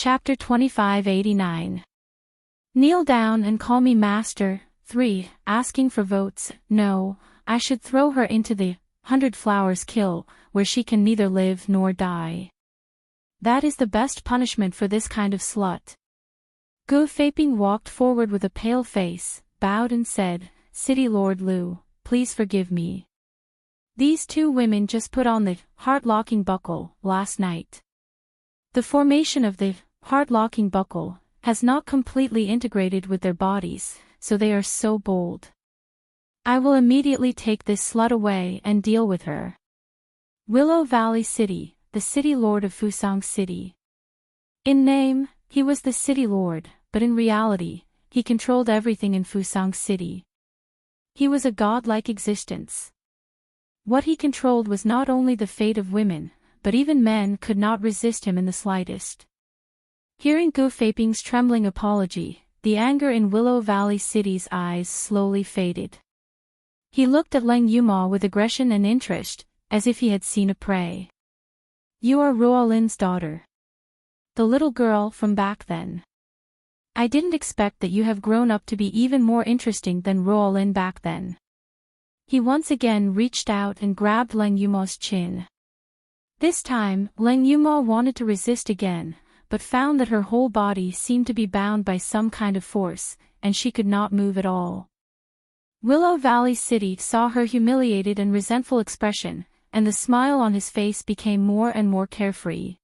Chapter 2589. Kneel down and call me master. 3. Asking for votes. No, I should throw her into the 100 Flowers Kill, where she can neither live nor die. That is the best punishment for this kind of slut. Defying walked forward with a pale face, bowed and said, City Lord Lu, please forgive me. These two women just put on the heart-locking buckle last night. The formation of the heart-locking buckle has not completely integrated with their bodies, so they are so bold. I will immediately take this slut away and deal with her. Willow Valley City, the city lord of Fusang City. In name, he was the city lord, but in reality, he controlled everything in Fusang City. He was a godlike existence. What he controlled was not only the fate of women, but even men could not resist him in the slightest. Hearing Defying's trembling apology, the anger in Willow Valley City's eyes slowly faded. He looked at Leng Yuma with aggression and interest, as if he had seen a prey. You are Ruolin's daughter. The little girl from back then. I didn't expect that you have grown up to be even more interesting than Ruolin back then. He once again reached out and grabbed Leng Yuma's chin. This time, Leng Yuma wanted to resist again, but found that her whole body seemed to be bound by some kind of force, and she could not move at all. Willow Valley City saw her humiliated and resentful expression, and the smile on his face became more and more carefree.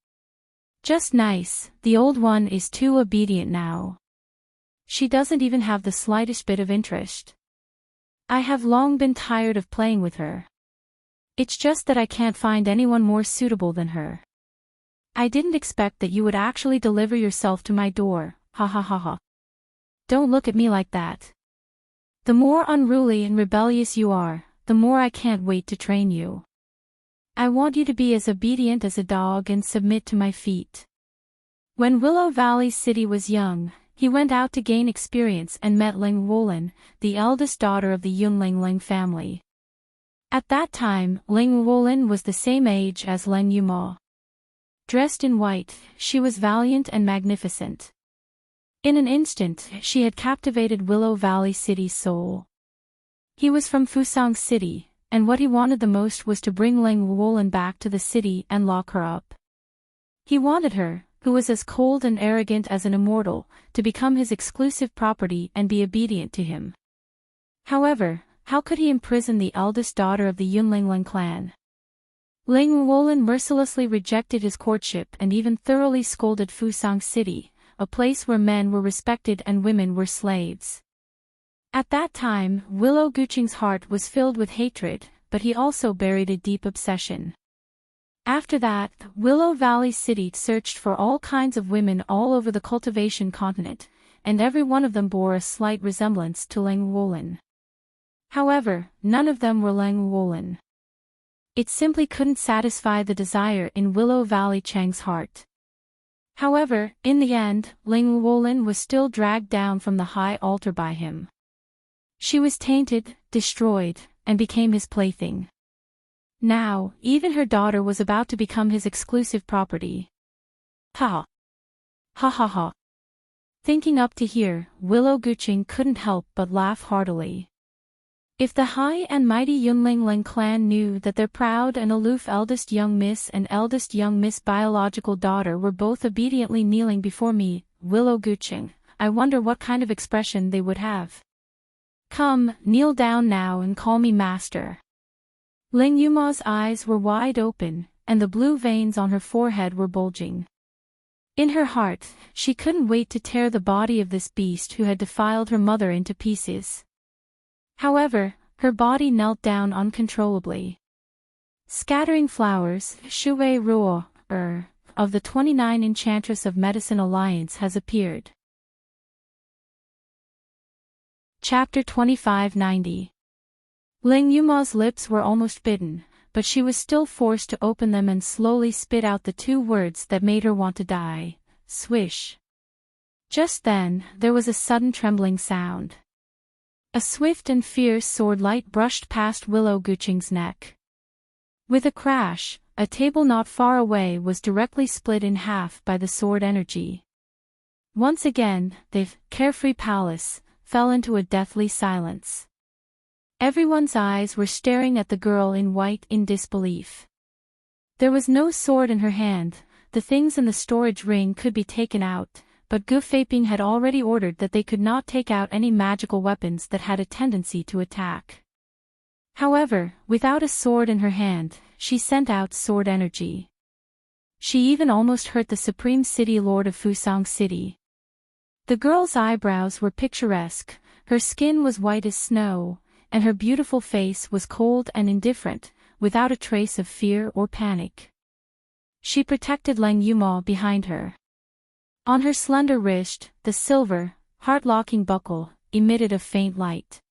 Just nice, the old one is too obedient now. She doesn't even have the slightest bit of interest. I have long been tired of playing with her. It's just that I can't find anyone more suitable than her. I didn't expect that you would actually deliver yourself to my door, ha ha ha ha. Don't look at me like that. The more unruly and rebellious you are, the more I can't wait to train you. I want you to be as obedient as a dog and submit to my feet. When Willow Valley City was young, he went out to gain experience and met Leng Ruolin, the eldest daughter of the Yunlingling family. At that time, Leng Ruolin was the same age as Leng Yuma. Dressed in white, she was valiant and magnificent. In an instant, she had captivated Willow Valley City's soul. He was from Fusang City, and what he wanted the most was to bring Leng Ruolin back to the city and lock her up. He wanted her, who was as cold and arrogant as an immortal, to become his exclusive property and be obedient to him. However, how could he imprison the eldest daughter of the Yunlingling clan? Leng Ruolin mercilessly rejected his courtship and even thoroughly scolded Fusang City, a place where men were respected and women were slaves. At that time, Willow Guqing's heart was filled with hatred, but he also buried a deep obsession. After that, Willow Valley City searched for all kinds of women all over the cultivation continent, and every one of them bore a slight resemblance to Leng Ruolin. However, none of them were Leng Ruolin. It simply couldn't satisfy the desire in Willow Valley Chang's heart. However, in the end, Leng Ruolin was still dragged down from the high altar by him. She was tainted, destroyed, and became his plaything. Now, even her daughter was about to become his exclusive property. Ha! Ha ha ha! Thinking up to here, Willow Guqing couldn't help but laugh heartily. If the high and mighty Yunlingling clan knew that their proud and aloof eldest young miss and eldest young miss biological daughter were both obediently kneeling before me, Willow Guqing, I wonder what kind of expression they would have. Come, kneel down now and call me master. Leng Yuma's eyes were wide open, and the blue veins on her forehead were bulging. In her heart, she couldn't wait to tear the body of this beast who had defiled her mother into pieces. However, her body knelt down uncontrollably. Scattering flowers, Shui Ruo, of the 29 Enchantress of Medicine Alliance has appeared. Chapter 2590. Leng Yuma's lips were almost bitten, but she was still forced to open them and slowly spit out the two words that made her want to die. Swish. Just then, there was a sudden trembling sound. A swift and fierce sword light brushed past Willow Guqing's neck. With a crash, a table not far away was directly split in half by the sword energy. Once again, the carefree palace fell into a deathly silence. Everyone's eyes were staring at the girl in white in disbelief. There was no sword in her hand, the things in the storage ring could be taken out, but Defying had already ordered that they could not take out any magical weapons that had a tendency to attack. However, without a sword in her hand, she sent out sword energy. She even almost hurt the Supreme City Lord of Fusang City. The girl's eyebrows were picturesque, her skin was white as snow, and her beautiful face was cold and indifferent, without a trace of fear or panic. She protected Lang Yuma behind her. On her slender wrist, the silver, heart-locking buckle emitted a faint light.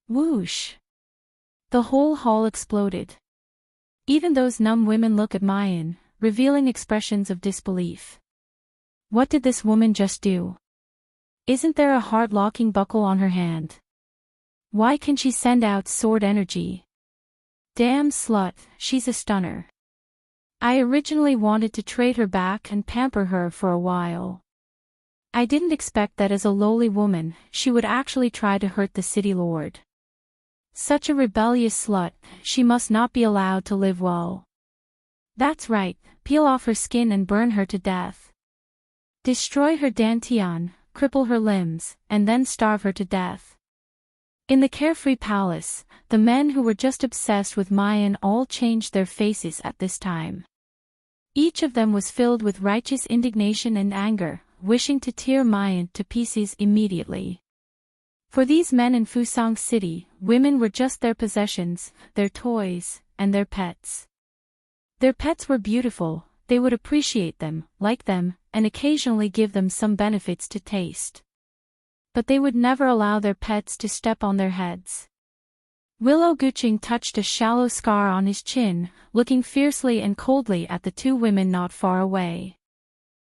Whoosh! The whole hall exploded. Even those numb women looked at Mayan, revealing expressions of disbelief. What did this woman just do? Isn't there a heart-locking buckle on her hand? Why can she send out sword energy? Damn slut, she's a stunner. I originally wanted to trade her back and pamper her for a while. I didn't expect that as a lowly woman, she would actually try to hurt the city lord. Such a rebellious slut, she must not be allowed to live well. That's right, peel off her skin and burn her to death. Destroy her dantian, cripple her limbs, and then starve her to death. In the carefree palace, the men who were just obsessed with Mayan all changed their faces at this time. Each of them was filled with righteous indignation and anger, wishing to tear Mayan to pieces immediately. For these men in Fusang City, women were just their possessions, their toys, and their pets. Their pets were beautiful, they would appreciate them, like them, and occasionally give them some benefits to taste. But they would never allow their pets to step on their heads. Willow Guching touched a shallow scar on his chin, looking fiercely and coldly at the two women not far away.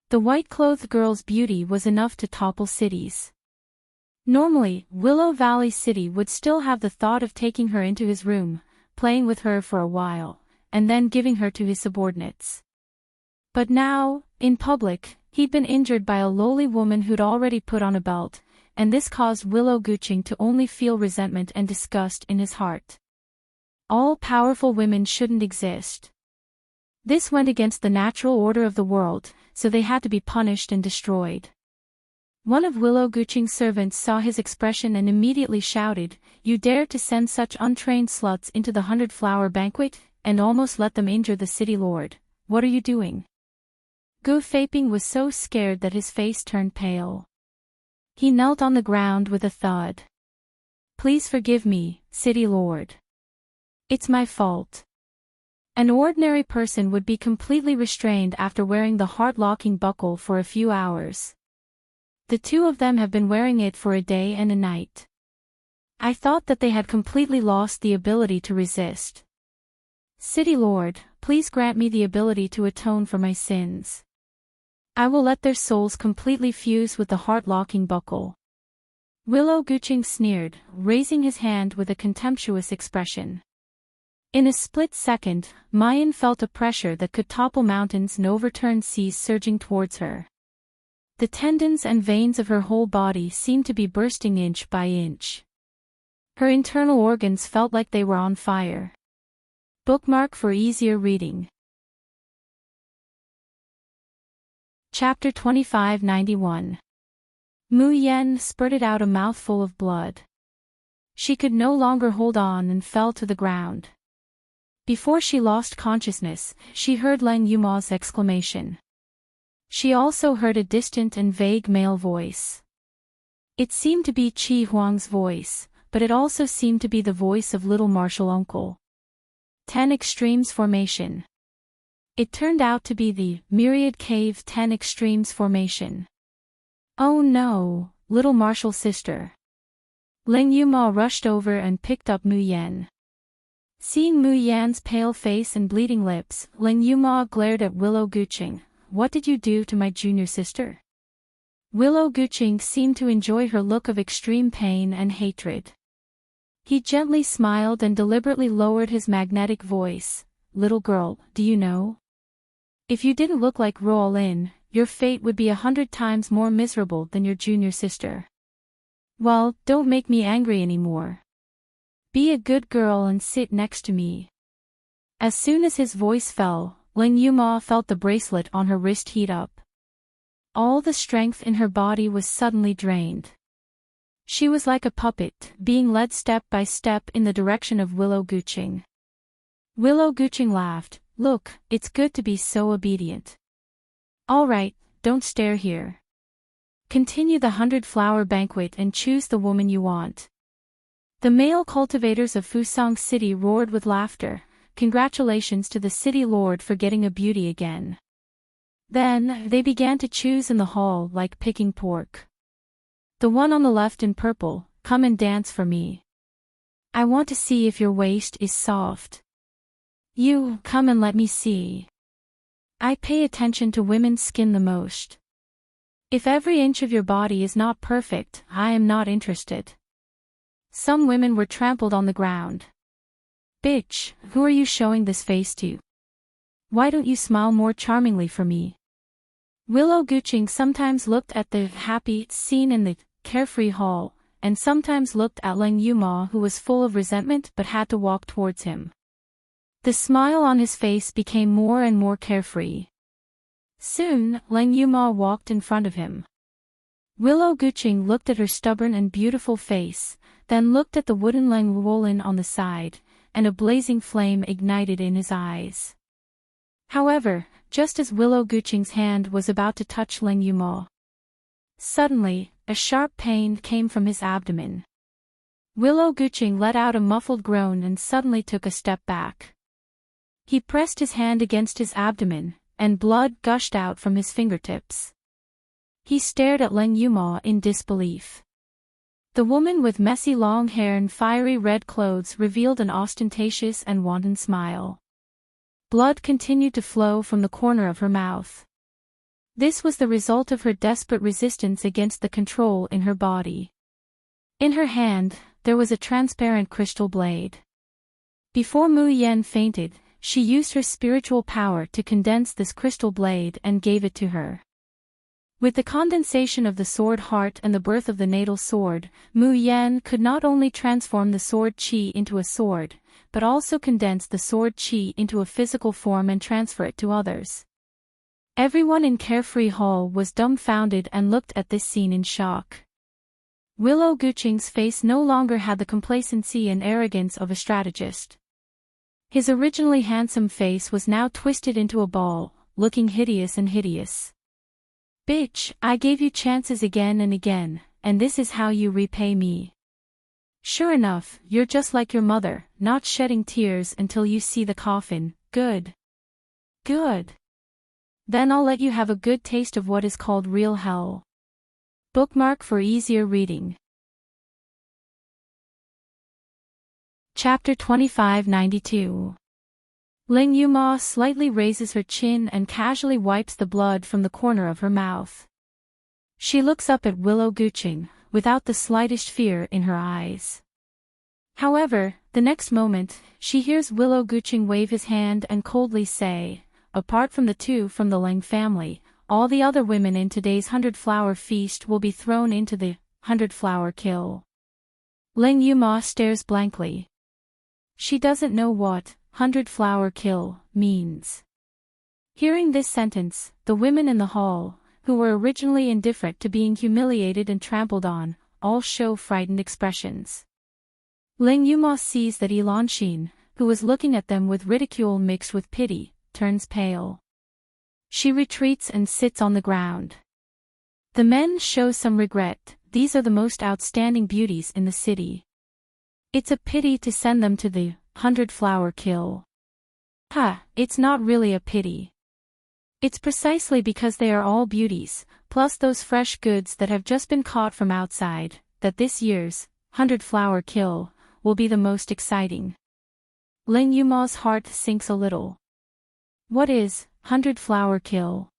The white-clothed girl's beauty was enough to topple cities. Normally, Willow Valley City would still have the thought of taking her into his room, playing with her for a while, and then giving her to his subordinates. But now, in public, he'd been injured by a lowly woman who'd already put on a belt, and this caused Willow Guching to only feel resentment and disgust in his heart. All-powerful women shouldn't exist. This went against the natural order of the world, so they had to be punished and destroyed. One of Willow Guching's servants saw his expression and immediately shouted, "You dare to send such untrained sluts into the 100-flower banquet, and almost let them injure the city lord. What are you doing?" Defying was so scared that his face turned pale. He knelt on the ground with a thud. "Please forgive me, city lord. It's my fault." An ordinary person would be completely restrained after wearing the heart-locking buckle for a few hours. The two of them have been wearing it for a day and a night. I thought that they had completely lost the ability to resist. City Lord, please grant me the ability to atone for my sins. I will let their souls completely fuse with the heart-locking buckle. Willow Guching sneered, raising his hand with a contemptuous expression. In a split second, Mayan felt a pressure that could topple mountains and overturn seas surging towards her. The tendons and veins of her whole body seemed to be bursting inch by inch. Her internal organs felt like they were on fire. Bookmark for easier reading. Chapter 2591. Mu Yen spurted out a mouthful of blood. She could no longer hold on and fell to the ground. Before she lost consciousness, she heard Lang Yuma's exclamation. She also heard a distant and vague male voice. It seemed to be Chi Huang's voice, but it also seemed to be the voice of Little Martial Uncle. 10 Extremes Formation. It turned out to be the Myriad Cave 10 Extremes Formation. Oh no, Little Martial sister. Lang Yuma rushed over and picked up Mu Yen. Seeing Mu Yan's pale face and bleeding lips, Lang Yuma glared at Willow Guching. What did you do to my junior sister? Willow Guching seemed to enjoy her look of extreme pain and hatred. He gently smiled and deliberately lowered his magnetic voice. Little girl, do you know? If you didn't look like Rollin, your fate would be 100 times more miserable than your junior sister. Well, don't make me angry anymore. Be a good girl and sit next to me. As soon as his voice fell, Ling Yuma felt the bracelet on her wrist heat up. All the strength in her body was suddenly drained. She was like a puppet, being led step by step in the direction of Willow Guqing. Willow Guqing laughed. Look, it's good to be so obedient. All right, don't stare here. Continue the 100-flower banquet and choose the woman you want. The male cultivators of Fusang City roared with laughter. Congratulations to the city lord for getting a beauty again. Then, they began to choose in the hall like picking pork. The one on the left in purple, come and dance for me. I want to see if your waist is soft. You, come and let me see. I pay attention to women's skin the most. If every inch of your body is not perfect, I am not interested. Some women were trampled on the ground. Bitch, who are you showing this face to? Why don't you smile more charmingly for me? Willow Guqing sometimes looked at the happy scene in the carefree hall, and sometimes looked at Ling Yuma, who was full of resentment but had to walk towards him. The smile on his face became more and more carefree. Soon, Ling Yuma walked in front of him. Willow Guqing looked at her stubborn and beautiful face, then looked at the wooden Leng Wolin on the side, and a blazing flame ignited in his eyes. However, just as Willow Guqing's hand was about to touch Ling Yuma, suddenly, a sharp pain came from his abdomen. Willow Guqing let out a muffled groan and suddenly took a step back. He pressed his hand against his abdomen, and blood gushed out from his fingertips. He stared at Ling Yuma in disbelief. The woman with messy long hair and fiery red clothes revealed an ostentatious and wanton smile. Blood continued to flow from the corner of her mouth. This was the result of her desperate resistance against the control in her body. In her hand, there was a transparent crystal blade. Before Mu Yen fainted, she used her spiritual power to condense this crystal blade and gave it to her. With the condensation of the sword heart and the birth of the natal sword, Mu Yen could not only transform the sword qi into a sword, but also condense the sword qi into a physical form and transfer it to others. Everyone in Carefree Hall was dumbfounded and looked at this scene in shock. Willow Guqing's face no longer had the complacency and arrogance of a strategist. His originally handsome face was now twisted into a ball, looking hideous and hideous. Bitch, I gave you chances again and again, and this is how you repay me. Sure enough, you're just like your mother, not shedding tears until you see the coffin. Good. Good. Then I'll let you have a good taste of what is called real hell. Bookmark for easier reading. Chapter 2592. Ling Yuma slightly raises her chin and casually wipes the blood from the corner of her mouth. She looks up at Willow Guqing, without the slightest fear in her eyes. However, the next moment, she hears Willow Guqing wave his hand and coldly say, apart from the two from the Leng family, all the other women in today's 100-flower feast will be thrown into the 100-flower kill. Ling Yuma stares blankly. She doesn't know what 100-flower kill means. Hearing this sentence, the women in the hall, who were originally indifferent to being humiliated and trampled on, all show frightened expressions. Ling Yuma sees that Ilanxin, who was looking at them with ridicule mixed with pity, turns pale. She retreats and sits on the ground. The men show some regret. These are the most outstanding beauties in the city. It's a pity to send them to the 100-flower kill. It's not really a pity. It's precisely because they are all beauties, plus those fresh goods that have just been caught from outside, that this year's 100-flower kill will be the most exciting. Ling Yuma's heart sinks a little. What is 100-flower kill?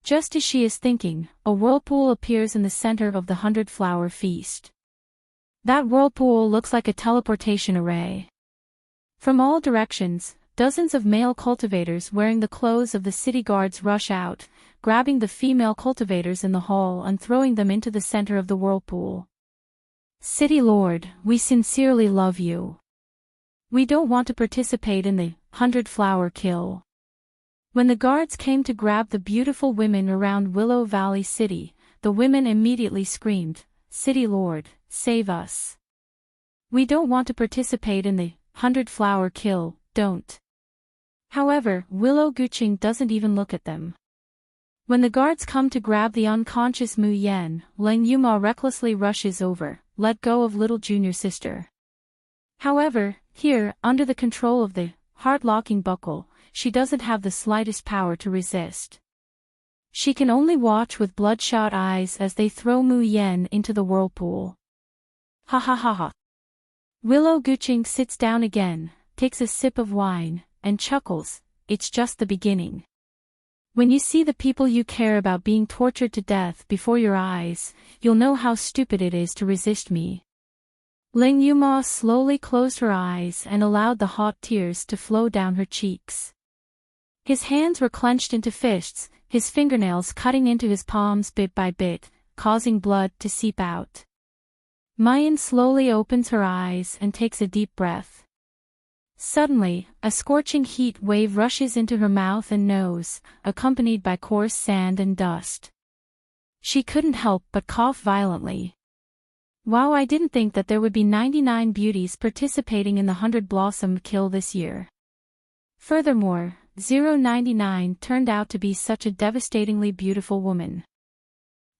Just as she is thinking, a whirlpool appears in the center of the 100-flower feast. That whirlpool looks like a teleportation array. From all directions, dozens of male cultivators wearing the clothes of the city guards rush out, grabbing the female cultivators in the hall and throwing them into the center of the whirlpool. "City Lord, we sincerely love you. We don't want to participate in the 100-flower kill." When the guards came to grab the beautiful women around Willow Valley City, the women immediately screamed, "City Lord, save us. We don't want to participate in the 100-flower kill, don't." However, Willow Guching doesn't even look at them. When the guards come to grab the unconscious Mu Yen, Leng Yuma recklessly rushes over, let go of little junior sister. However, here, under the control of the heart-locking buckle, she doesn't have the slightest power to resist. She can only watch with bloodshot eyes as they throw Mu Yen into the whirlpool. Ha ha ha ha. Willow Guching sits down again, takes a sip of wine, and chuckles. It's just the beginning. When you see the people you care about being tortured to death before your eyes, you'll know how stupid it is to resist me. Leng Yuma slowly closed her eyes and allowed the hot tears to flow down her cheeks. His hands were clenched into fists, his fingernails cutting into his palms bit by bit, causing blood to seep out. Mayan slowly opens her eyes and takes a deep breath. Suddenly, a scorching heat wave rushes into her mouth and nose, accompanied by coarse sand and dust. She couldn't help but cough violently. Wow, I didn't think that there would be 99 beauties participating in the 100-blossom kill this year. Furthermore, 099 turned out to be such a devastatingly beautiful woman.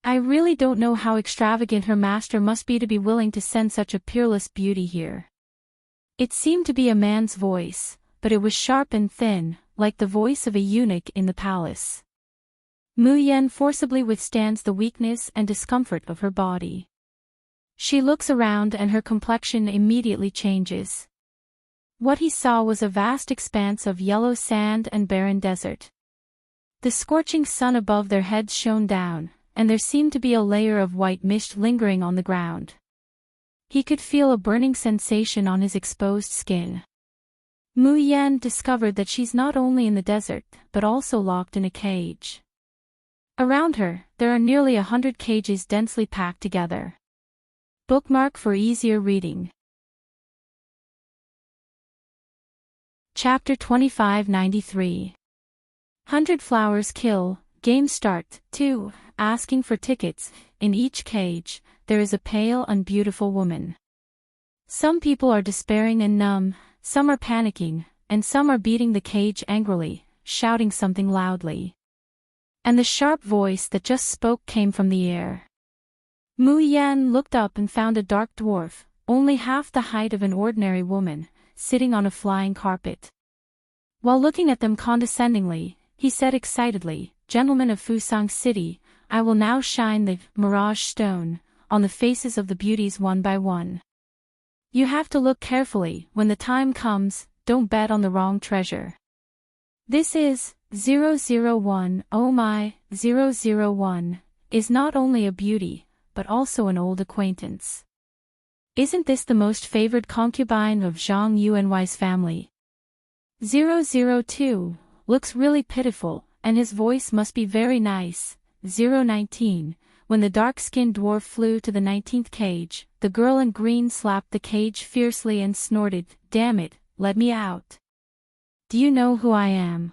I really don't know how extravagant her master must be to be willing to send such a peerless beauty here. It seemed to be a man's voice, but it was sharp and thin, like the voice of a eunuch in the palace. Mu Yen forcibly withstands the weakness and discomfort of her body. She looks around and her complexion immediately changes. What he saw was a vast expanse of yellow sand and barren desert. The scorching sun above their heads shone down, and there seemed to be a layer of white mist lingering on the ground. He could feel a burning sensation on his exposed skin. Mu Yen discovered that she's not only in the desert, but also locked in a cage. Around her, there are nearly 100 cages densely packed together. Bookmark for easier reading. Chapter 2593. 100 Flowers Kill, Game Start. 2. Asking for tickets. In each cage, there is a pale and beautiful woman. Some people are despairing and numb, some are panicking, and some are beating the cage angrily, shouting something loudly. And the sharp voice that just spoke came from the air. Mu Yan looked up and found a dark dwarf, only half the height of an ordinary woman, sitting on a flying carpet. While looking at them condescendingly, he said excitedly, "Gentlemen of Fusang City, I will now shine the Mirage Stone on the faces of the beauties one by one. You have to look carefully when the time comes, don't bet on the wrong treasure. This is 001, oh my, 001, is not only a beauty, but also an old acquaintance. Isn't this the most favored concubine of Zhang Yuanwei's family? 002, looks really pitiful, and his voice must be very nice. 019, when the dark-skinned dwarf flew to the 19th cage, the girl in green slapped the cage fiercely and snorted, "Damn it, let me out. Do you know who I am?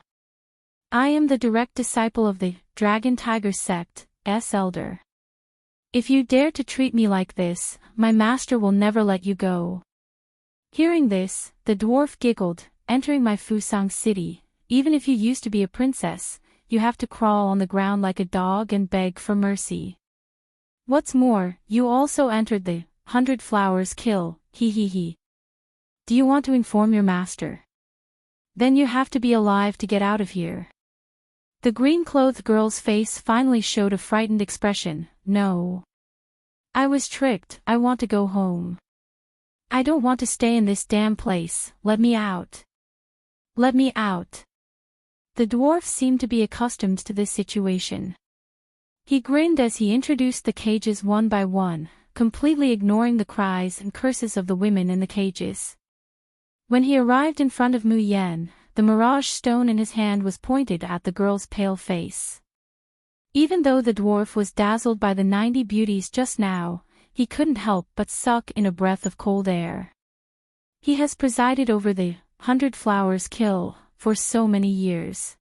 I am the direct disciple of the Dragon Tiger sect, elder. If you dare to treat me like this, my master will never let you go." Hearing this, the dwarf giggled, "Entering my Fusang City, even if you used to be a princess, you have to crawl on the ground like a dog and beg for mercy. What's more, you also entered the 100 Flowers Kill, he he he. Do you want to inform your master? Then you have to be alive to get out of here." The green-clothed girl's face finally showed a frightened expression. "No. I was tricked, I want to go home. I don't want to stay in this damn place, let me out. Let me out." The dwarf seemed to be accustomed to this situation. He grinned as he introduced the cages one by one, completely ignoring the cries and curses of the women in the cages. When he arrived in front of Mu Yen, the Mirage Stone in his hand was pointed at the girl's pale face. Even though the dwarf was dazzled by the 90 beauties just now, he couldn't help but suck in a breath of cold air. He has presided over the 100 Flowers Kill for so many years.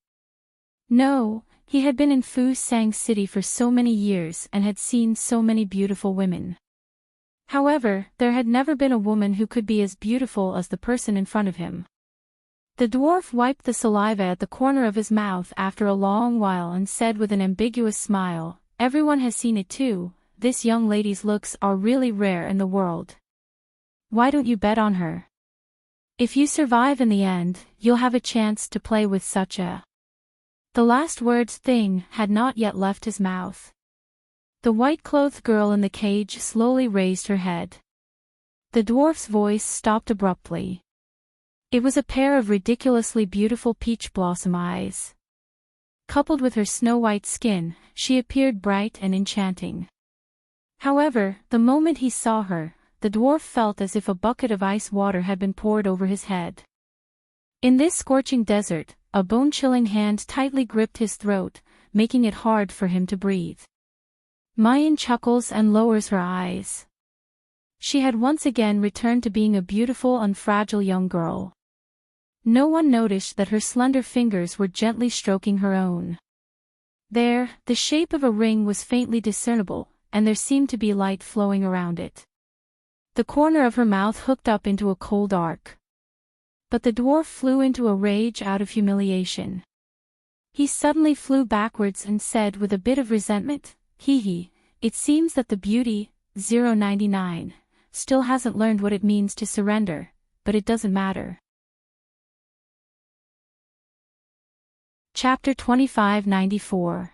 No, he had been in Fu Sang City for so many years and had seen so many beautiful women. However, there had never been a woman who could be as beautiful as the person in front of him. The dwarf wiped the saliva at the corner of his mouth after a long while and said with an ambiguous smile, "Everyone has seen it too, this young lady's looks are really rare in the world. Why don't you bet on her? If you survive in the end, you'll have a chance to play with such a..." The last words thing had not yet left his mouth. The white-clothed girl in the cage slowly raised her head. The dwarf's voice stopped abruptly. It was a pair of ridiculously beautiful peach blossom eyes. Coupled with her snow-white skin, she appeared bright and enchanting. However, the moment he saw her, the dwarf felt as if a bucket of ice water had been poured over his head. In this scorching desert, a bone-chilling hand tightly gripped his throat, making it hard for him to breathe. Mayan chuckles and lowers her eyes. She had once again returned to being a beautiful and fragile young girl. No one noticed that her slender fingers were gently stroking her own. There, the shape of a ring was faintly discernible, and there seemed to be light flowing around it. The corner of her mouth hooked up into a cold arc. But the dwarf flew into a rage out of humiliation. He suddenly flew backwards and said with a bit of resentment, "Hee hee, it seems that the beauty, 099, still hasn't learned what it means to surrender, but it doesn't matter." Chapter 2594.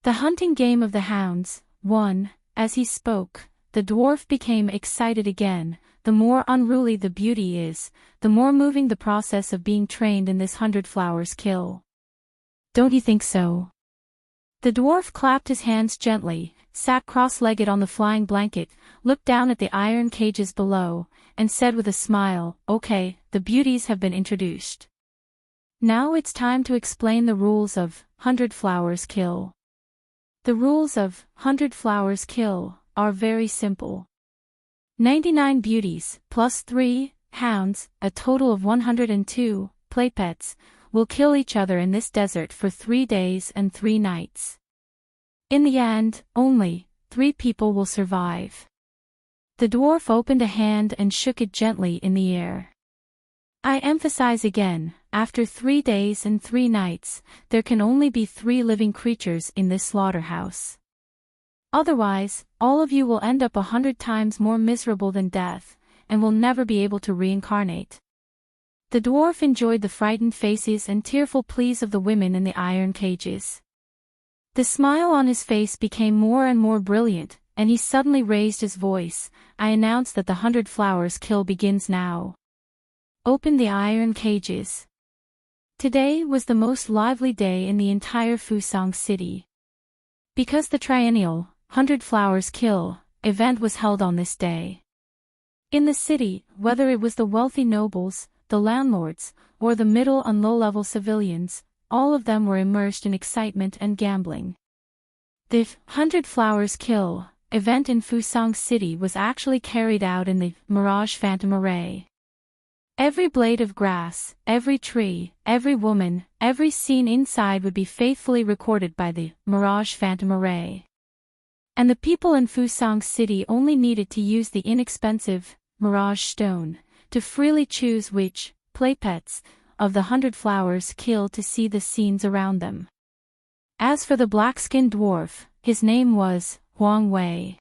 The Hunting Game of the Hounds, 1. As he spoke, the dwarf became excited again. The more unruly the beauty is, the more moving the process of being trained in this 100 Flowers Kill. Don't you think so? The dwarf clapped his hands gently, sat cross-legged on the flying blanket, looked down at the iron cages below, and said with a smile, "Okay, the beauties have been introduced. Now it's time to explain the rules of 100 Flowers Kill." The rules of 100 Flowers Kill are very simple. 99 beauties, plus 3 hounds, a total of 102 playpets, will kill each other in this desert for 3 days and 3 nights. In the end, only 3 people will survive. The dwarf opened a hand and shook it gently in the air. I emphasize again, after 3 days and 3 nights, there can only be 3 living creatures in this slaughterhouse. Otherwise, all of you will end up 100 times more miserable than death, and will never be able to reincarnate. The dwarf enjoyed the frightened faces and tearful pleas of the women in the iron cages. The smile on his face became more and more brilliant, and he suddenly raised his voice. "I announce that the 100 Flowers Kill begins now. Open the iron cages." Today was the most lively day in the entire Fusang City. Because the triennial 100 Flowers Kill event was held on this day. In the city, whether it was the wealthy nobles, the landlords, or the middle and low-level civilians, all of them were immersed in excitement and gambling. The 100 Flowers Kill event in Fusang City was actually carried out in the Mirage Phantom Array. Every blade of grass, every tree, every woman, every scene inside would be faithfully recorded by the Mirage Phantom Array. And the people in Fusang City only needed to use the inexpensive Mirage Stone to freely choose which playpets of the 100 Flowers Kill to see the scenes around them. As for the black-skinned dwarf, his name was Huang Wei.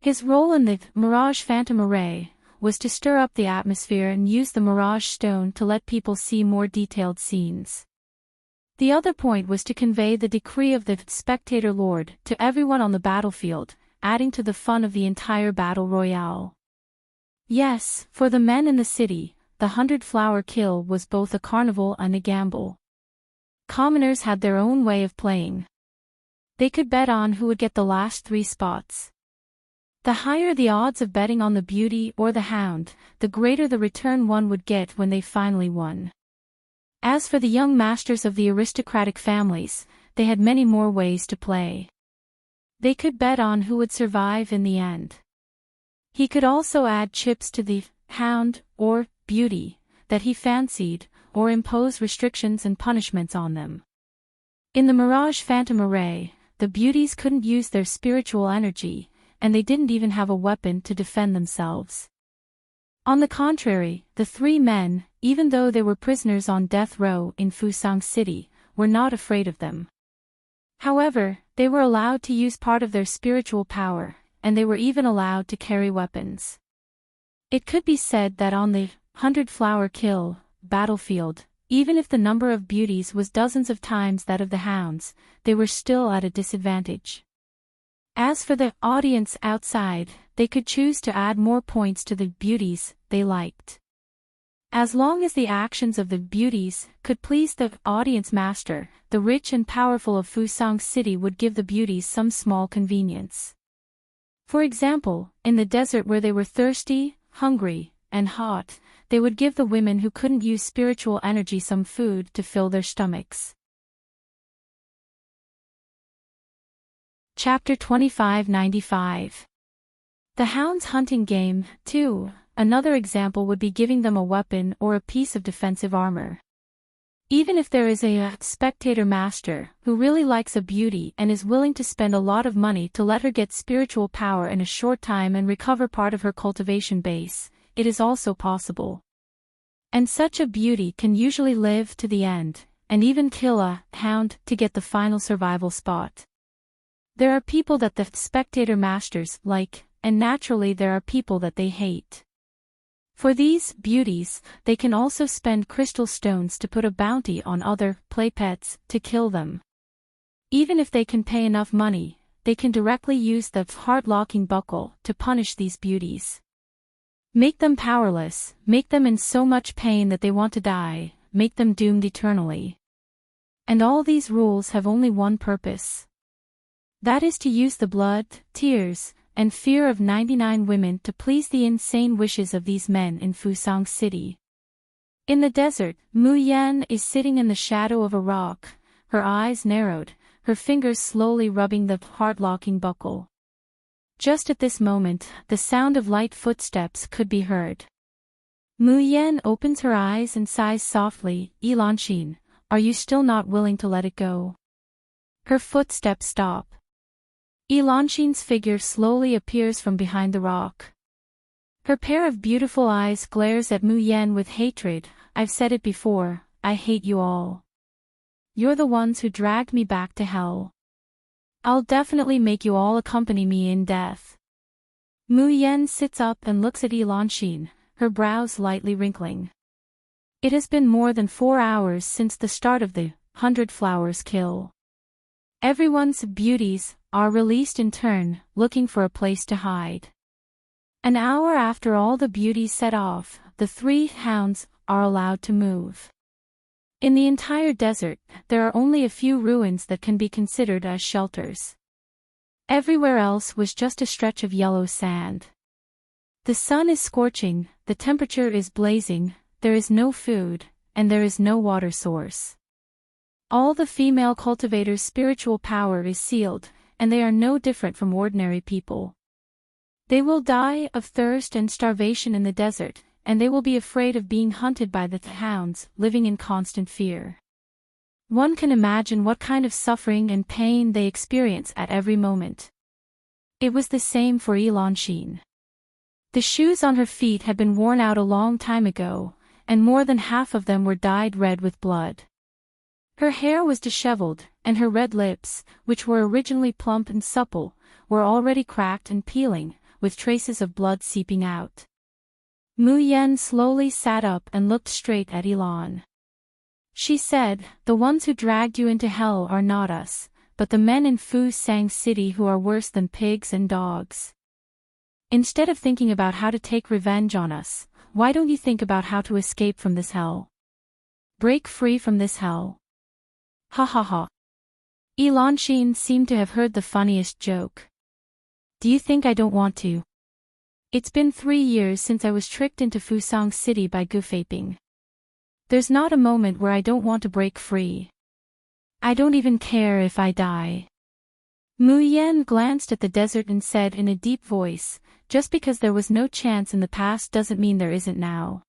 His role in the Mirage Phantom Array was to stir up the atmosphere and use the Mirage Stone to let people see more detailed scenes. The other point was to convey the decree of the Spectator Lord to everyone on the battlefield, adding to the fun of the entire battle royale. Yes, for the men in the city, the 100 Flower Kill was both a carnival and a gamble. Commoners had their own way of playing. They could bet on who would get the last 3 spots. The higher the odds of betting on the beauty or the hound, the greater the return one would get when they finally won. As for the young masters of the aristocratic families, they had many more ways to play. They could bet on who would survive in the end. He could also add chips to the hound or beauty that he fancied, or impose restrictions and punishments on them. In the Mirage Phantom Array, the beauties couldn't use their spiritual energy, and they didn't even have a weapon to defend themselves. On the contrary, the three men, even though they were prisoners on death row in Fusang City, were not afraid of them. However, they were allowed to use part of their spiritual power, and they were even allowed to carry weapons. It could be said that on the 100-flower kill battlefield, even if the number of beauties was dozens of times that of the hounds, they were still at a disadvantage. As for the audience outside, they could choose to add more points to the beauties they liked. As long as the actions of the beauties could please the audience master, the rich and powerful of Fusang City would give the beauties some small convenience. For example, in the desert where they were thirsty, hungry, and hot, they would give the women who couldn't use spiritual energy some food to fill their stomachs. Chapter 2595. The Hounds Hunting Game, 2. Another example would be giving them a weapon or a piece of defensive armor. Even if there is a spectator master who really likes a beauty and is willing to spend a lot of money to let her get spiritual power in a short time and recover part of her cultivation base, it is also possible. And such a beauty can usually live to the end, and even kill a hound to get the final survival spot. There are people that the spectator masters like, and naturally there are people that they hate. For these beauties, they can also spend crystal stones to put a bounty on other play pets to kill them. Even if they can pay enough money, they can directly use the heart-locking buckle to punish these beauties. Make them powerless, make them in so much pain that they want to die, make them doomed eternally. And all these rules have only one purpose. That is to use the blood, tears, and fear of 99 women to please the insane wishes of these men in Fusang City. In the desert, Mu Yan is sitting in the shadow of a rock, her eyes narrowed, her fingers slowly rubbing the heart-locking buckle. Just at this moment, the sound of light footsteps could be heard. Mu Yan opens her eyes and sighs softly. Enchanting, are you still not willing to let it go? Her footsteps stop. Enchanting's figure slowly appears from behind the rock. Her pair of beautiful eyes glares at Mu Yan with hatred. I've said it before, I hate you all. You're the ones who dragged me back to hell. I'll definitely make you all accompany me in death. Mu Yan sits up and looks at Enchanting, her brows lightly wrinkling. It has been more than 4 hours since the start of the 100 Flowers kill. Everyone's beauties are released in turn, looking for a place to hide. An hour after all the beauties set off, the 3 hounds are allowed to move. In the entire desert, there are only a few ruins that can be considered as shelters. Everywhere else was just a stretch of yellow sand. The sun is scorching, the temperature is blazing, there is no food, and there is no water source. All the female cultivators' spiritual power is sealed, and they are no different from ordinary people. They will die of thirst and starvation in the desert, and they will be afraid of being hunted by the hounds, living in constant fear. One can imagine what kind of suffering and pain they experience at every moment. It was the same for Enchanting. The shoes on her feet had been worn out a long time ago, and more than half of them were dyed red with blood. Her hair was disheveled, and her red lips, which were originally plump and supple, were already cracked and peeling, with traces of blood seeping out. Mu Yan slowly sat up and looked straight at Elan. She said, the ones who dragged you into hell are not us, but the men in Fusang City who are worse than pigs and dogs. Instead of thinking about how to take revenge on us, why don't you think about how to escape from this hell? Break free from this hell. Ha ha ha. Enchanting seemed to have heard the funniest joke. Do you think I don't want to? It's been 3 years since I was tricked into Fusang City by Defying. There's not a moment where I don't want to break free. I don't even care if I die. Mu Yan glanced at the desert and said in a deep voice, just because there was no chance in the past doesn't mean there isn't now.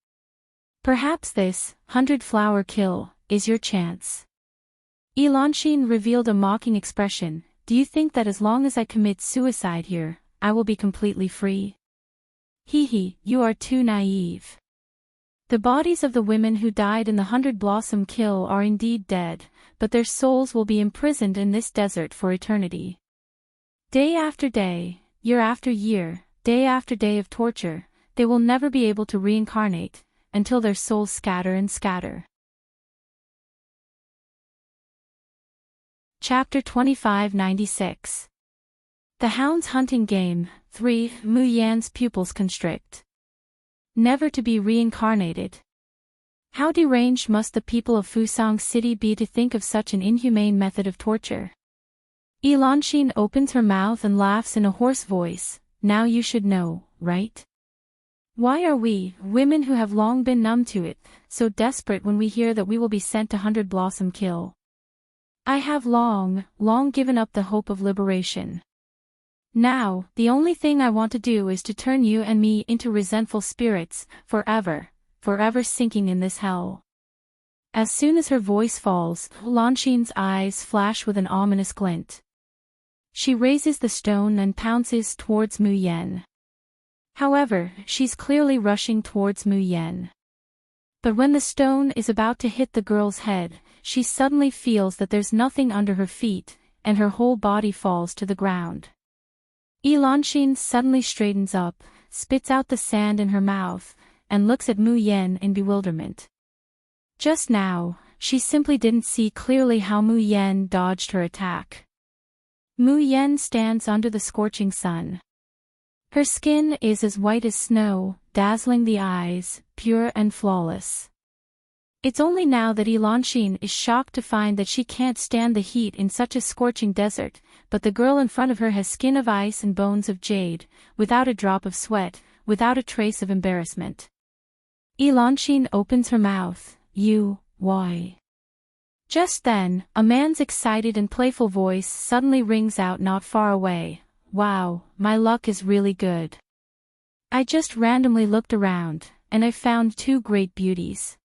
Perhaps this, 100-flower kill, is your chance. Enchanting revealed a mocking expression. Do you think that as long as I commit suicide here, I will be completely free? Hee, you are too naive. The bodies of the women who died in the 100-blossom kill are indeed dead, but their souls will be imprisoned in this desert for eternity. Day after day, year after year, day after day of torture, they will never be able to reincarnate, until their souls scatter and scatter. Chapter 2596. The Hound's Hunting Game, 3. Mu Yan's pupils constrict. Never to be reincarnated. How deranged must the people of Fusang City be to think of such an inhumane method of torture? Enchanting opens her mouth and laughs in a hoarse voice. Now you should know, right? Why are we, women who have long been numb to it, so desperate when we hear that we will be sent to 100-blossom kill? I have long given up the hope of liberation. Now, the only thing I want to do is to turn you and me into resentful spirits, forever sinking in this hell. As soon as her voice falls, Enchanting's eyes flash with an ominous glint. She raises the stone and pounces towards Mu Yan. However, she's clearly rushing towards Mu Yan. But when the stone is about to hit the girl's head, she suddenly feels that there's nothing under her feet, and her whole body falls to the ground. Enchanting suddenly straightens up, spits out the sand in her mouth, and looks at Mu Yan in bewilderment. Just now, she simply didn't see clearly how Mu Yan dodged her attack. Mu Yan stands under the scorching sun. Her skin is as white as snow, dazzling the eyes, pure and flawless. It's only now that Enchanting is shocked to find that she can't stand the heat in such a scorching desert, but the girl in front of her has skin of ice and bones of jade, without a drop of sweat, without a trace of embarrassment. Enchanting opens her mouth. Why? Just then, a man's excited and playful voice suddenly rings out not far away. Wow, my luck is really good. I just randomly looked around, and I found two great beauties.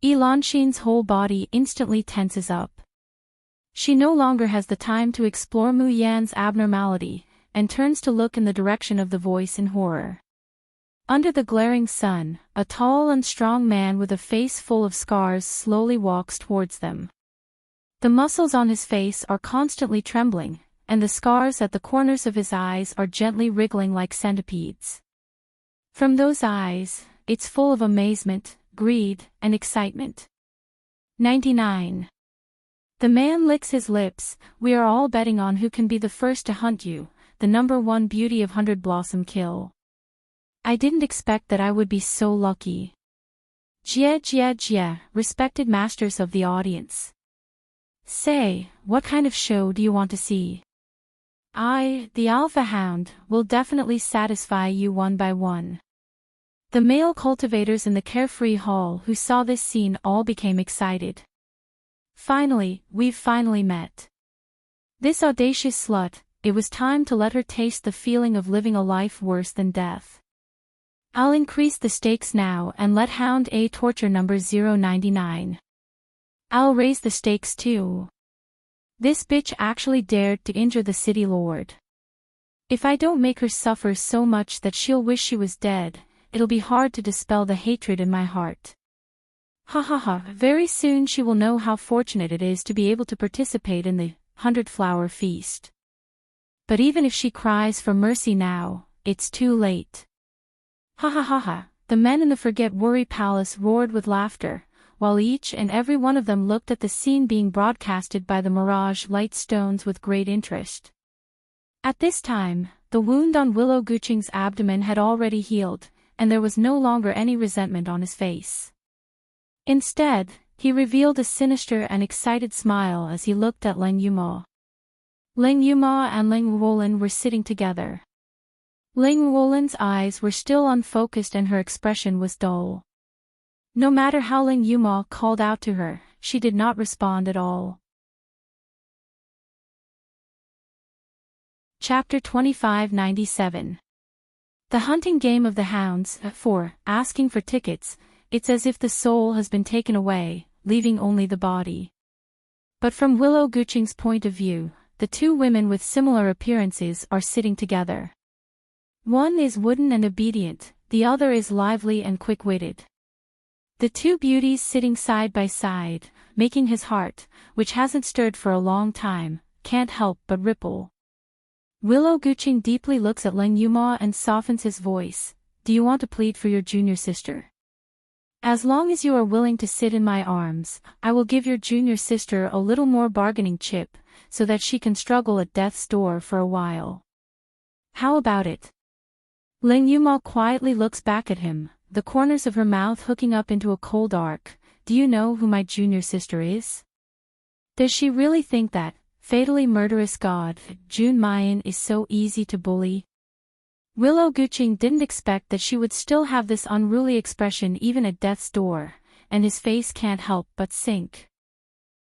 Enchanting's whole body instantly tenses up. She no longer has the time to explore Mu Yan's abnormality, and turns to look in the direction of the voice in horror. Under the glaring sun, a tall and strong man with a face full of scars slowly walks towards them. The muscles on his face are constantly trembling, and the scars at the corners of his eyes are gently wriggling like centipedes. From those eyes, it's full of amazement, greed, and excitement. 99. The man licks his lips. We are all betting on who can be the first to hunt you, the #1 beauty of 100-blossom kill. I didn't expect that I would be so lucky. Jia, respected masters of the audience. Say, what kind of show do you want to see? I, the Alpha Hound, will definitely satisfy you one by one. The male cultivators in the carefree hall who saw this scene all became excited. We've finally met. This audacious slut, it was time to let her taste the feeling of living a life worse than death. I'll increase the stakes now and let Hound A torture number 099. I'll raise the stakes too. This bitch actually dared to injure the city lord. If I don't make her suffer so much that she'll wish she was dead, it'll be hard to dispel the hatred in my heart. Very soon she will know how fortunate it is to be able to participate in the 100-flower feast. But even if she cries for mercy now, it's too late. The men in the Forget Worry Palace roared with laughter, while each and every one of them looked at the scene being broadcasted by the Mirage Light Stones with great interest. At this time, the wound on Willow Guching's abdomen had already healed, and there was no longer any resentment on his face. Instead, he revealed a sinister and excited smile as he looked at Leng Yuma. Leng Yuma and Leng Wolin were sitting together. Leng Wolin's eyes were still unfocused and her expression was dull. No matter how Leng Yuma called out to her, she did not respond at all. Chapter 2597. The hunting game of the hounds. 4. Asking for tickets. It's as if the soul has been taken away, leaving only the body. But from Willow Gooching's point of view, the two women with similar appearances are sitting together. One is wooden and obedient, the other is lively and quick-witted. The two beauties sitting side by side, making his heart, which hasn't stirred for a long time, can't help but ripple. Willow Gooching deeply looks at Leng Yuma and softens his voice. Do you want to plead for your junior sister? As long as you are willing to sit in my arms, I will give your junior sister a little more bargaining chip, so that she can struggle at death's door for a while. How about it? Leng Yuma quietly looks back at him, the corners of her mouth hooking up into a cold arc. Do you know who my junior sister is? Does she really think that fatally murderous god, June Mayan, is so easy to bully? Willow Gooching didn't expect that she would still have this unruly expression even at death's door, and his face can't help but sink.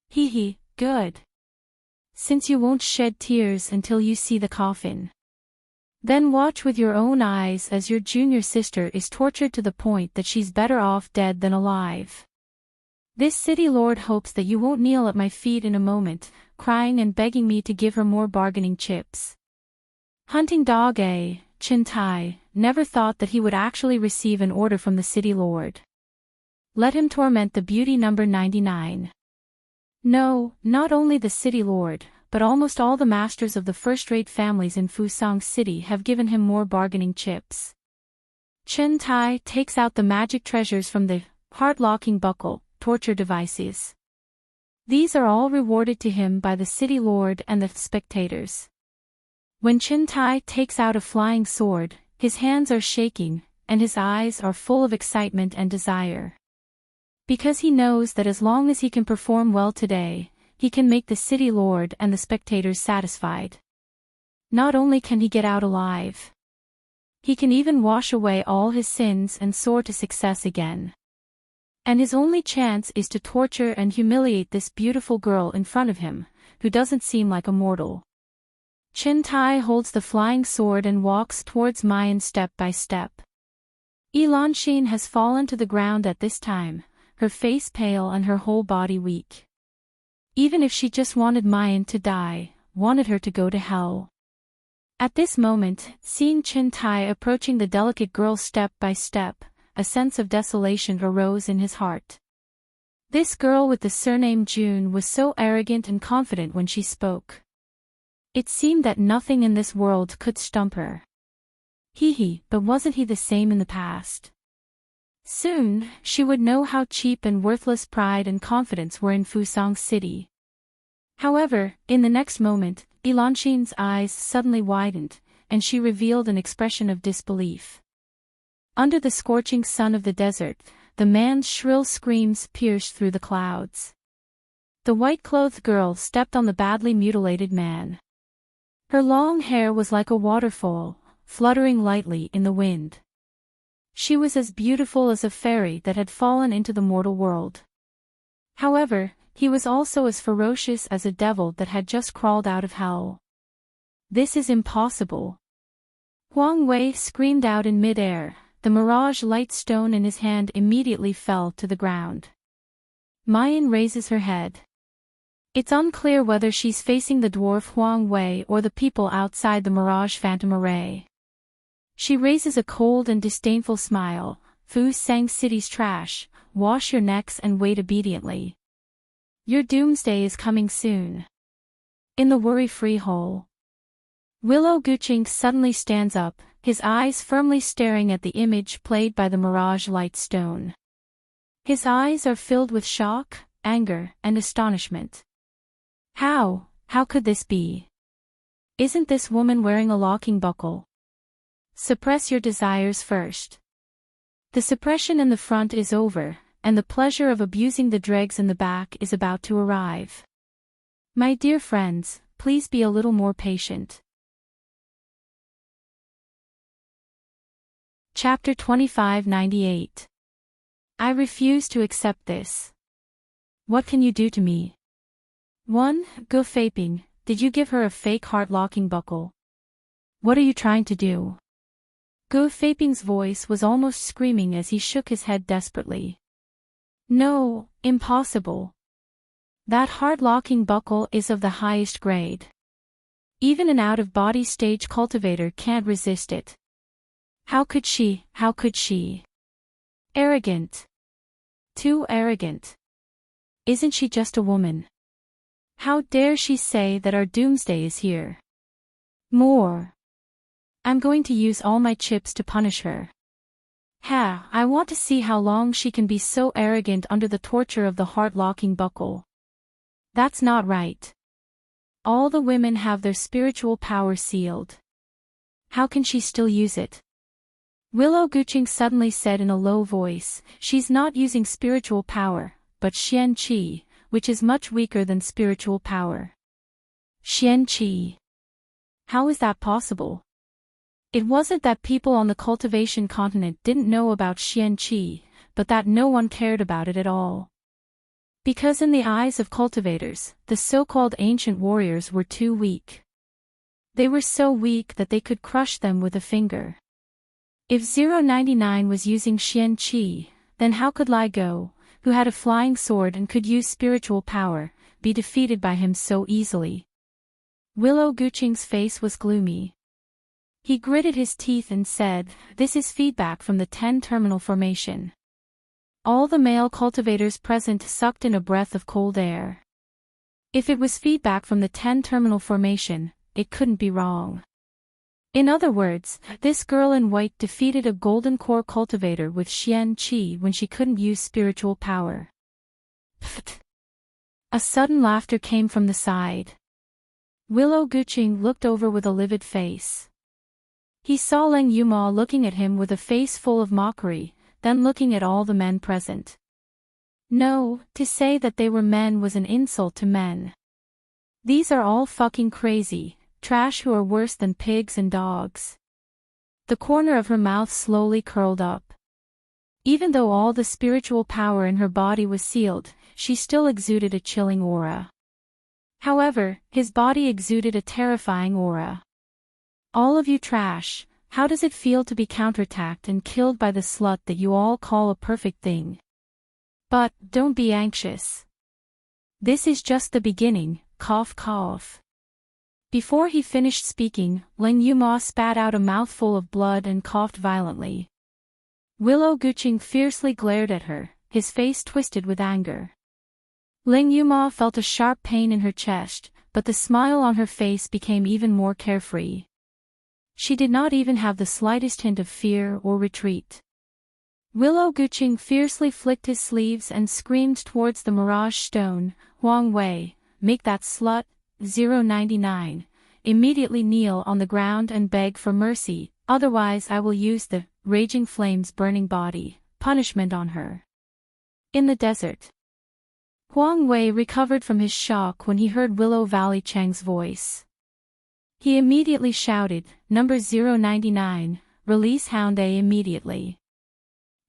Hee, good. Since you won't shed tears until you see the coffin, then watch with your own eyes as your junior sister is tortured to the point that she's better off dead than alive. This city lord hopes that you won't kneel at my feet in a moment, crying and begging me to give her more bargaining chips. Hunting dog A, Chin Tai, never thought that he would actually receive an order from the city lord. Let him torment the beauty number 99. No, not only the city lord, but almost all the masters of the first-rate families in Fusang City have given him more bargaining chips. Chin Tai takes out the magic treasures from the heart-locking buckle, torture devices. These are all rewarded to him by the city lord and the spectators. When Chin Tai takes out a flying sword, his hands are shaking, and his eyes are full of excitement and desire. Because he knows that as long as he can perform well today, he can make the city lord and the spectators satisfied. Not only can he get out alive, he can even wash away all his sins and soar to success again. And his only chance is to torture and humiliate this beautiful girl in front of him, who doesn't seem like a mortal. Chin Tai holds the flying sword and walks towards Mayan step by step. Elanxin has fallen to the ground at this time, her face pale and her whole body weak. Even if she just wanted Mayan to die, wanted her to go to hell. At this moment, seeing Chin Tai approaching the delicate girl step by step, a sense of desolation arose in his heart. This girl with the surname June was so arrogant and confident when she spoke. It seemed that nothing in this world could stump her. But wasn't he the same in the past? Soon, she would know how cheap and worthless pride and confidence were in Fusang City. However, in the next moment, Elanxin's eyes suddenly widened, and she revealed an expression of disbelief. Under the scorching sun of the desert, the man's shrill screams pierced through the clouds. The white-clothed girl stepped on the badly mutilated man. Her long hair was like a waterfall, fluttering lightly in the wind. She was as beautiful as a fairy that had fallen into the mortal world. However, he was also as ferocious as a devil that had just crawled out of hell. This is impossible. Huang Wei screamed out in mid-air. The mirage light stone in his hand immediately fell to the ground. Mayan raises her head. It's unclear whether she's facing the dwarf Huang Wei or the people outside the mirage phantom array. She raises a cold and disdainful smile. Fusang City's trash, wash your necks and wait obediently. Your doomsday is coming soon. In the worry-free hole. Willow Gooching suddenly stands up, his eyes firmly staring at the image played by the mirage light stone. His eyes are filled with shock, anger, and astonishment. How could this be? Isn't this woman wearing a locking buckle? Suppress your desires first. The suppression in the front is over, and the pleasure of abusing the dregs in the back is about to arrive. My dear friends, please be a little more patient. Chapter 2598. I refuse to accept this. What can you do to me? 1. Go Faping, did you give her a fake heart-locking buckle? What are you trying to do? Gu Feiping's voice was almost screaming as he shook his head desperately. No, impossible. That hard-locking buckle is of the highest grade. Even an out-of-body stage cultivator can't resist it. How could she? Arrogant. Too arrogant. Isn't she just a woman? How dare she say that our doomsday is here? More. I'm going to use all my chips to punish her. I want to see how long she can be so arrogant under the torture of the heart-locking buckle. That's not right. All the women have their spiritual power sealed. How can she still use it? Willow Guqing suddenly said in a low voice, she's not using spiritual power, but Xian Qi, which is much weaker than spiritual power. Xian Qi. How is that possible? It wasn't that people on the cultivation continent didn't know about Xian Qi, but that no one cared about it at all. Because in the eyes of cultivators, the so-called ancient warriors were too weak. They were so weak that they could crush them with a finger. If 099 was using Xian Qi, then how could Li Go, who had a flying sword and could use spiritual power, be defeated by him so easily? Willow Guqing's face was gloomy. He gritted his teeth and said, "This is feedback from the 10-terminal formation." All the male cultivators present sucked in a breath of cold air. If it was feedback from the 10-terminal formation, it couldn't be wrong. In other words, this girl in white defeated a golden core cultivator with Xian Qi when she couldn't use spiritual power. Pfft. A sudden laughter came from the side. Willow Guqing looked over with a livid face. He saw Leng Yuma looking at him with a face full of mockery, then looking at all the men present. No, to say that they were men was an insult to men. These are all fucking crazy, trash who are worse than pigs and dogs. The corner of her mouth slowly curled up. Even though all the spiritual power in her body was sealed, she still exuded a chilling aura. However, his body exuded a terrifying aura. All of you trash, how does it feel to be counterattacked and killed by the slut that you all call a perfect thing? But, don't be anxious. This is just the beginning, cough cough. Before he finished speaking, Leng Yuma spat out a mouthful of blood and coughed violently. Willow Guqing fiercely glared at her, his face twisted with anger. Leng Yuma felt a sharp pain in her chest, but the smile on her face became even more carefree. She did not even have the slightest hint of fear or retreat. Willow Guqing fiercely flicked his sleeves and screamed towards the mirage stone, "Huang Wei, make that slut, 099, immediately kneel on the ground and beg for mercy, otherwise I will use the raging flames burning body punishment on her." In the desert. Huang Wei recovered from his shock when he heard Willow Valley Chang's voice. He immediately shouted, "Number 099, release Hound A immediately.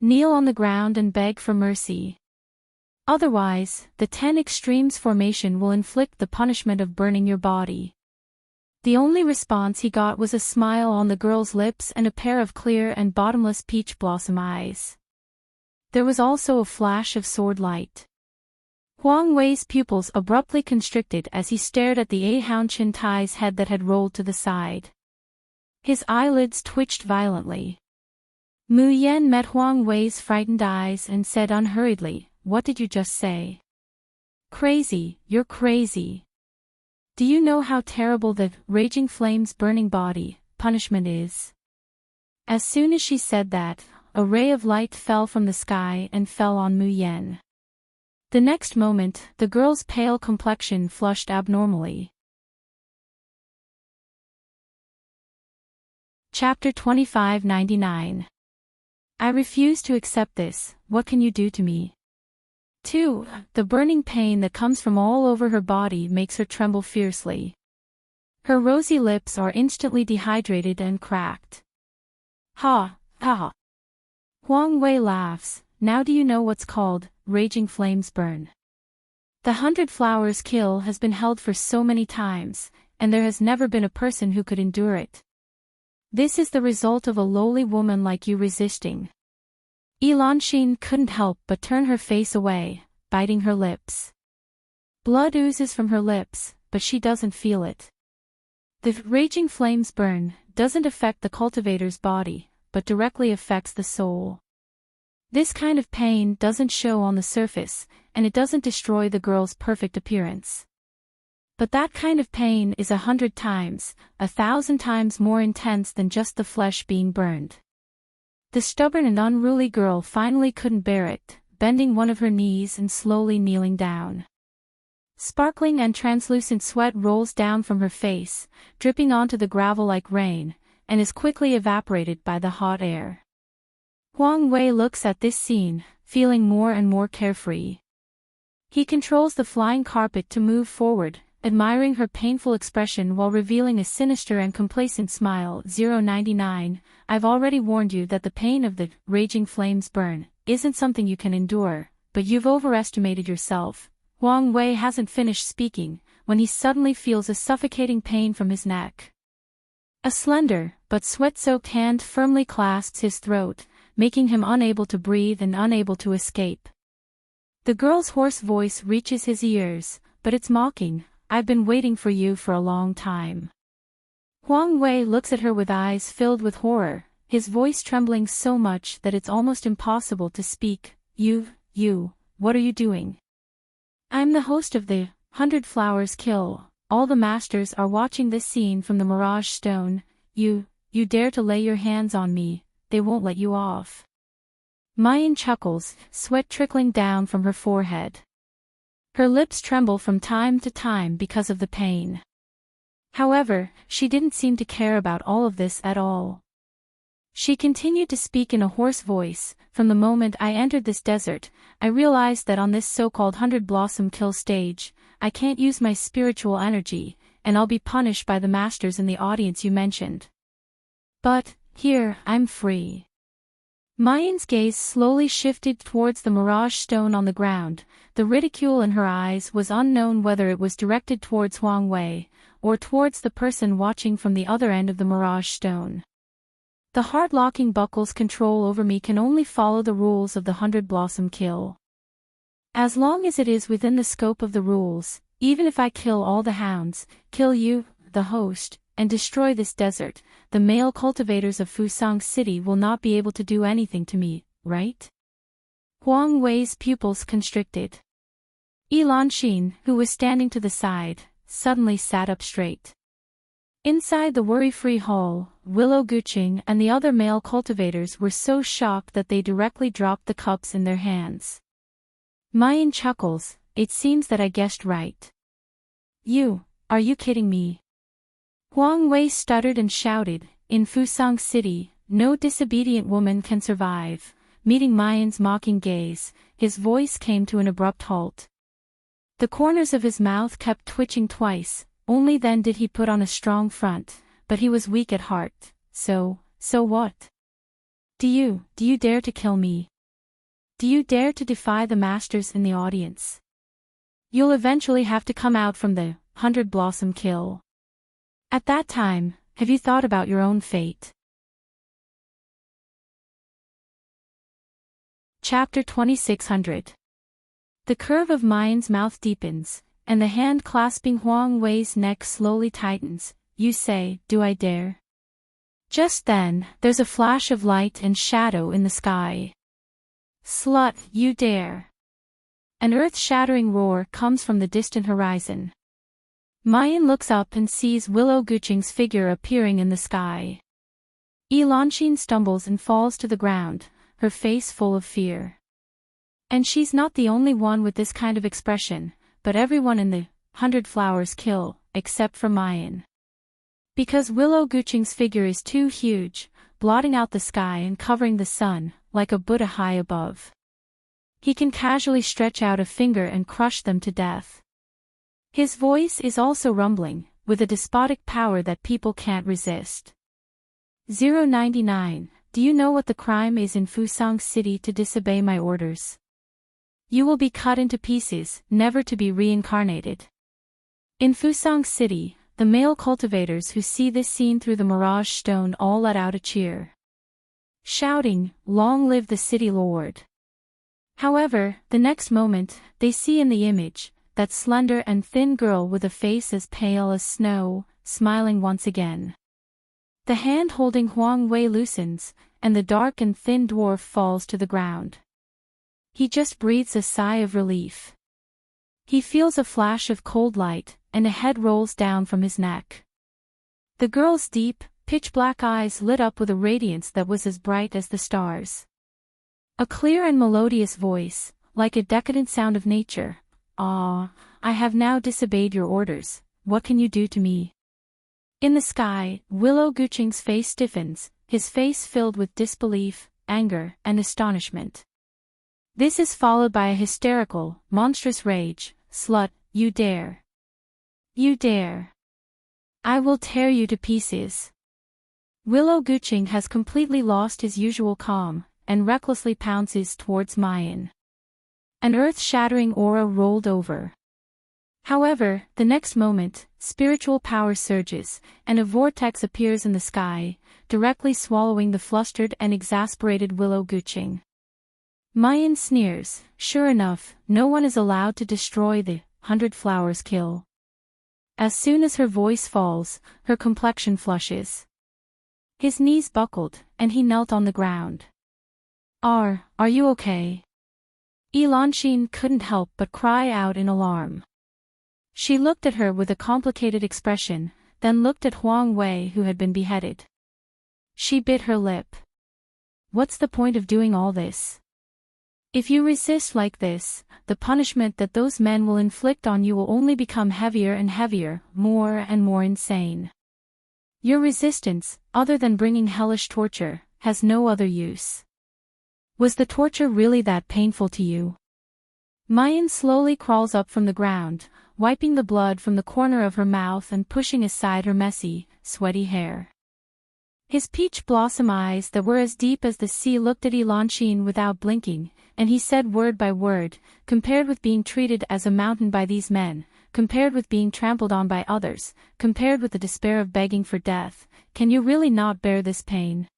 Kneel on the ground and beg for mercy. Otherwise, the 10 Extremes formation will inflict the punishment of burning your body." The only response he got was a smile on the girl's lips and a pair of clear and bottomless peach blossom eyes. There was also a flash of sword light. Huang Wei's pupils abruptly constricted as he stared at the A-Hound Chin Tai's head that had rolled to the side. His eyelids twitched violently. Mu Yen met Huang Wei's frightened eyes and said unhurriedly, "What did you just say?" "Crazy, you're crazy. Do you know how terrible the raging flames burning body punishment is?" As soon as she said that, a ray of light fell from the sky and fell on Mu Yen. The next moment, the girl's pale complexion flushed abnormally. Chapter 2599. I refuse to accept this, what can you do to me? 2. The burning pain that comes from all over her body makes her tremble fiercely. Her rosy lips are instantly dehydrated and cracked. Ha, ha. Huang Wei laughs, "Now do you know what's called raging flames burn? The 100 Flowers kill has been held for so many times, and there has never been a person who could endure it. This is the result of a lowly woman like you resisting. Enchanting couldn't help but turn her face away, biting her lips. Blood oozes from her lips, but she doesn't feel it. The raging flames burn doesn't affect the cultivator's body, but directly affects the soul. This kind of pain doesn't show on the surface, and it doesn't destroy the girl's perfect appearance. But that kind of pain is 100 times, 1,000 times more intense than just the flesh being burned. The stubborn and unruly girl finally couldn't bear it, bending one of her knees and slowly kneeling down. Sparkling and translucent sweat rolls down from her face, dripping onto the gravel like rain, and is quickly evaporated by the hot air. Huang Wei looks at this scene, feeling more and more carefree. He controls the flying carpet to move forward, admiring her painful expression while revealing a sinister and complacent smile. 099, I've already warned you that the pain of the raging flames burn isn't something you can endure, but you've overestimated yourself. Huang Wei hasn't finished speaking, when he suddenly feels a suffocating pain from his neck. A slender, but sweat-soaked hand firmly clasps his throat, making him unable to breathe and unable to escape. The girl's hoarse voice reaches his ears, but it's mocking. I've been waiting for you for a long time. Huang Wei looks at her with eyes filled with horror, his voice trembling so much that it's almost impossible to speak. You, what are you doing? I'm the host of the 100 Flowers Kill. All the masters are watching this scene from the Mirage Stone. You dare to lay your hands on me, they won't let you off. Mayan chuckles, sweat trickling down from her forehead. Her lips tremble from time to time because of the pain. However, she didn't seem to care about all of this at all. She continued to speak in a hoarse voice. From the moment I entered this desert, I realized that on this so-called 100 Blossom Kill stage, I can't use my spiritual energy, and I'll be punished by the masters in the audience you mentioned. But, here, I'm free. Mayan's gaze slowly shifted towards the Mirage Stone on the ground. The ridicule in her eyes was unknown whether it was directed towards Huang Wei, or towards the person watching from the other end of the Mirage Stone. The heart-locking buckle's control over me can only follow the rules of the 100 Blossom Kill. As long as it is within the scope of the rules, even if I kill all the hounds, kill you, the host, and destroy this desert, the male cultivators of Fusang City will not be able to do anything to me, right? Huang Wei's pupils constricted. Enchanting, who was standing to the side, suddenly sat up straight. Inside the worry-free hall, Willow Guqing and the other male cultivators were so shocked that they directly dropped the cups in their hands. Mayan chuckles, it seems that I guessed right. Are you kidding me? Huang Wei stuttered and shouted, in Fusang City, no disobedient woman can survive. Meeting Mayan's mocking gaze, his voice came to an abrupt halt. The corners of his mouth kept twitching twice, only then did he put on a strong front, but he was weak at heart. So what? Do you dare to kill me? Do you dare to defy the masters in the audience? You'll eventually have to come out from the 100 Blossom Kill. At that time, have you thought about your own fate? Chapter 2600. The curve of Mayan's mouth deepens, and the hand clasping Huang Wei's neck slowly tightens. You say, do I dare? Just then, there's a flash of light and shadow in the sky. Slut, you dare! An earth-shattering roar comes from the distant horizon. Mayan looks up and sees Willow Guqing's figure appearing in the sky. Enchanting stumbles and falls to the ground, her face full of fear. And she's not the only one with this kind of expression, but everyone in the 100 Flowers Kill, except for Mayan. Because Willow Guqing's figure is too huge, blotting out the sky and covering the sun, like a Buddha high above. He can casually stretch out a finger and crush them to death. His voice is also rumbling, with a despotic power that people can't resist. 099, do you know what the crime is in Fusang City to disobey my orders? You will be cut into pieces, never to be reincarnated. In Fusang City, the male cultivators who see this scene through the mirage stone all let out a cheer, shouting, "Long live the city lord!" However, the next moment, they see in the image, that slender and thin girl with a face as pale as snow, smiling once again. The hand holding Huang Wei loosens, and the dark and thin dwarf falls to the ground. He just breathes a sigh of relief. He feels a flash of cold light, and a head rolls down from his neck. The girl's deep, pitch-black eyes lit up with a radiance that was as bright as the stars. A clear and melodious voice, like a decadent sound of nature. "Ah, I have now disobeyed your orders, what can you do to me?" In the sky, Willow Guqing's face stiffens, his face filled with disbelief, anger, and astonishment. This is followed by a hysterical, monstrous rage. "Slut, you dare! You dare! I will tear you to pieces!" Willow Guqing has completely lost his usual calm, and recklessly pounces towards Mayan. An earth-shattering aura rolled over. However, the next moment, spiritual power surges, and a vortex appears in the sky, directly swallowing the flustered and exasperated Willow Guqing. Mayan sneers, "Sure enough, no one is allowed to destroy the 100 Flowers kill." As soon as her voice falls, her complexion flushes. His knees buckled, and he knelt on the ground. Are you okay?" Elanxin couldn't help but cry out in alarm. She looked at her with a complicated expression, then looked at Huang Wei who had been beheaded. She bit her lip. "What's the point of doing all this? If you resist like this, the punishment that those men will inflict on you will only become heavier and heavier, more and more insane. Your resistance, other than bringing hellish torture, has no other use. Was the torture really that painful to you?" Mayan slowly crawls up from the ground, wiping the blood from the corner of her mouth and pushing aside her messy, sweaty hair. His peach blossom eyes that were as deep as the sea looked at Elanxin without blinking, and he said word by word, "Compared with being treated as a mountain by these men, compared with being trampled on by others, compared with the despair of begging for death, can you really not bear this pain?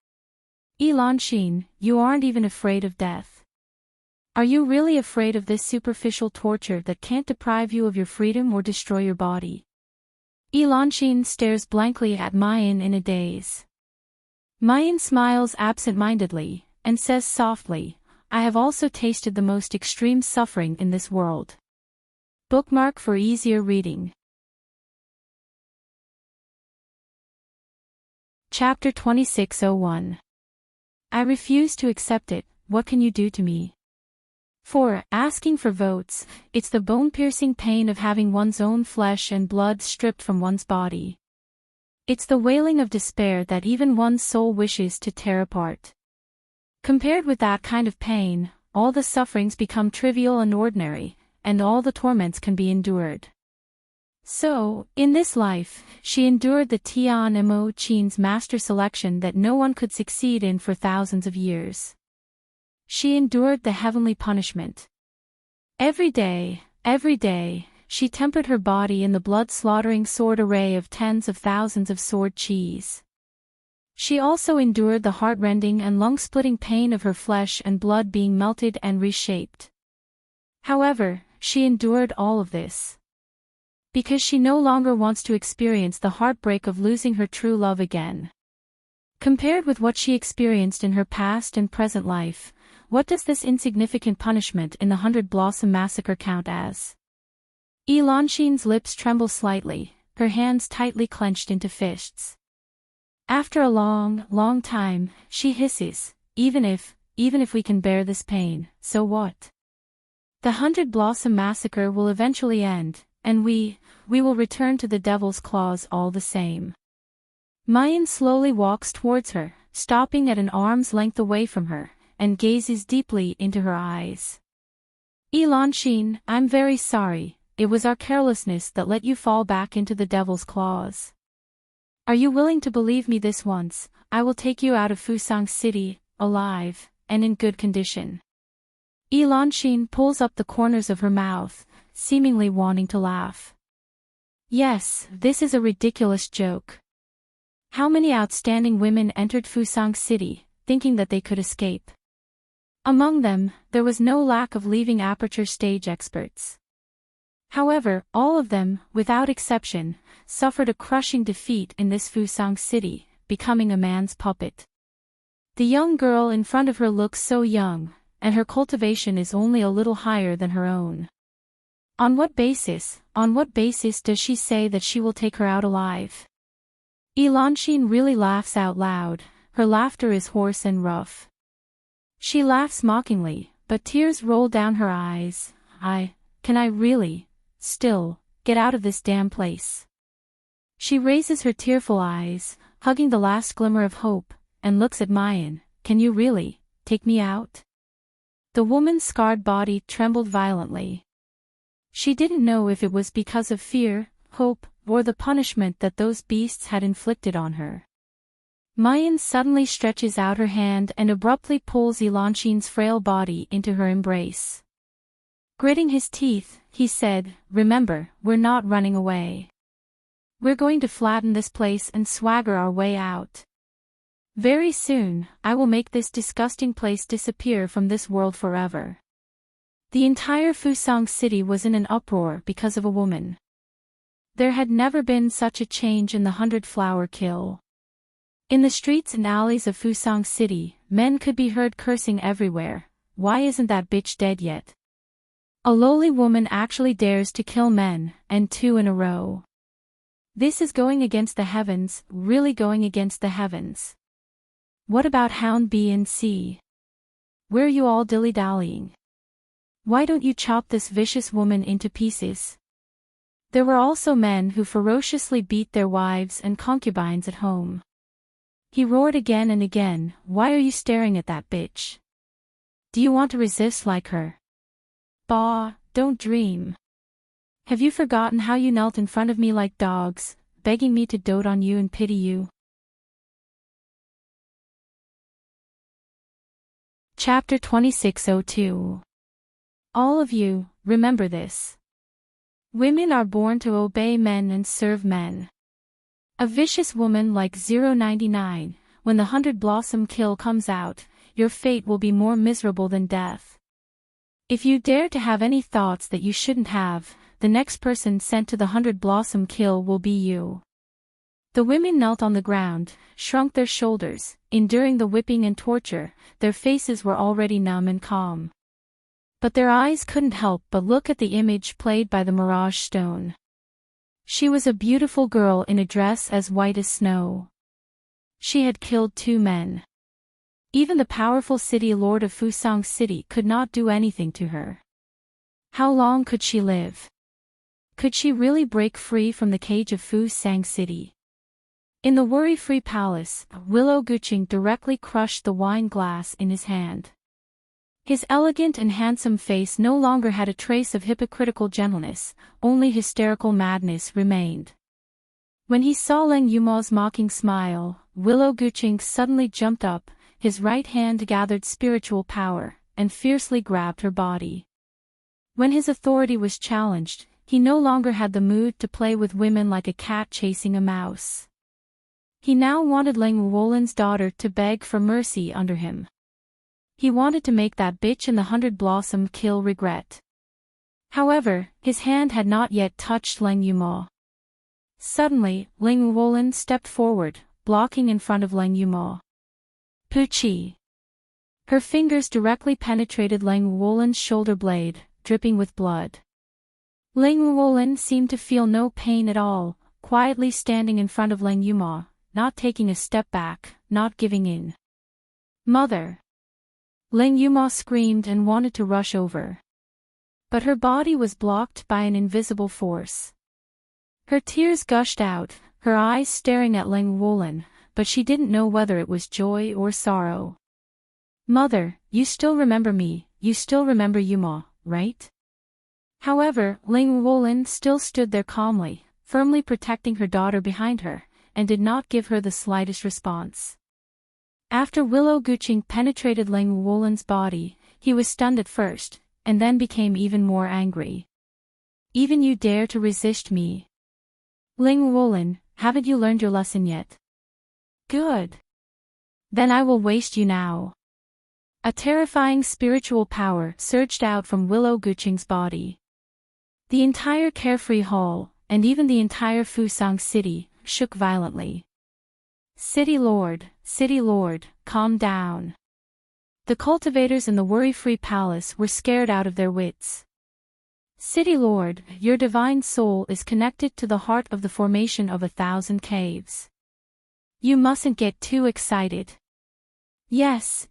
Elanxin, you aren't even afraid of death. Are you really afraid of this superficial torture that can't deprive you of your freedom or destroy your body?" Elanxin stares blankly at Mayan in a daze. Mayan smiles absent-mindedly, and says softly, "I have also tasted the most extreme suffering in this world." Bookmark for easier reading. Chapter 2601. I refuse to accept it, what can you do to me? For, asking for votes, it's the bone-piercing pain of having one's own flesh and blood stripped from one's body. It's the wailing of despair that even one's soul wishes to tear apart. Compared with that kind of pain, all the sufferings become trivial and ordinary, and all the torments can be endured. So, in this life, she endured the Tian Mo Qin's master selection that no one could succeed in for thousands of years. She endured the heavenly punishment. Every day, she tempered her body in the blood-slaughtering sword array of tens of thousands of sword qis. She also endured the heart-rending and lung-splitting pain of her flesh and blood being melted and reshaped. However, she endured all of this because she no longer wants to experience the heartbreak of losing her true love again. Compared with what she experienced in her past and present life, what does this insignificant punishment in the 100 Blossom Massacre count as? Elanxin's lips tremble slightly, her hands tightly clenched into fists. After a long time, she hisses, even if we can bear this pain, so what? The 100 Blossom Massacre will eventually end, and we will return to the Devil's Claws all the same. Mayan slowly walks towards her, stopping at an arm's length away from her, and gazes deeply into her eyes. Elanxin, I'm very sorry, it was our carelessness that let you fall back into the Devil's Claws. Are you willing to believe me this once? I will take you out of Fusang City, alive, and in good condition. Elanxin pulls up the corners of her mouth, seemingly wanting to laugh. Yes, this is a ridiculous joke. How many outstanding women entered Fusang City, thinking that they could escape? Among them, there was no lack of leaving aperture stage experts. However, all of them, without exception, suffered a crushing defeat in this Fusang City, becoming a man's puppet. The young girl in front of her looks so young, and her cultivation is only a little higher than her own. On what basis does she say that she will take her out alive? Enchanting really laughs out loud, her laughter is hoarse and rough. She laughs mockingly, but tears roll down her eyes. Can I really, still, get out of this damn place? She raises her tearful eyes, hugging the last glimmer of hope, and looks at Mayan. Can you really, take me out? The woman's scarred body trembled violently. She didn't know if it was because of fear, hope, or the punishment that those beasts had inflicted on her. Mayan suddenly stretches out her hand and abruptly pulls Enchanting's frail body into her embrace. Gritting his teeth, he said, "Remember, we're not running away. We're going to flatten this place and swagger our way out. Very soon, I will make this disgusting place disappear from this world forever." The entire Fusang City was in an uproar because of a woman. There had never been such a change in the 100-flower kill. In the streets and alleys of Fusang City, men could be heard cursing everywhere. Why isn't that bitch dead yet? A lowly woman actually dares to kill men, and 2 in a row. This is going against the heavens, really going against the heavens. What about Hound B and C? Where are you all dilly-dallying? Why don't you chop this vicious woman into pieces? There were also men who ferociously beat their wives and concubines at home. He roared again and again, "Why are you staring at that bitch? Do you want to resist like her? Bah, don't dream. Have you forgotten how you knelt in front of me like dogs, begging me to dote on you and pity you?" Chapter 2602. All of you, remember this. Women are born to obey men and serve men. A vicious woman like 099, when the 100-blossom kill comes out, your fate will be more miserable than death. If you dare to have any thoughts that you shouldn't have, the next person sent to the 100-blossom kill will be you. The women knelt on the ground, shrunk their shoulders, enduring the whipping and torture. Their faces were already numb and calm. But their eyes couldn't help but look at the image played by the mirage stone. She was a beautiful girl in a dress as white as snow. She had killed 2 men. Even the powerful city lord of Fusang City could not do anything to her. How long could she live? Could she really break free from the cage of Fusang City? In the worry-free palace, Willow Guching directly crushed the wine glass in his hand. His elegant and handsome face no longer had a trace of hypocritical gentleness, only hysterical madness remained. When he saw Leng Yumo's mocking smile, Willow Guching suddenly jumped up, his right hand gathered spiritual power, and fiercely grabbed her body. When his authority was challenged, he no longer had the mood to play with women like a cat chasing a mouse. He now wanted Leng Wolin's daughter to beg for mercy under him. He wanted to make that bitch in the 100-blossom kill regret. However, his hand had not yet touched Leng Yumo. Suddenly, Leng Wolin stepped forward, blocking in front of Leng Yumo. Puchi. Her fingers directly penetrated Leng Wolin's shoulder blade, dripping with blood. Leng Wolin seemed to feel no pain at all, quietly standing in front of Leng Yumo, not taking a step back, not giving in. Mother! Leng Yumo screamed and wanted to rush over. But her body was blocked by an invisible force. Her tears gushed out, her eyes staring at Leng Wolin, but she didn't know whether it was joy or sorrow. Mother, you still remember me, you still remember Yumo, right? However, Leng Wolin still stood there calmly, firmly protecting her daughter behind her, and did not give her the slightest response. After Willow Guching penetrated Leng Wolin's body, he was stunned at first, and then became even more angry. Even you dare to resist me? Ling Wolin, haven't you learned your lesson yet? Good. Then I will waste you now. A terrifying spiritual power surged out from Willow Guqing's body. The entire carefree hall, and even the entire Fusang city, shook violently. City Lord, calm down. The cultivators in the worry-free palace were scared out of their wits. City Lord, your divine soul is connected to the heart of the formation of 1,000 caves. You mustn't get too excited. Yes,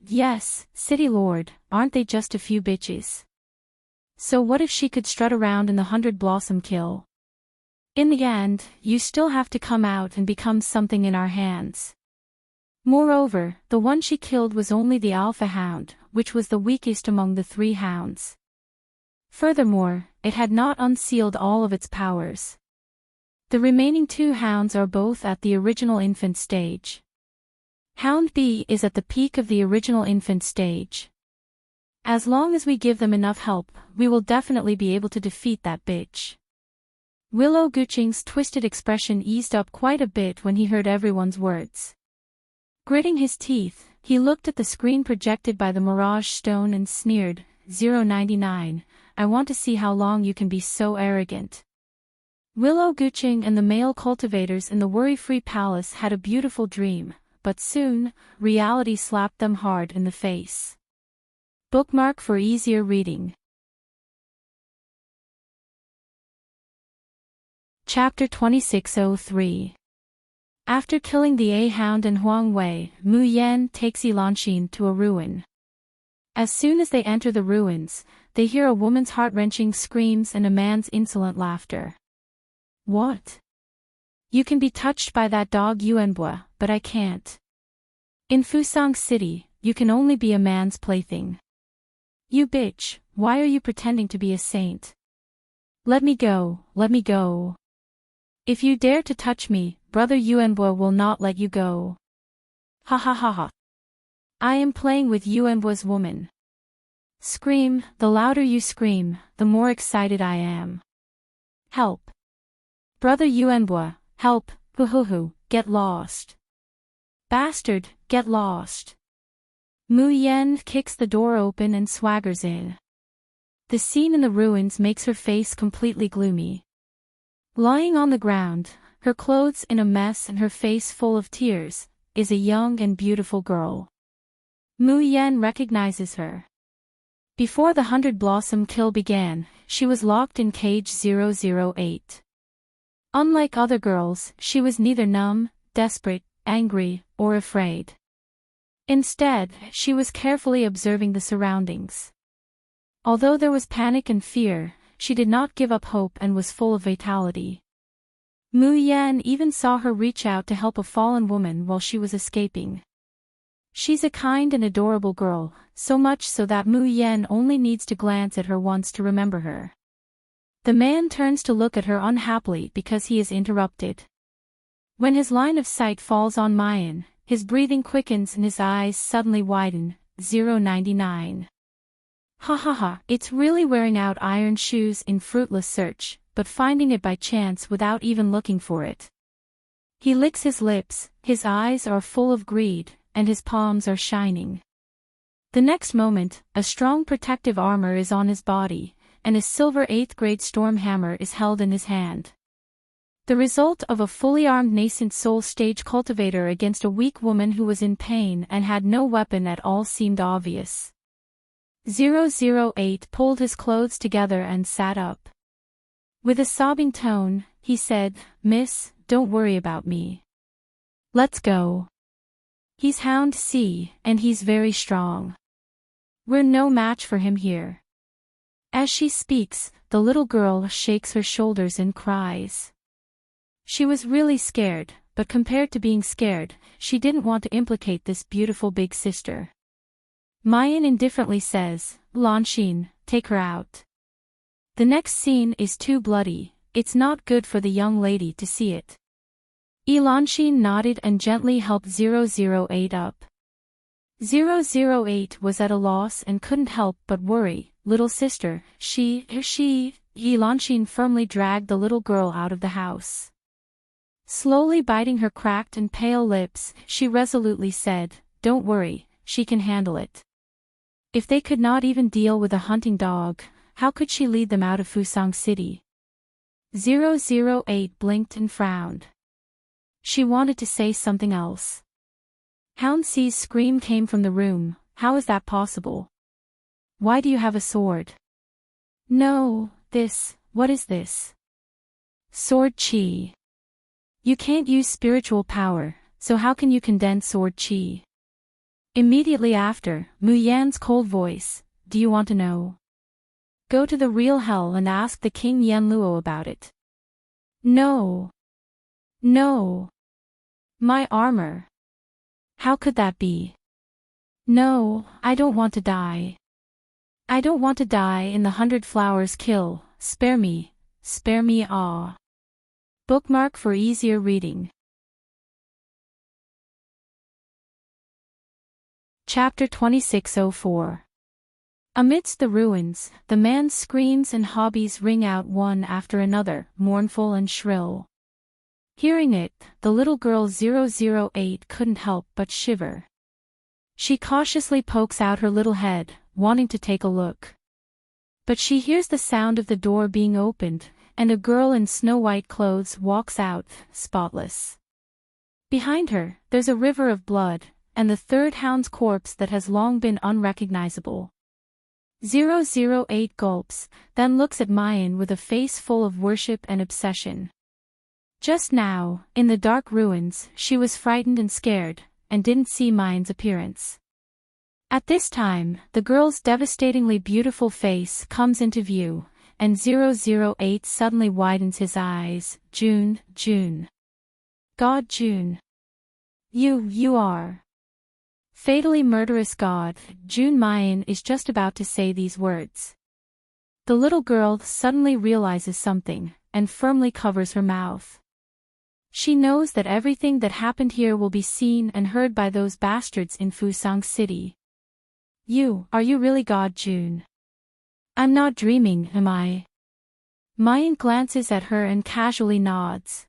City Lord, aren't they just a few bitches? So what if she could strut around in the 100 Blossom Kill? In the end, you still have to come out and become something in our hands. Moreover, the one she killed was only the alpha hound, which was the weakest among the 3 hounds. Furthermore, it had not unsealed all of its powers. The remaining 2 hounds are both at the original infant stage. Hound B is at the peak of the original infant stage. As long as we give them enough help, we will definitely be able to defeat that bitch. Willow Guqing's twisted expression eased up quite a bit when he heard everyone's words. Gritting his teeth, he looked at the screen projected by the Mirage Stone and sneered, 099, I want to see how long you can be so arrogant. Willow Guqing and the male cultivators in the worry-free palace had a beautiful dream, but soon, reality slapped them hard in the face. Bookmark for easier reading. Chapter 2603. After killing the A-Hound and Huang Wei, Mu Yan takes Elanxin to a ruin. As soon as they enter the ruins, they hear a woman's heart-wrenching screams and a man's insolent laughter. What? You can be touched by that dog Yuanbua, but I can't. In Fusang City, you can only be a man's plaything. You bitch, why are you pretending to be a saint? Let me go, let me go. If you dare to touch me, Brother Yuanbua will not let you go. Ha ha ha ha. I am playing with Yuanbua's woman. Scream, the louder you scream, the more excited I am. Help. Brother Yuanbua, help, hoo, get lost. Bastard, get lost. Mu Yan kicks the door open and swaggers in. The scene in the ruins makes her face completely gloomy. Lying on the ground, her clothes in a mess and her face full of tears, is a young and beautiful girl. Mu Yan recognizes her. Before the 100 Blossom Kill began, she was locked in cage 008. Unlike other girls, she was neither numb, desperate, angry, or afraid. Instead, she was carefully observing the surroundings. Although there was panic and fear, she did not give up hope and was full of vitality. Mu Yan even saw her reach out to help a fallen woman while she was escaping. She's a kind and adorable girl, so much so that Mu Yan only needs to glance at her once to remember her. The man turns to look at her unhappily because he is interrupted. When his line of sight falls on Mayan, his breathing quickens and his eyes suddenly widen, 099. Ha ha ha, it's really wearing out iron shoes in fruitless search, but finding it by chance without even looking for it. He licks his lips, his eyes are full of greed, and his palms are shining. The next moment, a strong protective armor is on his body, and a silver 8th grade storm hammer is held in his hand. The result of a fully armed nascent soul stage cultivator against a weak woman who was in pain and had no weapon at all seemed obvious. 008 pulled his clothes together and sat up. With a sobbing tone, he said, Miss, don't worry about me. Let's go. He's Hound C, and he's very strong. We're no match for him here. As she speaks, the little girl shakes her shoulders and cries. She was really scared, but compared to being scared, she didn't want to implicate this beautiful big sister. Mayan indifferently says, Lanxin, take her out. The next scene is too bloody, it's not good for the young lady to see it. Elanxin nodded and gently helped 008 up. 008 was at a loss and couldn't help but worry, little sister, Elanxin firmly dragged the little girl out of the house. Slowly biting her cracked and pale lips, she resolutely said, "Don't worry, she can handle it." If they could not even deal with a hunting dog, how could she lead them out of Fusang City? 008 blinked and frowned. She wanted to say something else. Houndsee's scream came from the room. "How is that possible? Why do you have a sword?" "No, what is this?" "Sword chi. You can't use spiritual power, so how can you condense sword chi?" Immediately after, Mu Yan's cold voice, "Do you want to know? Go to the real hell and ask the King Yenluo about it." "No. No. My armor. How could that be? No, I don't want to die. I don't want to die in the 100 Flowers Kill, spare me, ah." Bookmark for easier reading. Chapter 2604. Amidst the ruins, the man's screams and hobbies ring out one after another, mournful and shrill. Hearing it, the little girl 008 couldn't help but shiver. She cautiously pokes out her little head, wanting to take a look. But she hears the sound of the door being opened, and a girl in snow-white clothes walks out, spotless. Behind her, there's a river of blood, and the third hound's corpse that has long been unrecognizable. 008 gulps, then looks at Mayan with a face full of worship and obsession. Just now, in the dark ruins, she was frightened and scared, and didn't see Mayan's appearance. At this time, the girl's devastatingly beautiful face comes into view, and 008 suddenly widens his eyes. June. God June. You are. Fatally murderous God, June. Mayan is just about to say these words. The little girl suddenly realizes something, and firmly covers her mouth. She knows that everything that happened here will be seen and heard by those bastards in Fusang City. Are you really God June? I'm not dreaming, am I? Mayan glances at her and casually nods.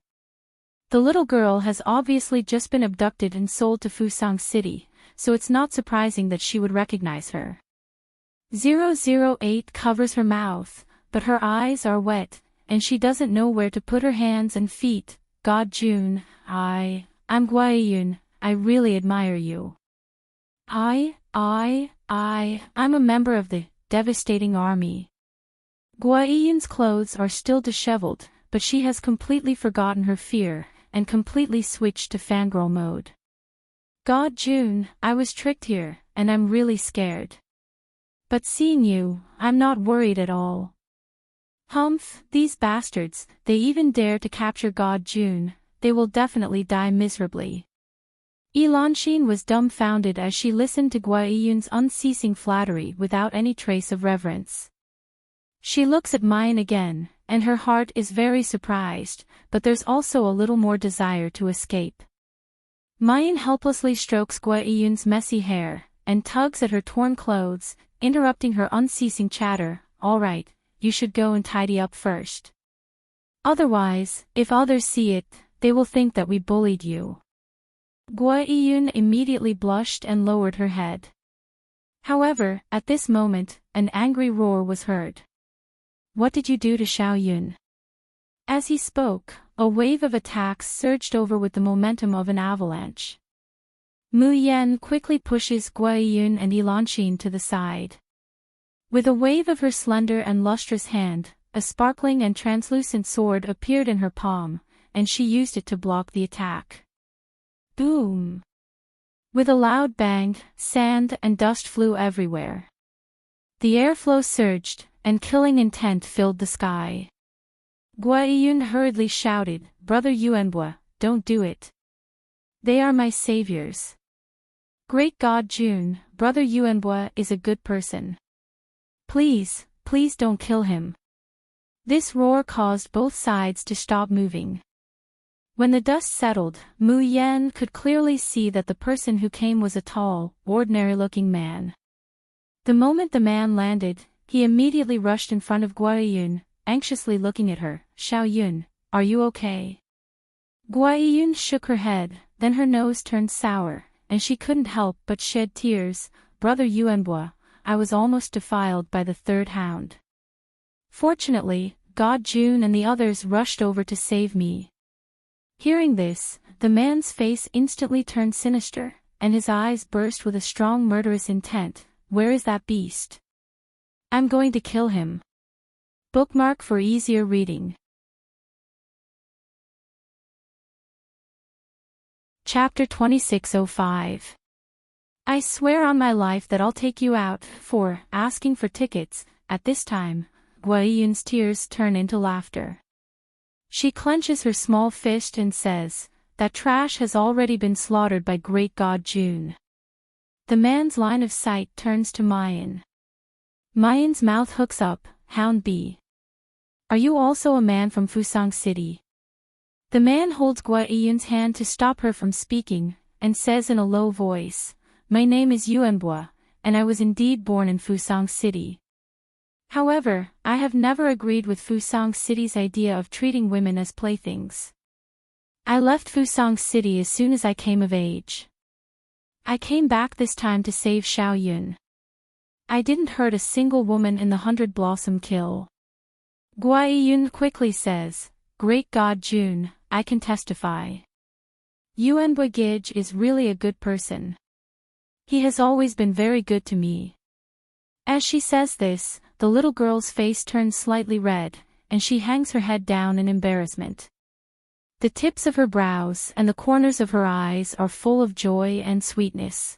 The little girl has obviously just been abducted and sold to Fusang City, so it's not surprising that she would recognize her. 008 covers her mouth, but her eyes are wet, and she doesn't know where to put her hands and feet. God June, I'm Guayun, I really admire you. I'm a member of the devastating army. Guayun's clothes are still disheveled, but she has completely forgotten her fear, and completely switched to fangirl mode. God June, I was tricked here, and I'm really scared. But seeing you, I'm not worried at all. Humph, these bastards, they even dare to capture God June, they will definitely die miserably. Elanshin was dumbfounded as she listened to Guayun's unceasing flattery without any trace of reverence. She looks at Mayan again, and her heart is very surprised, but there's also a little more desire to escape. Mayan helplessly strokes Guayun's messy hair, and tugs at her torn clothes, interrupting her unceasing chatter. "All right, you should go and tidy up first. Otherwise, if others see it, they will think that we bullied you." Guayun immediately blushed and lowered her head. However, at this moment, an angry roar was heard. "What did you do to Xiaoyun?" As he spoke, a wave of attacks surged over with the momentum of an avalanche. Mu Yan quickly pushes Guayun and Elanshin to the side. With a wave of her slender and lustrous hand, a sparkling and translucent sword appeared in her palm, and she used it to block the attack. Boom! With a loud bang, sand and dust flew everywhere. The airflow surged, and killing intent filled the sky. Guayun hurriedly shouted, "Brother Yuanbua, don't do it. They are my saviors. Great God June, Brother Yuanbua is a good person. Please don't kill him." This roar caused both sides to stop moving. When the dust settled, Mu Yan could clearly see that the person who came was a tall, ordinary-looking man. The moment the man landed, he immediately rushed in front of Guayun, anxiously looking at her. "Xiaoyun, are you okay?" Guaiyun shook her head, then her nose turned sour, and she couldn't help but shed tears. Brother Yuanbua, I was almost defiled by the third hound. Fortunately, God Jun and the others rushed over to save me. Hearing this, the man's face instantly turned sinister, and his eyes burst with a strong murderous intent. Where is that beast? I'm going to kill him. Bookmark for easier reading. Chapter 2605. I swear on my life that I'll take you out for asking for tickets. At this time, Guaiyun's tears turn into laughter. She clenches her small fist and says, that trash has already been slaughtered by great God Jun. The man's line of sight turns to Mayan. Mayan's mouth hooks up. Hound B. Are you also a man from Fusang City? The man holds Guaiyun's hand to stop her from speaking, and says in a low voice, my name is Yuanbua, and I was indeed born in Fusang City. However, I have never agreed with Fusang City's idea of treating women as playthings. I left Fusang City as soon as I came of age. I came back this time to save Xiaoyun. I didn't hurt a single woman in the 100 Blossom kill. Guaiyun quickly says, Great God Jun, I can testify. Yuanbua Gij is really a good person. He has always been very good to me. As she says this, the little girl's face turns slightly red, and she hangs her head down in embarrassment. The tips of her brows and the corners of her eyes are full of joy and sweetness.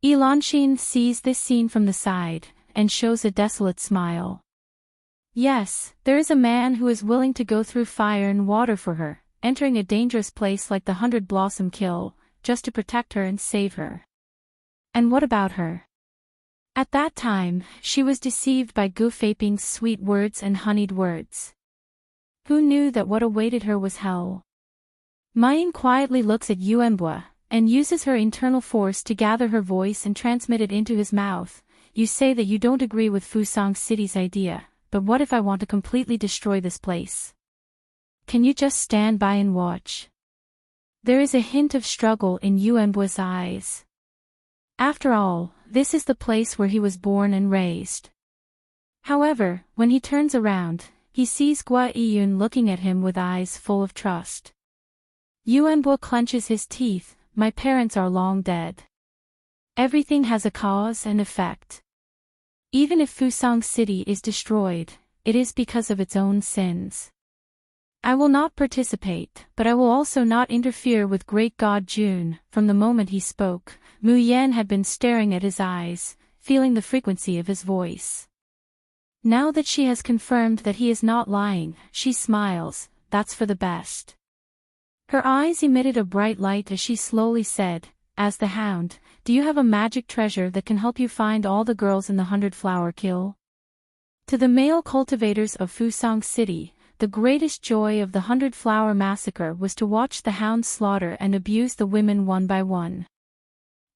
Ilanxin sees this scene from the side, and shows a desolate smile. Yes, there is a man who is willing to go through fire and water for her, entering a dangerous place like the 100 Blossom kill, just to protect her and save her. And what about her? At that time, she was deceived by Gu Feiping's sweet words and honeyed words. Who knew that what awaited her was hell? Mayan quietly looks at Yuanbua, and uses her internal force to gather her voice and transmit it into his mouth. You say that you don't agree with Fusang City's idea, but what if I want to completely destroy this place? Can you just stand by and watch? There is a hint of struggle in Yuanbua's eyes. After all, this is the place where he was born and raised. However, when he turns around, he sees Guaiyun looking at him with eyes full of trust. Yuanbua clenches his teeth. My parents are long dead. Everything has a cause and effect. Even if Fusang City is destroyed, it is because of its own sins. I will not participate, but I will also not interfere with great God Jun. From the moment he spoke, Mu Yan had been staring at his eyes, feeling the frequency of his voice. Now that she has confirmed that he is not lying, she smiles. That's for the best. Her eyes emitted a bright light as she slowly said, as the hound, do you have a magic treasure that can help you find all the girls in the 100 Flower kill? To the male cultivators of Fusang City, the greatest joy of the 100 Flower massacre was to watch the hounds slaughter and abuse the women one by one.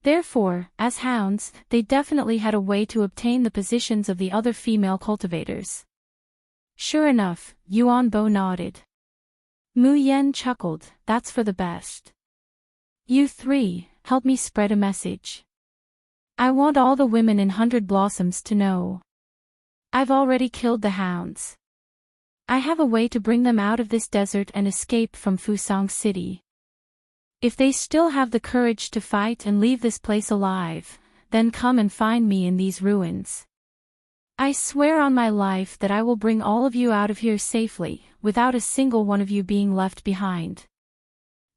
Therefore, as hounds, they definitely had a way to obtain the positions of the other female cultivators. Sure enough, Yuanbo nodded. Mu Yan chuckled, that's for the best. You three, help me spread a message. I want all the women in 100 Blossoms to know. I've already killed the hounds. I have a way to bring them out of this desert and escape from Fusang City. If they still have the courage to fight and leave this place alive, then come and find me in these ruins. I swear on my life that I will bring all of you out of here safely, without a single one of you being left behind.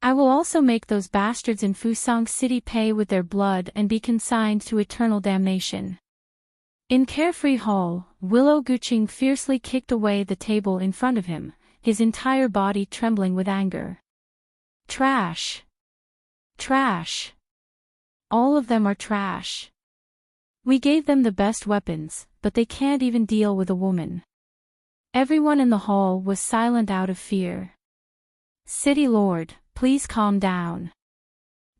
I will also make those bastards in Fusang City pay with their blood and be consigned to eternal damnation. In Carefree Hall, Willow Guqing fiercely kicked away the table in front of him, his entire body trembling with anger. Trash! Trash! All of them are trash. We gave them the best weapons, but they can't even deal with a woman. Everyone in the hall was silent out of fear. City Lord, please calm down.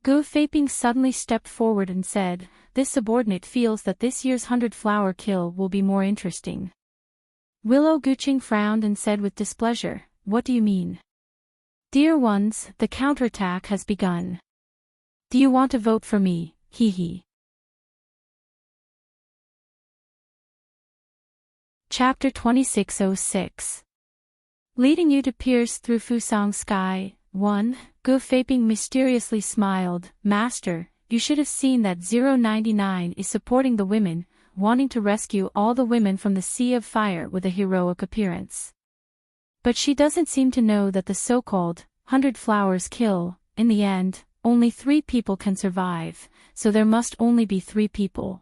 Gu Feiping suddenly stepped forward and said, this subordinate feels that this year's 100 Flower kill will be more interesting. Willow Guqing frowned and said with displeasure, what do you mean? Dear ones, the counterattack has begun. Do you want to vote for me? Hee hee. Chapter 2606. Leading you to pierce through Fusang's sky. 1. Gu Feiping mysteriously smiled. Master, you should have seen that 099 is supporting the women, wanting to rescue all the women from the Sea of Fire with a heroic appearance. But she doesn't seem to know that the so-called 100 flowers kill. In the end, only 3 people can survive, so there must only be 3 people.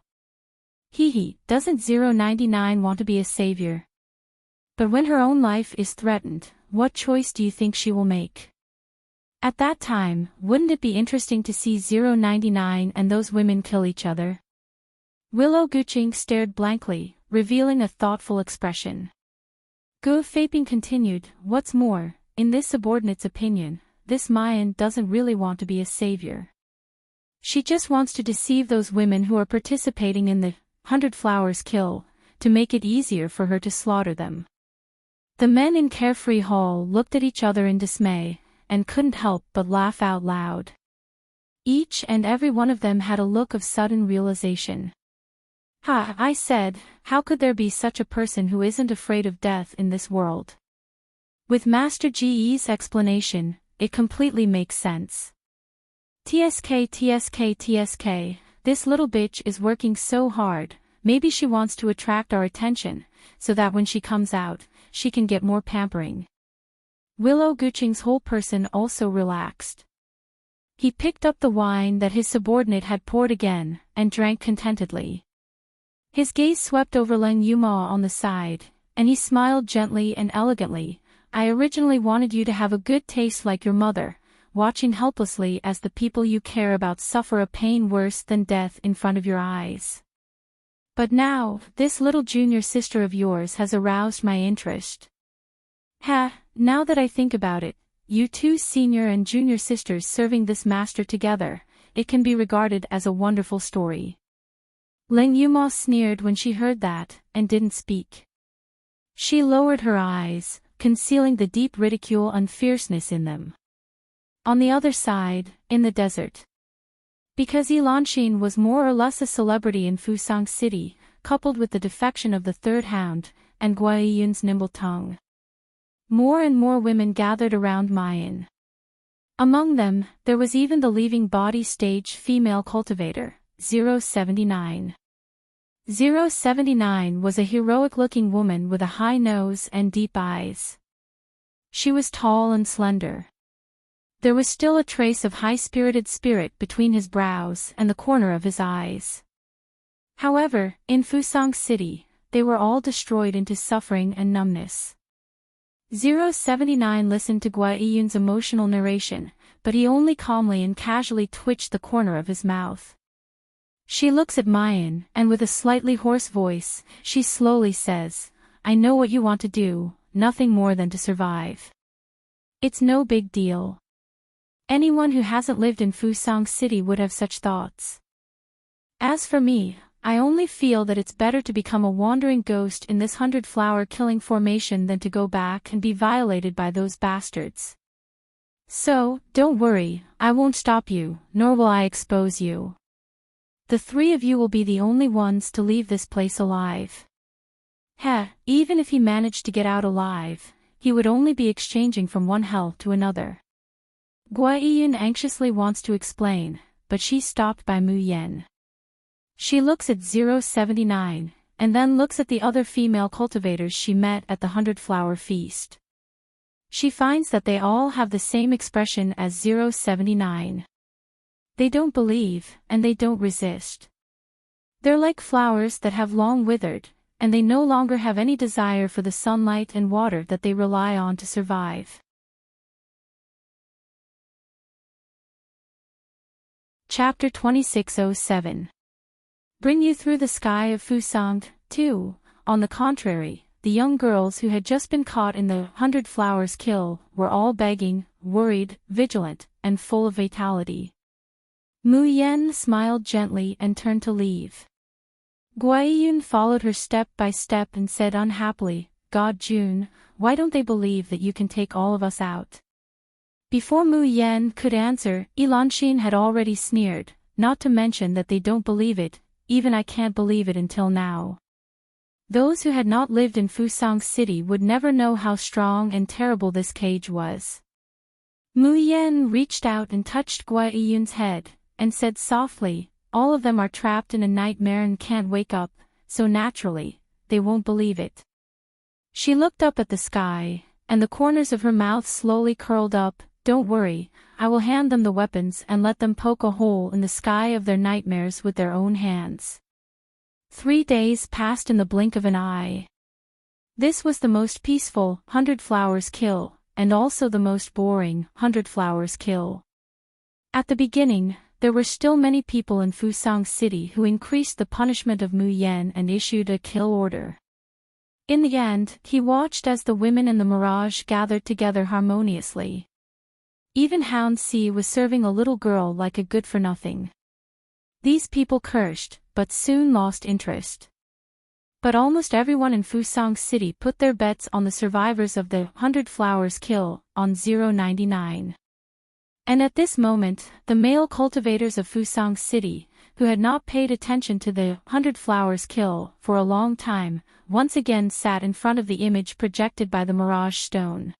Hee hee, doesn't 099 want to be a savior? But when her own life is threatened, what choice do you think she will make? At that time, wouldn't it be interesting to see 099 and those women kill each other? Willow Guqing stared blankly, revealing a thoughtful expression. Gu Feiping continued, what's more, in this subordinate's opinion, this Mayan doesn't really want to be a savior. She just wants to deceive those women who are participating in the 100 flowers kill, to make it easier for her to slaughter them. The men in Carefree Hall looked at each other in dismay, and couldn't help but laugh out loud. Each and every one of them had a look of sudden realization. Ha, I said, how could there be such a person who isn't afraid of death in this world? With Master Ge's explanation, it completely makes sense. TSK, this little bitch is working so hard, maybe she wants to attract our attention, so that when she comes out, she can get more pampering. Willow Guqing's whole person also relaxed. He picked up the wine that his subordinate had poured again, and drank contentedly. His gaze swept over Leng Yuma on the side, and he smiled gently and elegantly. I originally wanted you to have a good taste like your mother, watching helplessly as the people you care about suffer a pain worse than death in front of your eyes. But now, this little junior sister of yours has aroused my interest. Now that I think about it, you 2 senior and junior sisters serving this master together, it can be regarded as a wonderful story. Leng Yuma sneered when she heard that, and didn't speak. She lowered her eyes, concealing the deep ridicule and fierceness in them. On the other side, in the desert. Because Yilanxin was more or less a celebrity in Fusang City, coupled with the defection of the third hound, and Guaiyun's nimble tongue. More and more women gathered around Mayan. Among them, there was even the leaving body stage female cultivator, 079. 079 was a heroic-looking woman with a high nose and deep eyes. She was tall and slender. There was still a trace of high-spirited spirit between his brows and the corner of his eyes. However, in Fusang City, they were all destroyed into suffering and numbness. 079 listened to Guaiyun's emotional narration, but he only calmly and casually twitched the corner of his mouth. She looks at Mayan, and with a slightly hoarse voice, she slowly says, I know what you want to do, nothing more than to survive. It's no big deal. Anyone who hasn't lived in Fusang City would have such thoughts. As for me, I only feel that it's better to become a wandering ghost in this 100-flower killing formation than to go back and be violated by those bastards. So, don't worry, I won't stop you, nor will I expose you. The 3 of you will be the only ones to leave this place alive. Even if he managed to get out alive, he would only be exchanging from one hell to another. Guaiyun anxiously wants to explain, but she's stopped by Mu Yen. She looks at 079, and then looks at the other female cultivators she met at the 100-flower feast. She finds that they all have the same expression as 079. They don't believe, and they don't resist. They're like flowers that have long withered, and they no longer have any desire for the sunlight and water that they rely on to survive. Chapter 2607. Bring you through the sky of Fusang, too. On the contrary, the young girls who had just been caught in the 100 flowers kill were all begging, worried, vigilant, and full of vitality. Mu Yen smiled gently and turned to leave. Guaiyun followed her step by step and said unhappily, God Jun, why don't they believe that you can take all of us out? Before Mu Yen could answer, Elanxin had already sneered, not to mention that they don't believe it, even I can't believe it until now. Those who had not lived in Fusang City would never know how strong and terrible this cage was. Mu Yen reached out and touched Gua Yun's head, and said softly, all of them are trapped in a nightmare and can't wake up, so naturally, they won't believe it. She looked up at the sky, and the corners of her mouth slowly curled up. Don't worry, I will hand them the weapons and let them poke a hole in the sky of their nightmares with their own hands. 3 days passed in the blink of an eye. This was the most peaceful 100 flowers kill, and also the most boring 100 flowers kill. At the beginning, there were still many people in Fusang City who increased the punishment of Mu Yen and issued a kill order. In the end, he watched as the women in the mirage gathered together harmoniously. Even Hound C was serving a little girl like a good-for-nothing. These people cursed, but soon lost interest. But almost everyone in Fusang City put their bets on the survivors of the 100 flowers kill, on 099. And at this moment, the male cultivators of Fusang City, who had not paid attention to the 100 flowers kill for a long time, once again sat in front of the image projected by the mirage stone.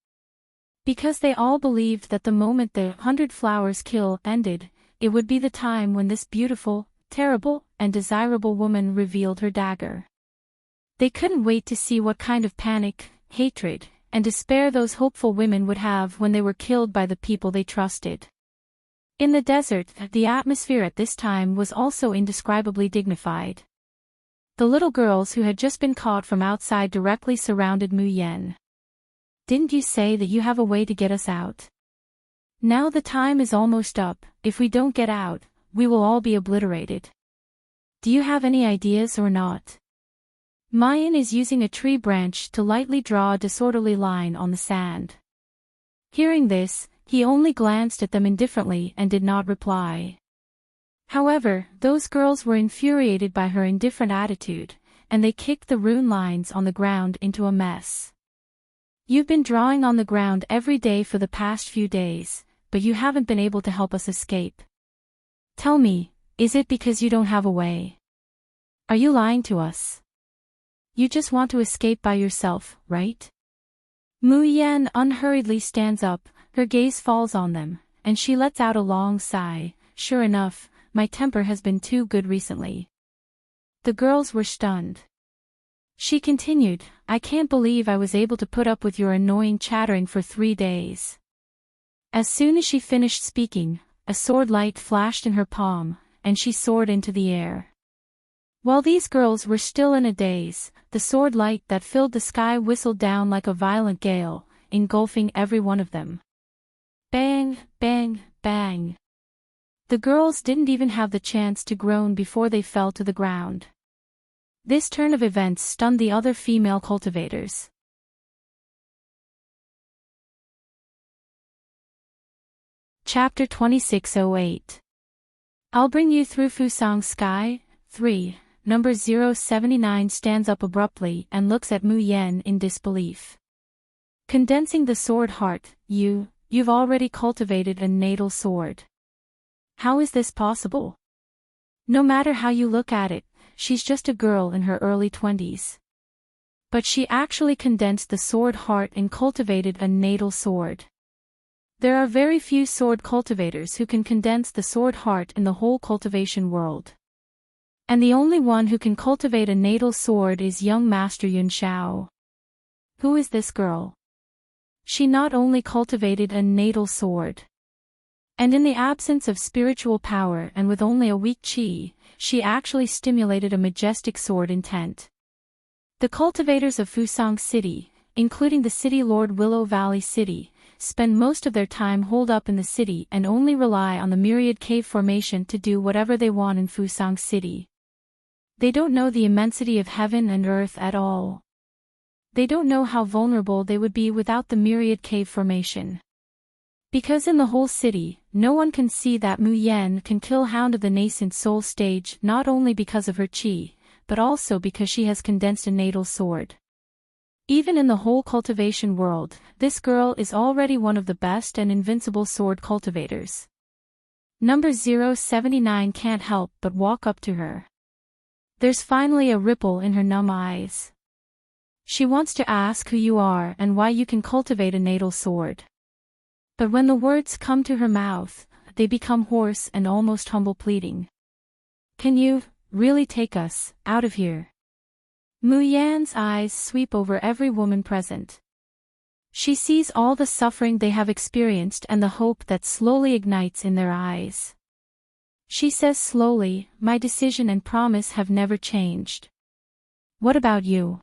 Because they all believed that the moment the 100 flowers kill ended, it would be the time when this beautiful, terrible, and desirable woman revealed her dagger. They couldn't wait to see what kind of panic, hatred, and despair those hopeful women would have when they were killed by the people they trusted. In the desert, the atmosphere at this time was also indescribably dignified. The little girls who had just been caught from outside directly surrounded Mu Yen. Didn't you say that you have a way to get us out? Now the time is almost up. If we don't get out, we will all be obliterated. Do you have any ideas or not? Mayan is using a tree branch to lightly draw a disorderly line on the sand. Hearing this, he only glanced at them indifferently and did not reply. However, those girls were infuriated by her indifferent attitude, and they kicked the rune lines on the ground into a mess. You've been drawing on the ground every day for the past few days, but you haven't been able to help us escape. Tell me, is it because you don't have a way? Are you lying to us? You just want to escape by yourself, right? Mu Yen unhurriedly stands up, her gaze falls on them, and she lets out a long sigh. Sure enough, my temper has been too good recently. The girls were stunned. She continued, I can't believe I was able to put up with your annoying chattering for 3 days. As soon as she finished speaking, a sword light flashed in her palm, and she soared into the air. While these girls were still in a daze, the sword light that filled the sky whistled down like a violent gale, engulfing every one of them. Bang, bang, bang. The girls didn't even have the chance to groan before they fell to the ground. This turn of events stunned the other female cultivators. Chapter 2608. I'll bring you through Fusang Sky. 3. Number 079 stands up abruptly and looks at Mu Yen in disbelief. Condensing the sword heart, you've already cultivated a natal sword. How is this possible? No matter how you look at it, she's just a girl in her early 20s. But she actually condensed the sword heart and cultivated a natal sword. There are very few sword cultivators who can condense the sword heart in the whole cultivation world. And the only one who can cultivate a natal sword is young Master Yun Shao. Who is this girl? She not only cultivated a natal sword, and in the absence of spiritual power and with only a weak chi, she actually stimulated a majestic sword intent. The cultivators of Fusang City, including the city Lord Willow Valley City, spend most of their time holed up in the city and only rely on the myriad cave formation to do whatever they want in Fusang City. They don't know the immensity of heaven and earth at all. They don't know how vulnerable they would be without the myriad cave formation. Because in the whole city, no one can see that Mu Yen can kill Hound of the nascent soul stage not only because of her chi, but also because she has condensed a natal sword. Even in the whole cultivation world, this girl is already one of the best and invincible sword cultivators. Number 079 can't help but walk up to her. There's finally a ripple in her numb eyes. She wants to ask who you are and why you can cultivate a natal sword. But when the words come to her mouth, they become hoarse and almost humble, pleading. Can you really take us out of here? Mu Yan's eyes sweep over every woman present. She sees all the suffering they have experienced and the hope that slowly ignites in their eyes. She says slowly, my decision and promise have never changed. What about you?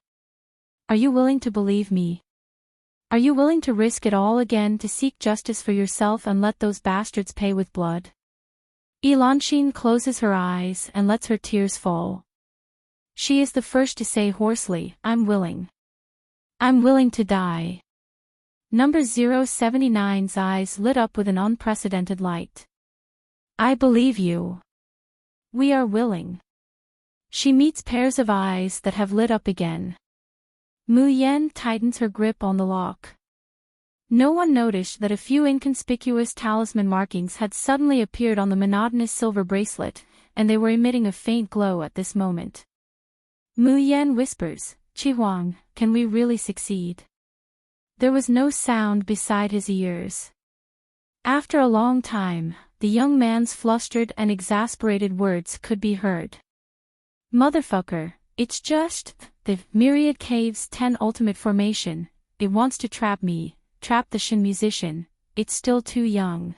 Are you willing to believe me? Are you willing to risk it all again to seek justice for yourself and let those bastards pay with blood? Elanshine closes her eyes and lets her tears fall. She is the first to say hoarsely, I'm willing. I'm willing to die. Number 079's eyes lit up with an unprecedented light. I believe you. We are willing. She meets pairs of eyes that have lit up again. Mu Yan tightens her grip on the lock. No one noticed that a few inconspicuous talisman markings had suddenly appeared on the monotonous silver bracelet, and they were emitting a faint glow at this moment. Mu Yan whispers, Chihuang, can we really succeed? There was no sound beside his ears. After a long time, the young man's flustered and exasperated words could be heard. Motherfucker, it's just the Myriad Cave's 10 ultimate formation. It wants to trap me, trap the Shin musician. It's still too young.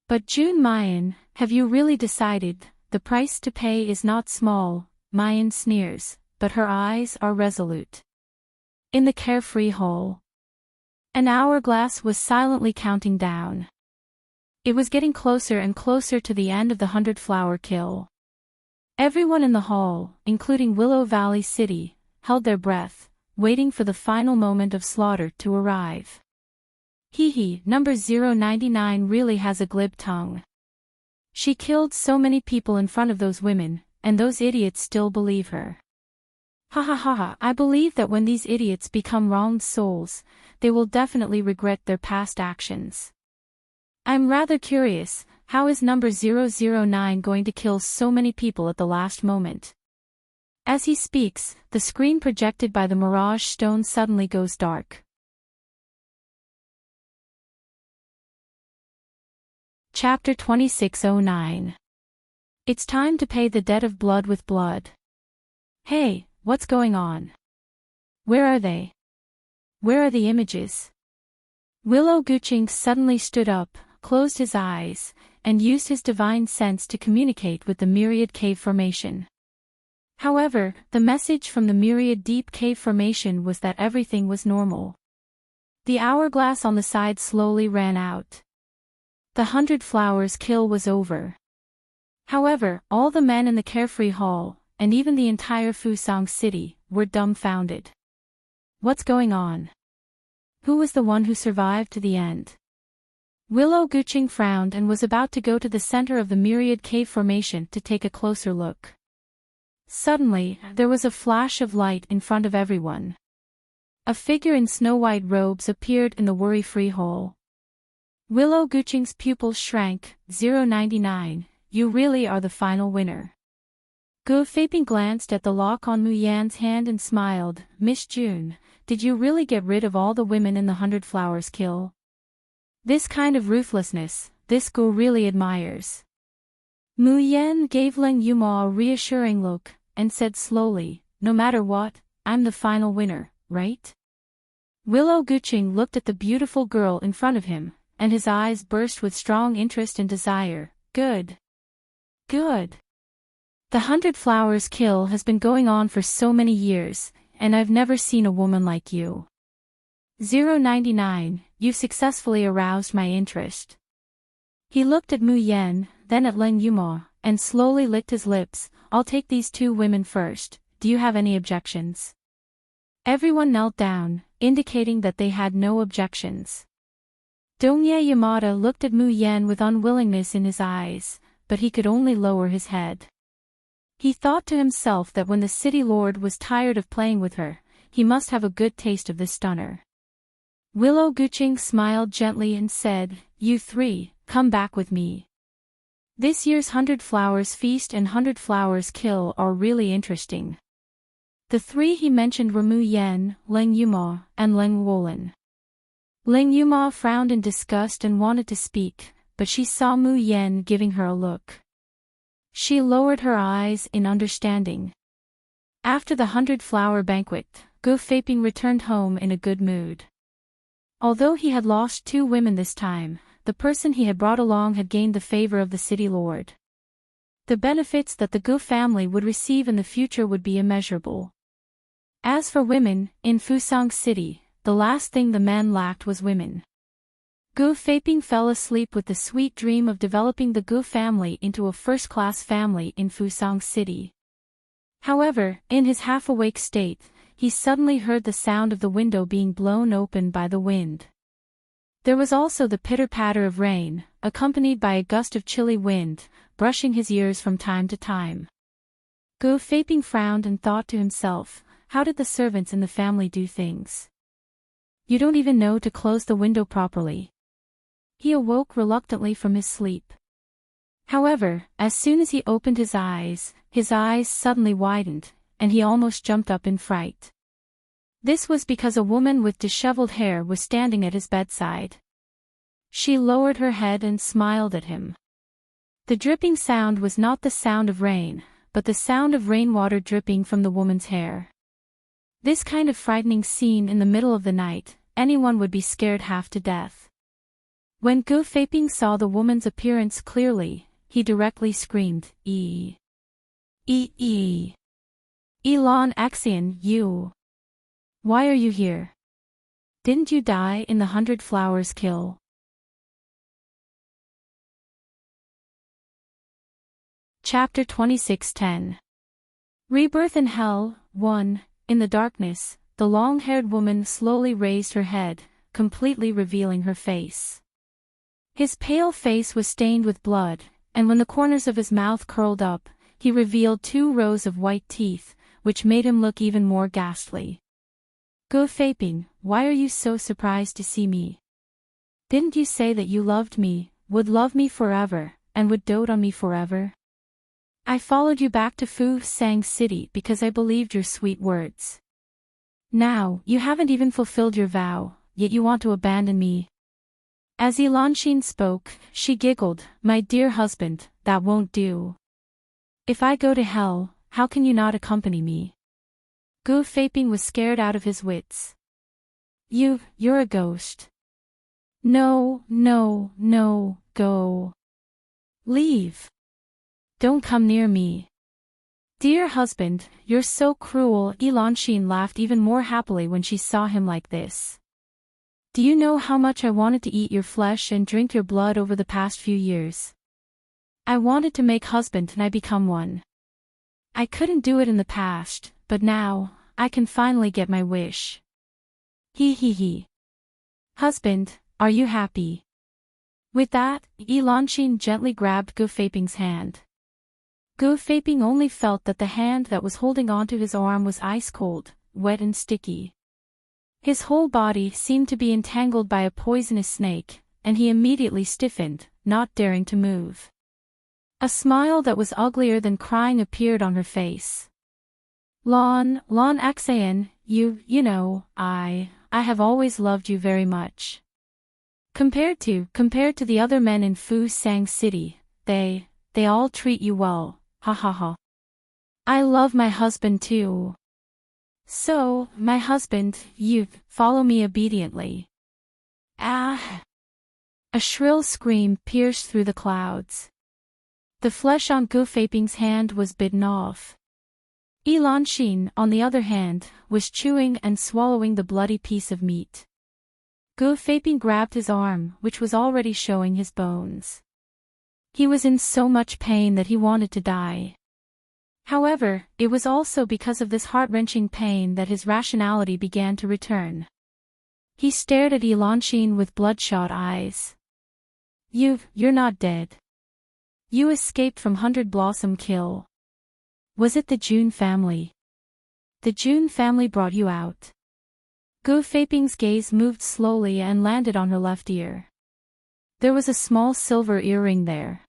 But June Mayan, have you really decided? The price to pay is not small, Mayan sneers, but her eyes are resolute. In the carefree hall, an hourglass was silently counting down. It was getting closer and closer to the end of the 100-flower kill. Everyone in the hall, including Willow Valley City, held their breath, waiting for the final moment of slaughter to arrive. Hee, number 099 really has a glib tongue. She killed so many people in front of those women, and those idiots still believe her. Ha, I believe that when these idiots become wronged souls, they will definitely regret their past actions. I'm rather curious, how is number 009 going to kill so many people at the last moment? As he speaks, the screen projected by the Mirage Stone suddenly goes dark. Chapter 2609. It's time to pay the debt of blood with blood. Hey, what's going on? Where are they? Where are the images? Willow Guching suddenly stood up, closed his eyes, and used his divine sense to communicate with the Myriad Cave Formation. However, the message from the Myriad Deep Cave Formation was that everything was normal. The hourglass on the side slowly ran out. The 100 flowers kill was over. However, all the men in the Carefree Hall, and even the entire Fusang City, were dumbfounded. What's going on? Who was the one who survived to the end? Willow Guching frowned and was about to go to the center of the Myriad Cave Formation to take a closer look. Suddenly, there was a flash of light in front of everyone. A figure in snow-white robes appeared in the worry-free hall. Willow Guching's pupils shrank. 099, you really are the final winner. Gu Feiping glanced at the lock on Mu Yan's hand and smiled. Miss June, did you really get rid of all the women in the 100 flowers kill? This kind of ruthlessness, this Gu really admires. Mu Yan gave Leng Yuma a reassuring look, and said slowly, no matter what, I'm the final winner, right? Willow Guching looked at the beautiful girl in front of him, and his eyes burst with strong interest and desire. Good. Good. The 100 flowers kill has been going on for so many years, and I've never seen a woman like you. 099, you've successfully aroused my interest. He looked at Mu Yan, then at Leng Yuma, and slowly licked his lips. I'll take these two women first. Do you have any objections? Everyone knelt down, indicating that they had no objections. Dongye Yamada looked at Mu Yan with unwillingness in his eyes, but he could only lower his head. He thought to himself that when the city lord was tired of playing with her, he must have a good taste of this stunner. Willow Gooching smiled gently and said, "You three, come back with me. This year's 100 Flowers Feast and 100 Flowers Kill are really interesting." The three he mentioned were Mu Yen, Leng Yuma, and Leng Wolin. Leng Yuma frowned in disgust and wanted to speak, but she saw Mu Yen giving her a look. She lowered her eyes in understanding. After the 100-flower banquet, Gu Feiping returned home in a good mood. Although he had lost 2 women this time, the person he had brought along had gained the favor of the city lord. The benefits that the Gu family would receive in the future would be immeasurable. As for women, in Fusang City, the last thing the men lacked was women. Gu Feiping fell asleep with the sweet dream of developing the Gu family into a first-class family in Fusang City. However, in his half-awake state, he suddenly heard the sound of the window being blown open by the wind. There was also the pitter-patter of rain, accompanied by a gust of chilly wind, brushing his ears from time to time. Gu Feiping frowned and thought to himself, how did the servants in the family do things? You don't even know to close the window properly. He awoke reluctantly from his sleep. However, as soon as he opened his eyes suddenly widened, and he almost jumped up in fright. This was because a woman with disheveled hair was standing at his bedside. She lowered her head and smiled at him. The dripping sound was not the sound of rain, but the sound of rainwater dripping from the woman's hair. This kind of frightening scene in the middle of the night, anyone would be scared half to death. When Gu Feiping saw the woman's appearance clearly, he directly screamed, Elan Axian, you! Why are you here? Didn't you die in the 100 Flowers Kill? Chapter 26:10 Rebirth in Hell 1. In the darkness, the long-haired woman slowly raised her head, completely revealing her face. His pale face was stained with blood, and when the corners of his mouth curled up, he revealed 2 rows of white teeth, which made him look even more ghastly. Gu Feiping, why are you so surprised to see me? Didn't you say that you loved me, would love me forever, and would dote on me forever? I followed you back to Fusang City because I believed your sweet words. Now, you haven't even fulfilled your vow, yet you want to abandon me. As Elanxin spoke, she giggled, My dear husband, that won't do. If I go to hell, how can you not accompany me? Gu Feiping was scared out of his wits. You're a ghost. No, go. Leave. Don't come near me. Dear husband, you're so cruel. Elanxin laughed even more happily when she saw him like this. Do you know how much I wanted to eat your flesh and drink your blood over the past few years? I wanted to make husband and I become one. I couldn't do it in the past, but now, I can finally get my wish. He. Husband, are you happy? With that, Elanxin gently grabbed Gu Feiping's hand. Gu Feiping only felt that the hand that was holding onto his arm was ice-cold, wet and sticky. His whole body seemed to be entangled by a poisonous snake, and he immediately stiffened, not daring to move. A smile that was uglier than crying appeared on her face. Lon Axayan, you know, I have always loved you very much. Compared to the other men in Fusang City, they all treat you well, ha. I love my husband too. So, my husband, you follow me obediently. Ah! A shrill scream pierced through the clouds. The flesh on Gu Feiping's hand was bitten off. Elanxin, on the other hand, was chewing and swallowing the bloody piece of meat. Gu Feiping grabbed his arm, which was already showing his bones. He was in so much pain that he wanted to die. However, it was also because of this heart-wrenching pain that his rationality began to return. He stared at Elanxin with bloodshot eyes. You're not dead. You escaped from 100 Blossom Kill. Was it the June family? the June family brought you out. Faping's gaze moved slowly and landed on her left ear. There was a small silver earring there.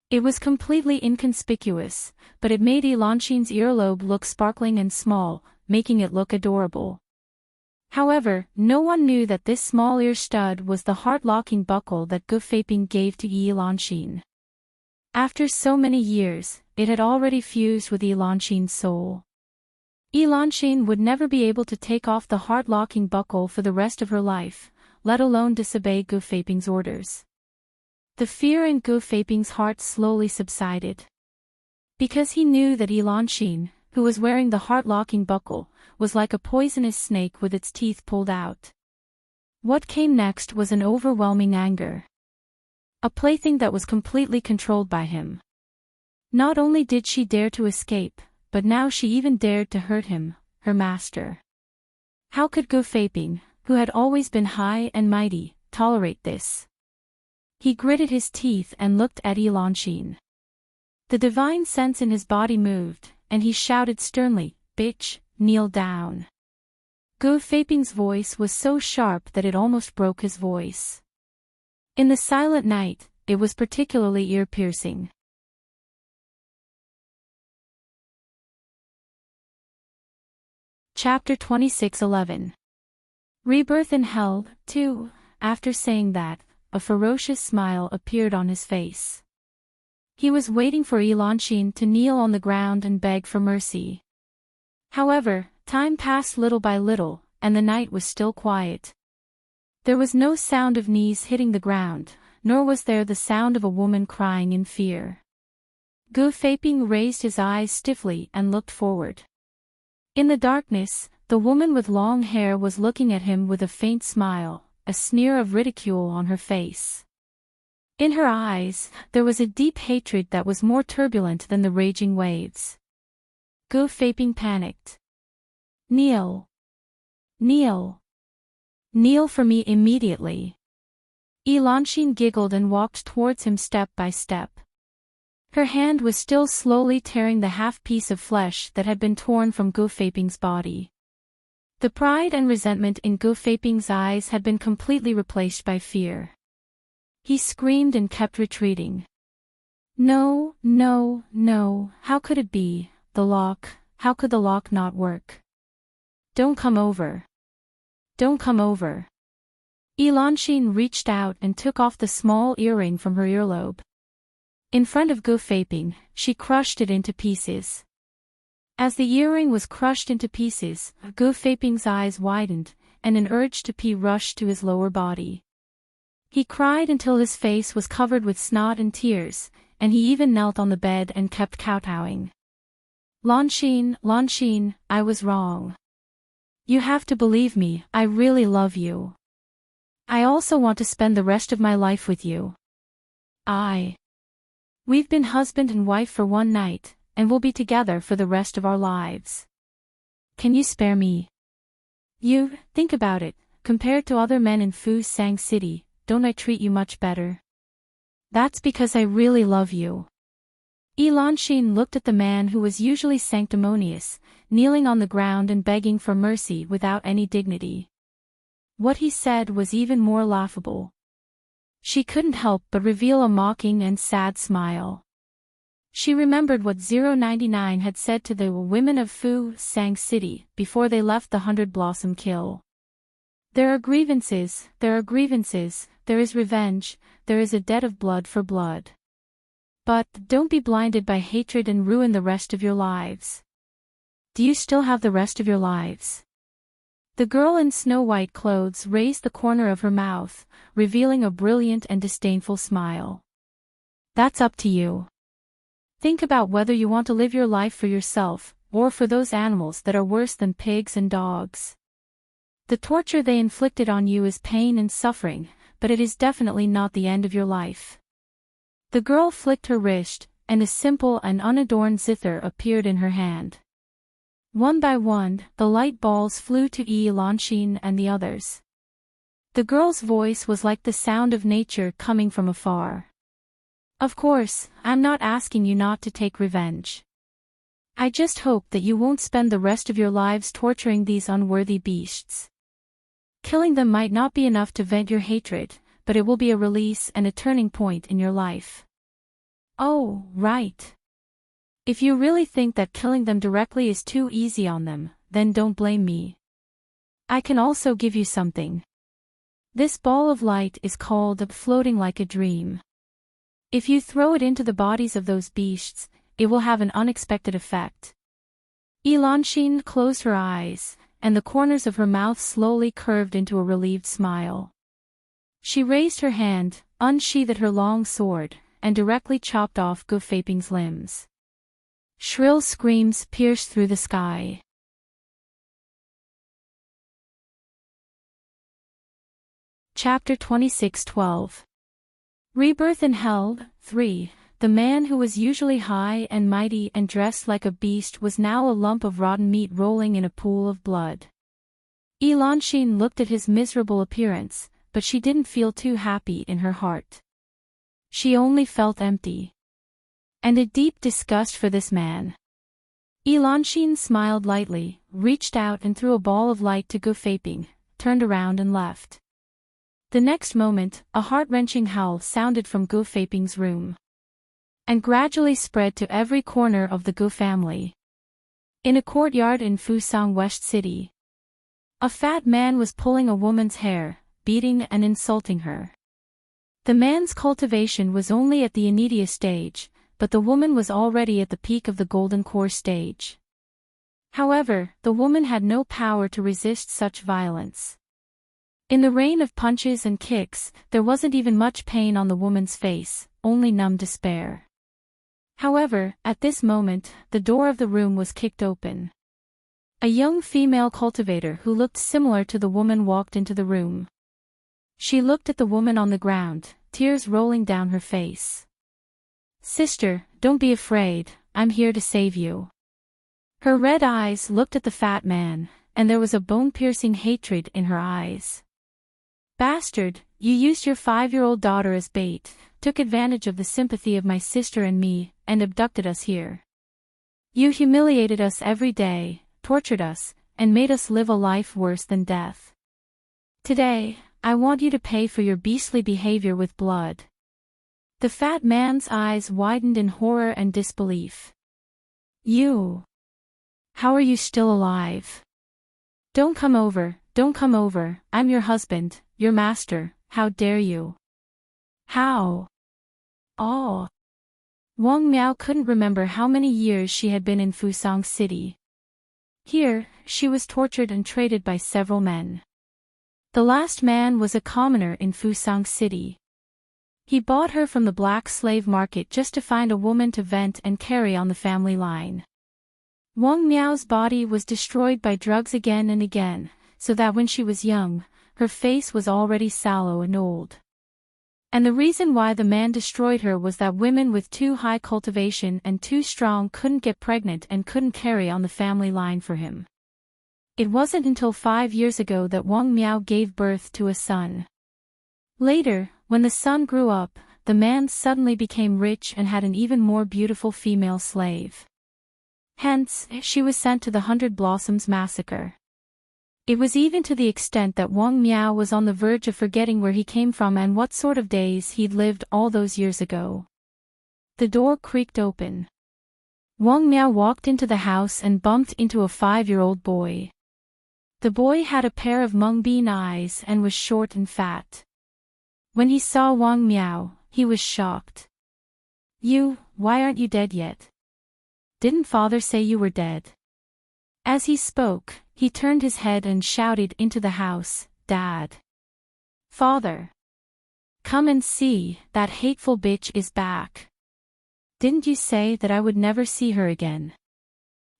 It was completely inconspicuous, but it made Enchanting's earlobe look sparkling and small, making it look adorable. However, no one knew that this small ear stud was the heart-locking buckle that Faping gave to Enchanting. After so many years, it had already fused with Enchanting's soul. Enchanting would never be able to take off the heart-locking buckle for the rest of her life, let alone disobey Faping's orders. The fear in Faping's heart slowly subsided. Because he knew that Enchanting, who was wearing the heart-locking buckle, was like a poisonous snake with its teeth pulled out. What came next was an overwhelming anger. A plaything that was completely controlled by him. Not only did she dare to escape, but now she even dared to hurt him, her master. How could Faping, who had always been high and mighty, tolerate this? He gritted his teeth and looked at Enchanting. The divine sense in his body moved, and he shouted sternly, "Bitch, kneel down." Faping's voice was so sharp that it almost broke his voice. In the silent night, it was particularly ear-piercing. Chapter 26:11. Rebirth in Hell, 2. After saying that, a ferocious smile appeared on his face. He was waiting for Enchanting to kneel on the ground and beg for mercy. However, time passed little by little, and the night was still quiet. There was no sound of knees hitting the ground, nor was there the sound of a woman crying in fear. Faping raised his eyes stiffly and looked forward. In the darkness, the woman with long hair was looking at him with a faint smile, a sneer of ridicule on her face. In her eyes, there was a deep hatred that was more turbulent than the raging waves. Faping panicked. "Kneel. Kneel. Kneel for me immediately." Enchanting giggled and walked towards him step by step. Her hand was still slowly tearing the half-piece of flesh that had been torn from Faping's body. The pride and resentment in Faping's eyes had been completely replaced by fear. He screamed and kept retreating. "No, no, no, how could it be, the lock, how could the lock not work? Don't come over. Don't come over." Enchanting reached out and took off the small earring from her earlobe. In front of Faping, she crushed it into pieces. As the earring was crushed into pieces, Faping's eyes widened, and an urge to pee rushed to his lower body. He cried until his face was covered with snot and tears, and he even knelt on the bed and kept kowtowing. Enchanting, I was wrong. You have to believe me, I really love you. I also want to spend the rest of my life with you. We've been husband and wife for one night, and we'll be together for the rest of our lives. Can you spare me? Think about it, compared to other men in Fu Sang City, don't I treat you much better? That's because I really love you. Enchanting looked at the man who was usually sanctimonious, kneeling on the ground and begging for mercy without any dignity. What he said was even more laughable. She couldn't help but reveal a mocking and sad smile. She remembered what 099 had said to the women of Fu Sang City before they left the 100 Blossom Kill. There are grievances, there is revenge, there is a debt of blood for blood. But don't be blinded by hatred and ruin the rest of your lives. Do you still have the rest of your lives? The girl in snow-white clothes raised the corner of her mouth, revealing a brilliant and disdainful smile. That's up to you. Think about whether you want to live your life for yourself, or for those animals that are worse than pigs and dogs. The torture they inflicted on you is pain and suffering, but it is definitely not the end of your life. The girl flicked her wrist, and a simple and unadorned zither appeared in her hand. One by one, the light balls flew to Enchanting and the others. The girl's voice was like the sound of nature coming from afar. Of course, I'm not asking you not to take revenge. I just hope that you won't spend the rest of your lives torturing these unworthy beasts. Killing them might not be enough to vent your hatred, but it will be a release and a turning point in your life. Oh, right. If you really think that killing them directly is too easy on them, then don't blame me. I can also give you something. This ball of light is called floating like a dream. If you throw it into the bodies of those beasts, it will have an unexpected effect. Enchanting closed her eyes, and the corners of her mouth slowly curved into a relieved smile. She raised her hand, unsheathed her long sword, and directly chopped off Defying's limbs. Shrill screams pierced through the sky. Chapter 26:12. Rebirth in Hell 3. The man who was usually high and mighty and dressed like a beast was now a lump of rotten meat rolling in a pool of blood. Enchanting looked at his miserable appearance, but she didn't feel too happy in her heart. She only felt empty. And a deep disgust for this man. Enchanting smiled lightly, reached out and threw a ball of light to Defying, turned around and left. The next moment, a heart-wrenching howl sounded from Defying's room. And gradually spread to every corner of the Gu family. In a courtyard in Fusang West City, a fat man was pulling a woman's hair, beating and insulting her. The man's cultivation was only at the immediate stage, but the woman was already at the peak of the golden core stage. However, the woman had no power to resist such violence. In the rain of punches and kicks, there wasn't even much pain on the woman's face, only numb despair. However, at this moment, the door of the room was kicked open. A young female cultivator who looked similar to the woman walked into the room. She looked at the woman on the ground, tears rolling down her face. "Sister, don't be afraid, I'm here to save you." Her red eyes looked at the fat man, and there was a bone-piercing hatred in her eyes. "Bastard, you used your 5-year-old daughter as bait, took advantage of the sympathy of my sister and me, and abducted us here. You humiliated us every day, tortured us, and made us live a life worse than death. Today, I want you to pay for your beastly behavior with blood." The fat man's eyes widened in horror and disbelief. "You? How are you still alive? Don't come over, I'm your husband, your master, how dare you? How?" Oh. Wang Miao couldn't remember how many years she had been in Fusang City. Here, she was tortured and traded by several men. The last man was a commoner in Fusang City. He bought her from the black slave market just to find a woman to vent and carry on the family line. Wang Miao's body was destroyed by drugs again and again, so that when she was young, her face was already sallow and old. And the reason why the man destroyed her was that women with too high cultivation and too strong couldn't get pregnant and couldn't carry on the family line for him. It wasn't until 5 years ago that Wang Miao gave birth to a son. Later, when the son grew up, the man suddenly became rich and had an even more beautiful female slave. Hence, she was sent to the 100 Blossoms massacre. It was even to the extent that Wang Miao was on the verge of forgetting where he came from and what sort of days he'd lived all those years ago. The door creaked open. Wang Miao walked into the house and bumped into a 5-year-old boy. The boy had a pair of mung bean eyes and was short and fat. When he saw Wang Miao, he was shocked. Why aren't you dead yet? Didn't father say you were dead?" As he spoke, he turned his head and shouted into the house, "Dad! Father! Come and see, that hateful bitch is back. Didn't you say that I would never see her again?"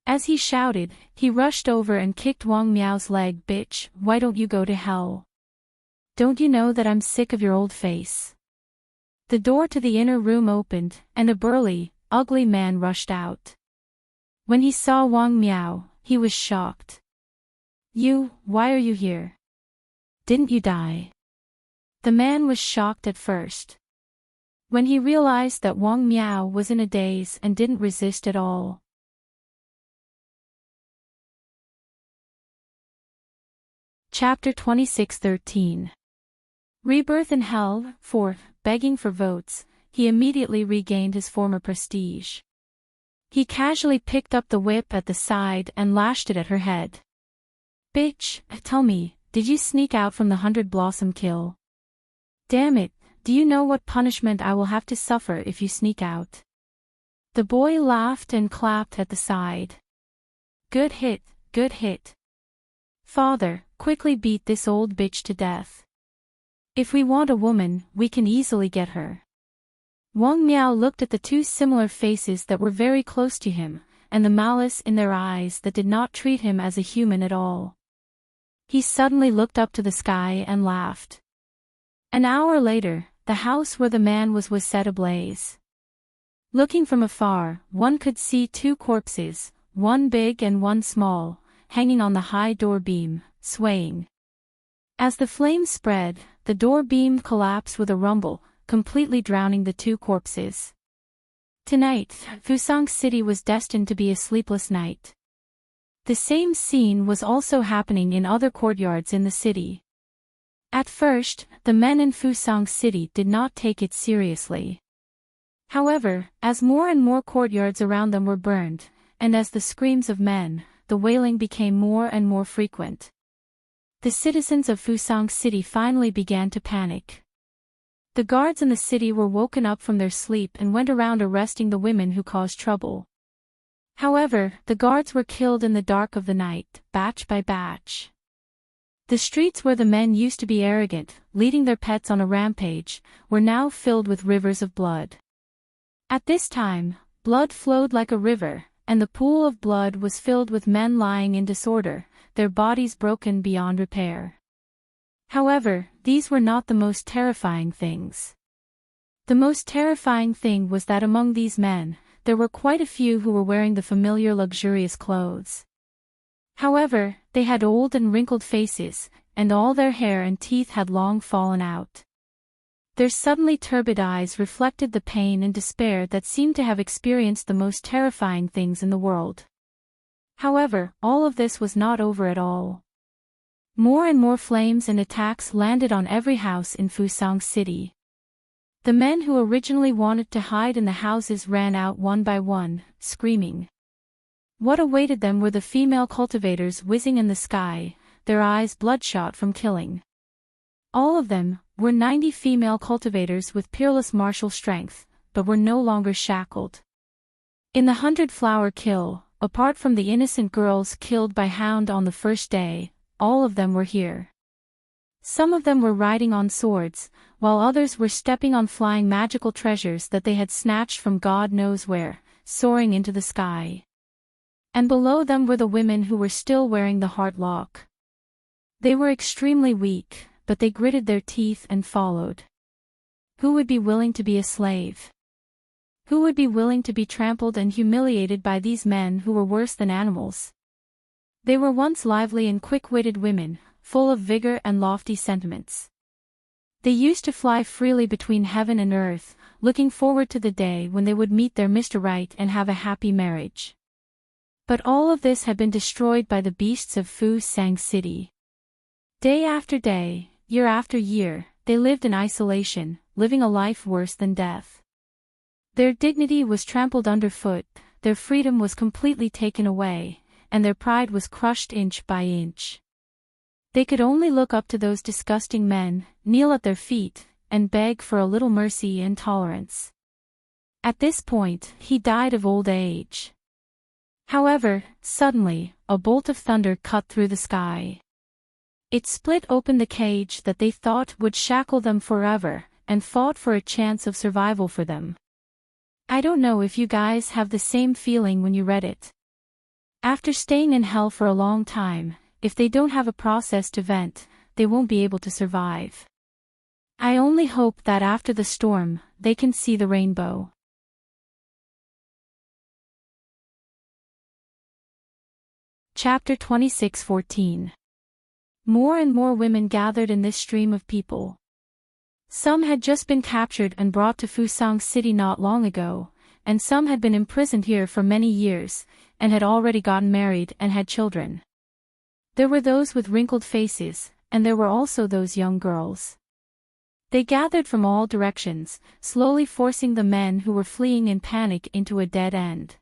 As he shouted, he rushed over and kicked Wang Miao's leg. "Bitch, why don't you go to hell? Don't you know that I'm sick of your old face?" The door to the inner room opened, and a burly, ugly man rushed out. When he saw Wang Miao, he was shocked. Why are you here? Didn't you die?" The man was shocked at first. When he realized that Wang Miao was in a daze and didn't resist at all. Chapter 26:13. Rebirth in Hell. 4. Begging for votes, he immediately regained his former prestige. He casually picked up the whip at the side and lashed it at her head. Bitch, tell me, did you sneak out from the 100-blossom kill? Damn it, do you know what punishment I will have to suffer if you sneak out? The boy laughed and clapped at the side. Good hit, good hit. Father, quickly beat this old bitch to death. If we want a woman, we can easily get her. Wang Miao looked at the two similar faces that were very close to him, and the malice in their eyes that did not treat him as a human at all. He suddenly looked up to the sky and laughed. An hour later, the house where the man was set ablaze. Looking from afar, one could see two corpses, one big and one small, hanging on the high door beam, swaying. As the flames spread, the door beam collapsed with a rumble, completely drowning the two corpses. Tonight, Fusang City was destined to be a sleepless night. The same scene was also happening in other courtyards in the city. At first, the men in Fusang City did not take it seriously. However, as more and more courtyards around them were burned, and as the screams of men, the wailing became more and more frequent. The citizens of Fusang City finally began to panic. The guards in the city were woken up from their sleep and went around arresting the women who caused trouble. However, the guards were killed in the dark of the night, batch by batch. The streets where the men used to be arrogant, leading their pets on a rampage, were now filled with rivers of blood. At this time, blood flowed like a river, and the pool of blood was filled with men lying in disorder, their bodies broken beyond repair. However, these were not the most terrifying things. The most terrifying thing was that among these men, there were quite a few who were wearing the familiar luxurious clothes. However, they had old and wrinkled faces, and all their hair and teeth had long fallen out. Their suddenly turbid eyes reflected the pain and despair that seemed to have experienced the most terrifying things in the world. However, all of this was not over at all. More and more flames and attacks landed on every house in Fusang City. The men who originally wanted to hide in the houses ran out one by one, screaming. What awaited them were the female cultivators whizzing in the sky, their eyes bloodshot from killing. All of them were 90 female cultivators with peerless martial strength, but were no longer shackled. In the 100-flower kill, apart from the innocent girls killed by Hound on the first day, all of them were here. Some of them were riding on swords, while others were stepping on flying magical treasures that they had snatched from God knows where, soaring into the sky. And below them were the women who were still wearing the heart lock. They were extremely weak, but they gritted their teeth and followed. Who would be willing to be a slave? Who would be willing to be trampled and humiliated by these men who were worse than animals? They were once lively and quick-witted women, full of vigor and lofty sentiments. They used to fly freely between heaven and earth, looking forward to the day when they would meet their Mr. Right and have a happy marriage. But all of this had been destroyed by the beasts of Fusang City. Day after day, year after year, they lived in isolation, living a life worse than death. Their dignity was trampled underfoot, their freedom was completely taken away, and their pride was crushed inch by inch. They could only look up to those disgusting men, kneel at their feet, and beg for a little mercy and tolerance. At this point, he died of old age. However, suddenly, a bolt of thunder cut through the sky. It split open the cage that they thought would shackle them forever, and fought for a chance of survival for them. I don't know if you guys have the same feeling when you read it. After staying in hell for a long time, if they don't have a process to vent, they won't be able to survive. I only hope that after the storm, they can see the rainbow. Chapter 26:14. More and more women gathered in this stream of people. Some had just been captured and brought to Fusang City not long ago, and some had been imprisoned here for many years, and had already gotten married and had children. There were those with wrinkled faces, and there were also those young girls. They gathered from all directions, slowly forcing the men who were fleeing in panic into a dead end.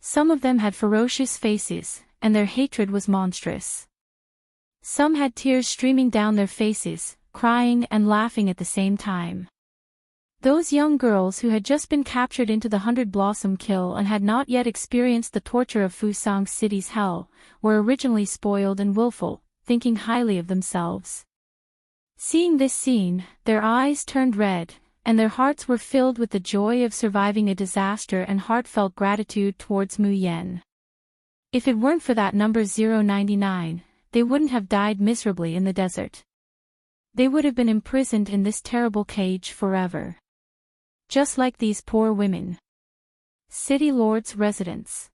Some of them had ferocious faces, and their hatred was monstrous. Some had tears streaming down their faces, crying and laughing at the same time. Those young girls who had just been captured into the 100 Blossom Kill and had not yet experienced the torture of Fusang City's hell, were originally spoiled and willful, thinking highly of themselves. Seeing this scene, their eyes turned red, and their hearts were filled with the joy of surviving a disaster and heartfelt gratitude towards Mu Yen. If it weren't for that number 099, they wouldn't have died miserably in the desert. They would have been imprisoned in this terrible cage forever. Just like these poor women. City Lord's residence.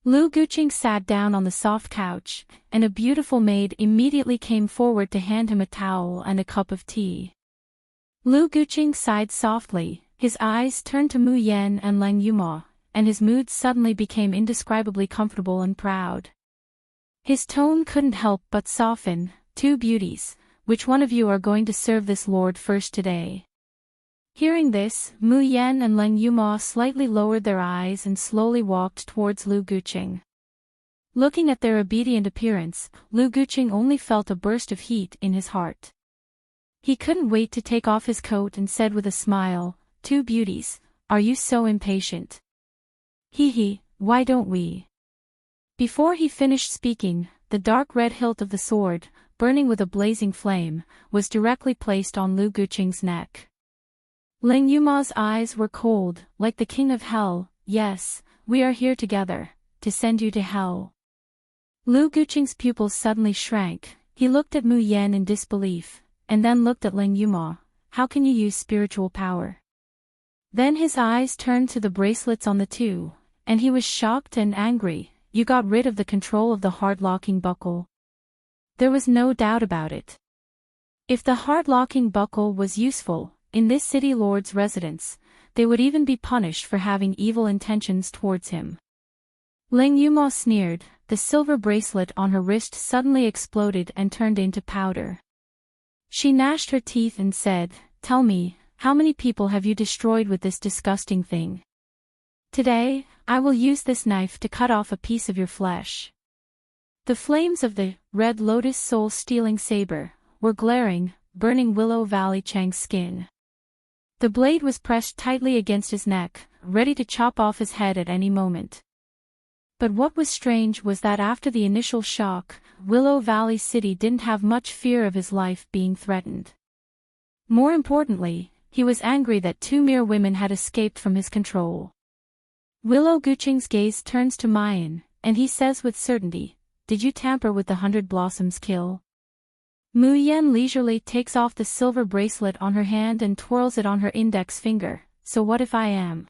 Lu Guqing sat down on the soft couch, and a beautiful maid immediately came forward to hand him a towel and a cup of tea. Lu Guqing sighed softly, his eyes turned to Mu Yen and Lang Yuma, and his mood suddenly became indescribably comfortable and proud. His tone couldn't help but soften. "Two beauties, which one of you are going to serve this lord first today?" Hearing this, Mu Yen and Lang Yuma slightly lowered their eyes and slowly walked towards Lu Guqing. Looking at their obedient appearance, Lu Guqing only felt a burst of heat in his heart. He couldn't wait to take off his coat and said with a smile, "Two beauties, are you so impatient? Hee, why don't we?" Before he finished speaking, the dark red hilt of the sword, burning with a blazing flame, was directly placed on Lu Guqing's neck. Lang Yuma's eyes were cold, like the king of hell. "Yes, we are here together, to send you to hell." Lu Guqing's pupils suddenly shrank. He looked at Mu Yen in disbelief, and then looked at Lang Yuma. "How can you use spiritual power?" Then his eyes turned to the bracelets on the two, and he was shocked and angry. "You got rid of the control of the heart-locking buckle." There was no doubt about it. If the heart-locking buckle was useful, in this city lord's residence, they would even be punished for having evil intentions towards him. Lang Yuma sneered. The silver bracelet on her wrist suddenly exploded and turned into powder. She gnashed her teeth and said, "Tell me, how many people have you destroyed with this disgusting thing? Today, I will use this knife to cut off a piece of your flesh." The flames of the Red Lotus soul-stealing saber were glaring, burning Willow Valley Chang's skin. The blade was pressed tightly against his neck, ready to chop off his head at any moment. But what was strange was that after the initial shock, Willow Valley City didn't have much fear of his life being threatened. More importantly, he was angry that two mere women had escaped from his control. Willow Guqing's gaze turns to Mayan, and he says with certainty, "Did you tamper with the 100 Blossoms Kill?" Mu Yen leisurely takes off the silver bracelet on her hand and twirls it on her index finger. "So what if I am?"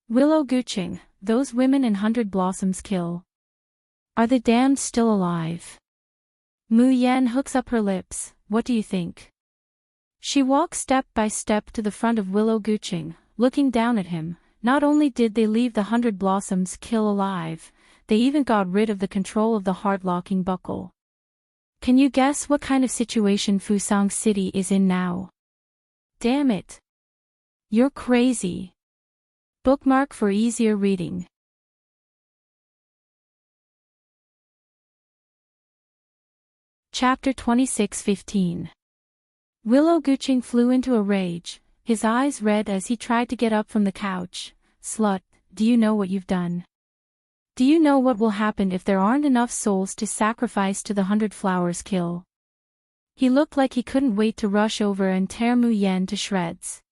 "Willow Guqing, those women in 100 Blossoms Kill. Are the damned still alive?" Mu Yen hooks up her lips. "What do you think?" She walks step by step to the front of Willow Guqing, looking down at him. Not only did they leave the 100 Blossoms Kill alive, they even got rid of the control of the heart-locking buckle. Can you guess what kind of situation Fusang City is in now? Damn it. You're crazy. Bookmark for easier reading. Chapter 26:15. Willow Guqing flew into a rage, his eyes red as he tried to get up from the couch. "Slut, do you know what you've done? Do you know what will happen if there aren't enough souls to sacrifice to the 100 Flowers Kill?" He looked like he couldn't wait to rush over and tear Mu Yen to shreds.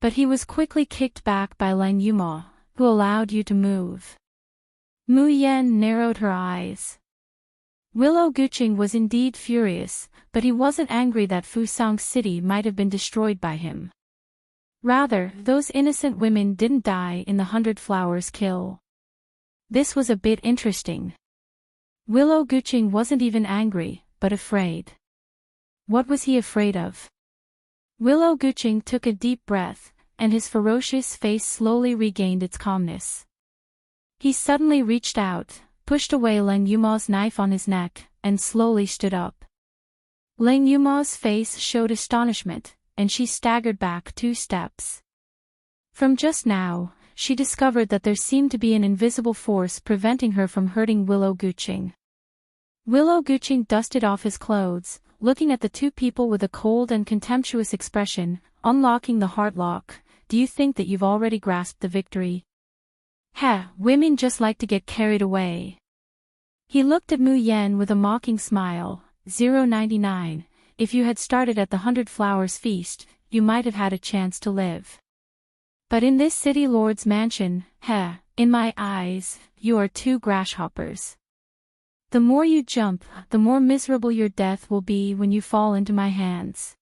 But he was quickly kicked back by Lang Yuma. "Who allowed you to move?" Mu Yen narrowed her eyes. Willow Guqing was indeed furious, but he wasn't angry that Fusang City might have been destroyed by him. Rather, those innocent women didn't die in the 100 Flowers Kill. This was a bit interesting. Willow Guqing wasn't even angry, but afraid. What was he afraid of? Willow Guqing took a deep breath, and his ferocious face slowly regained its calmness. He suddenly reached out, pushed away Lang Yuma's knife on his neck, and slowly stood up. Lang Yuma's face showed astonishment, and she staggered back 2 steps. From just now, she discovered that there seemed to be an invisible force preventing her from hurting Willow Guqing. Willow Guqing dusted off his clothes, looking at the 2 people with a cold and contemptuous expression, unlocking the heart lock. Do you think that you've already grasped the victory? Heh, women just like to get carried away. He looked at Mu Yen with a mocking smile. 099, if you had started at the 100 Flowers feast, you might have had a chance to live. But in this city lord's mansion, in my eyes, you are 2 grasshoppers. The more you jump, the more miserable your death will be when you fall into my hands.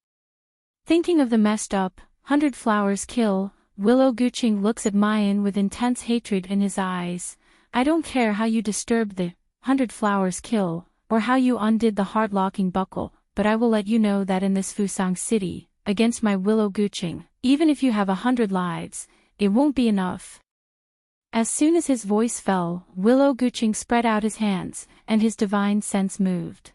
Thinking of the messed up, 100 Flowers kill, Willow Guqing looks at Mayan with intense hatred in his eyes. I don't care how you disturbed the 100 Flowers kill, or how you undid the heart-locking buckle, but I will let you know that in this Fusang city, against my Willow Guqing, even if you have 100 lives, it won't be enough. As soon as his voice fell, Willow Guqing spread out his hands, and his divine sense moved.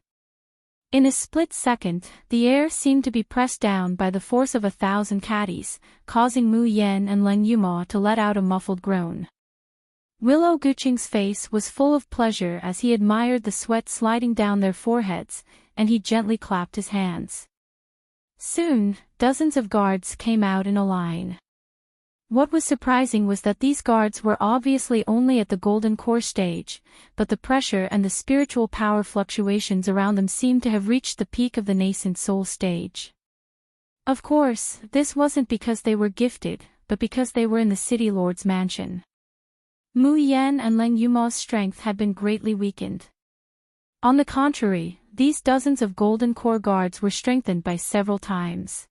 In a split second, the air seemed to be pressed down by the force of 1,000 caddies, causing Mu Yen and Lang Yuma to let out a muffled groan. Willow Guqing's face was full of pleasure as he admired the sweat sliding down their foreheads, and he gently clapped his hands. Soon, dozens of guards came out in a line. What was surprising was that these guards were obviously only at the Golden Core stage, but the pressure and the spiritual power fluctuations around them seemed to have reached the peak of the nascent soul stage. Of course, this wasn't because they were gifted, but because they were in the city lord's mansion. Mu Yen and Lang Yuma's strength had been greatly weakened. On the contrary, these dozens of Golden Core guards were strengthened by several times.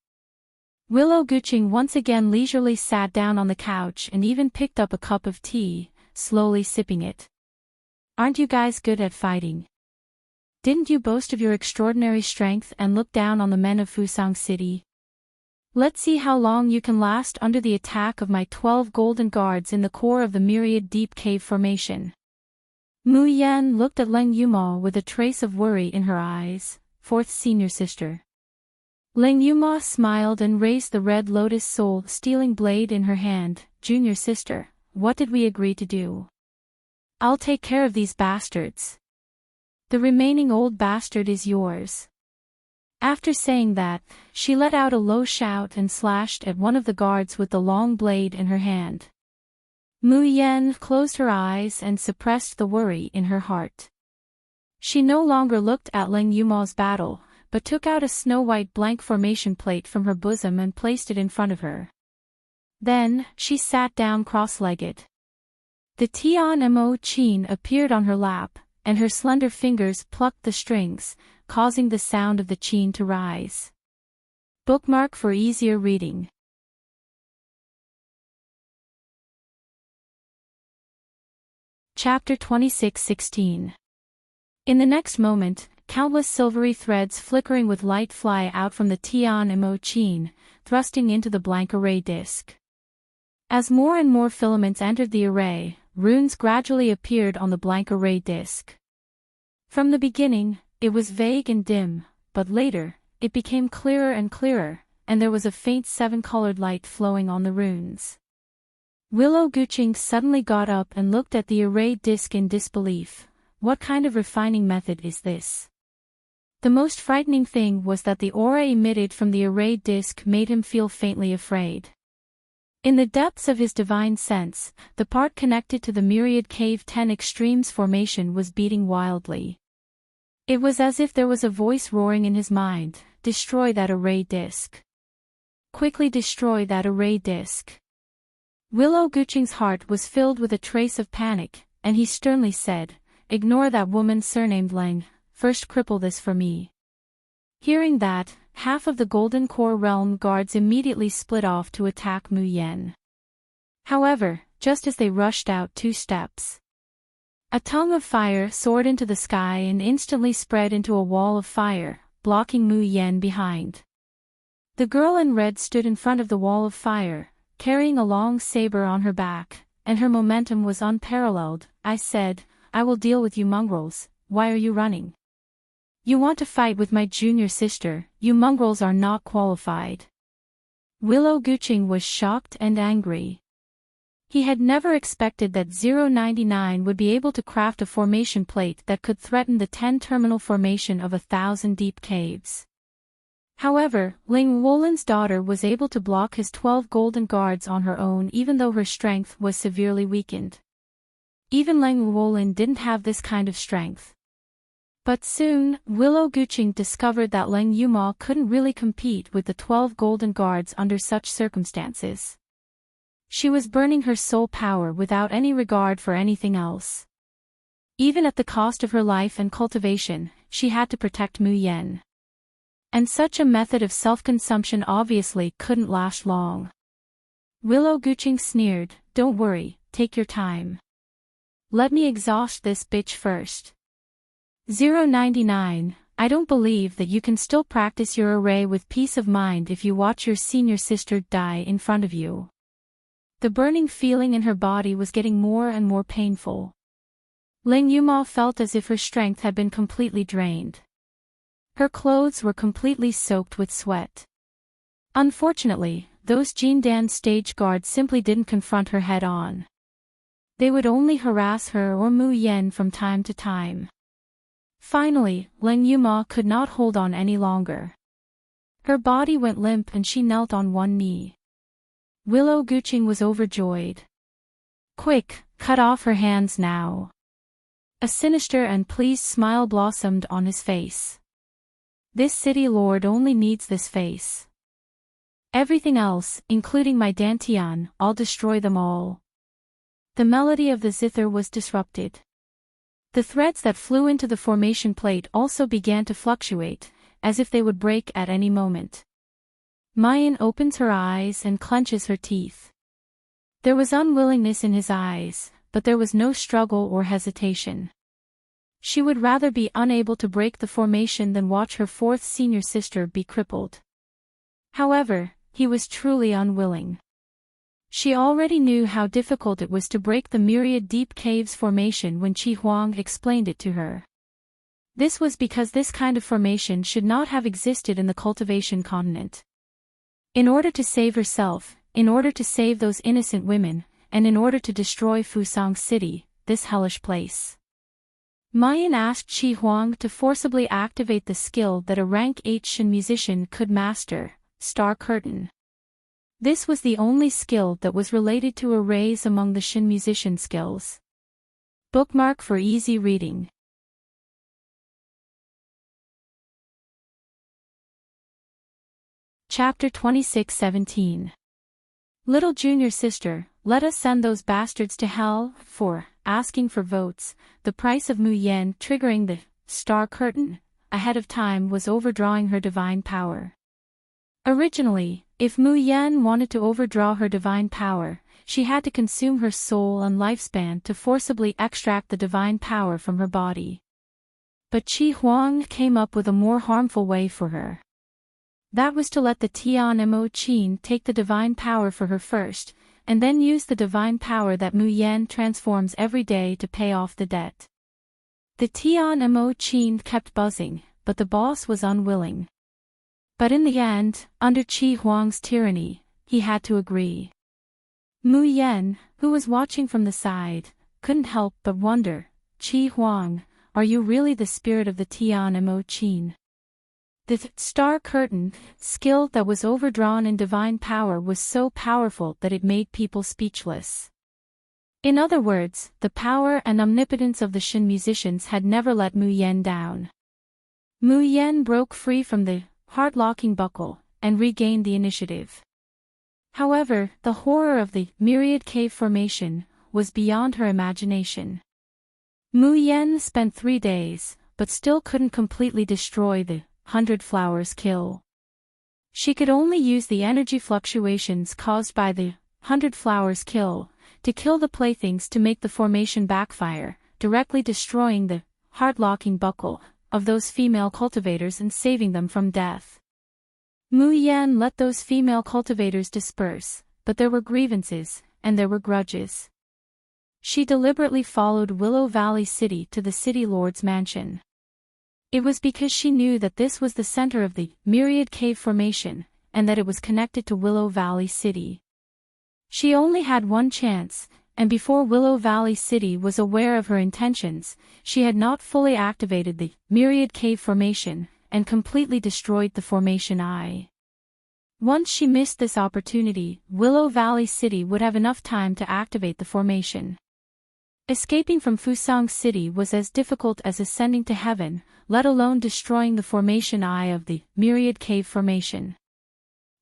Willow Guqing once again leisurely sat down on the couch and even picked up a cup of tea, slowly sipping it. Aren't you guys good at fighting? Didn't you boast of your extraordinary strength and look down on the men of Fusang City? Let's see how long you can last under the attack of my 12 golden guards in the core of the myriad deep cave formation. Mu Yen looked at Lang Yuma with a trace of worry in her eyes, 4th senior sister. Lang Yuma smiled and raised the red lotus soul-stealing blade in her hand. Junior sister, what did we agree to do? I'll take care of these bastards. The remaining old bastard is yours. After saying that, she let out a low shout and slashed at one of the guards with the long blade in her hand. Mu Yen closed her eyes and suppressed the worry in her heart. She no longer looked at Lang Yuma's battle, but took out a snow-white blank formation plate from her bosom and placed it in front of her. Then, she sat down cross-legged. The Tian Mo Qin appeared on her lap, and her slender fingers plucked the strings, causing the sound of the qin to rise. Bookmark for easier reading. Chapter 26:16. In the next moment, countless silvery threads flickering with light fly out from the Tian Mo Qin, thrusting into the blank array disk. As more and more filaments entered the array, runes gradually appeared on the blank array disk. From the beginning, it was vague and dim, but later, it became clearer and clearer, and there was a faint 7-colored light flowing on the runes. Willow Guqing suddenly got up and looked at the array disk in disbelief. What kind of refining method is this? The most frightening thing was that the aura emitted from the array disk made him feel faintly afraid. In the depths of his divine sense, the part connected to the myriad cave 10 extremes formation was beating wildly. It was as if there was a voice roaring in his mind, destroy that array disk. Quickly destroy that array disk. Willow Guqing's heart was filled with a trace of panic, and he sternly said, ignore that woman surnamed Lang, first cripple this for me. Hearing that, half of the Golden Core Realm guards immediately split off to attack Mu Yen. However, just as they rushed out 2 steps, a tongue of fire soared into the sky and instantly spread into a wall of fire, blocking Mu Yen behind. The girl in red stood in front of the wall of fire, carrying a long saber on her back, and her momentum was unparalleled. I said, I will deal with you mongrels. Why are you running? You want to fight with my junior sister, you mongrels are not qualified. Willow Guching was shocked and angry. He had never expected that 099 would be able to craft a formation plate that could threaten the 10-terminal formation of 1,000 deep caves. However, Ling Wolin's daughter was able to block his 12 golden guards on her own even though her strength was severely weakened. Even Ling Wolin didn't have this kind of strength. But soon, Willow Guching discovered that Ling Yuma couldn't really compete with the 12 golden guards under such circumstances. She was burning her soul power without any regard for anything else. Even at the cost of her life and cultivation, she had to protect Mu Yen. And such a method of self-consumption obviously couldn't last long. Willow Guching sneered, "Don't worry, take your time. Let me exhaust this bitch first." 099, I don't believe that you can still practice your array with peace of mind if you watch your senior sister die in front of you. The burning feeling in her body was getting more and more painful. Ling Yuma felt as if her strength had been completely drained. Her clothes were completely soaked with sweat. Unfortunately, those Jindan stage guards simply didn't confront her head-on. They would only harass her or Mu Yen from time to time. Finally, Ling Yuma could not hold on any longer. Her body went limp and she knelt on one knee. Willow Guching was overjoyed. "Quick, cut off her hands now." A sinister and pleased smile blossomed on his face. This city lord only needs this face. Everything else, including my Dantian, I'll destroy them all. The melody of the zither was disrupted. The threads that flew into the formation plate also began to fluctuate, as if they would break at any moment. Mayan opens her eyes and clenches her teeth. There was unwillingness in his eyes, but there was no struggle or hesitation. She would rather be unable to break the formation than watch her fourth senior sister be crippled. However, he was truly unwilling. She already knew how difficult it was to break the myriad deep caves formation when Qi Huang explained it to her. This was because this kind of formation should not have existed in the cultivation continent. In order to save herself, in order to save those innocent women, and in order to destroy Fusang City, this hellish place. Mayan asked Qi Huang to forcibly activate the skill that a rank 8 Shin musician could master, Star Curtain. This was the only skill that was related to arrays among the Shin musician skills. Bookmark for easy reading. Chapter 26:17. Little junior sister, let us send those bastards to hell, for asking for votes, the price of Mu Yen triggering the Star Curtain ahead of time was overdrawing her divine power. Originally, if Mu Yen wanted to overdraw her divine power, she had to consume her soul and lifespan to forcibly extract the divine power from her body. But Qi Huang came up with a more harmful way for her. That was to let the Tian Mo Qin take the divine power for her first, and then use the divine power that Mu Yen transforms every day to pay off the debt. The Tian Mo Qin kept buzzing, but the boss was unwilling. But in the end, under Qi Huang's tyranny, he had to agree. Mu Yen, who was watching from the side, couldn't help but wonder, "Qi Huang, are you really the spirit of the Tian Mo Qin?" The Star Curtain skill that was overdrawn in divine power was so powerful that it made people speechless. In other words, the power and omnipotence of the Shin musicians had never let Mu Yen down. Mu Yen broke free from the heart-locking buckle and regained the initiative. However, the horror of the myriad cave formation was beyond her imagination. Mu Yen spent 3 days, but still couldn't completely destroy the 100 Flowers kill. She could only use the energy fluctuations caused by the 100 Flowers kill to kill the playthings to make the formation backfire, directly destroying the heart-locking buckle of those female cultivators and saving them from death. Mu Yen let those female cultivators disperse, but there were grievances, and there were grudges. She deliberately followed Willow Valley City to the City Lord's mansion. It was because she knew that this was the center of the Myriad Cave Formation, and that it was connected to Willow Valley City. She only had one chance, and before Willow Valley City was aware of her intentions, she had not fully activated the Myriad Cave Formation, and completely destroyed the Formation Eye. Once she missed this opportunity, Willow Valley City would have enough time to activate the formation. Escaping from Fusang City was as difficult as ascending to heaven, let alone destroying the Formation Eye of the Myriad Cave Formation.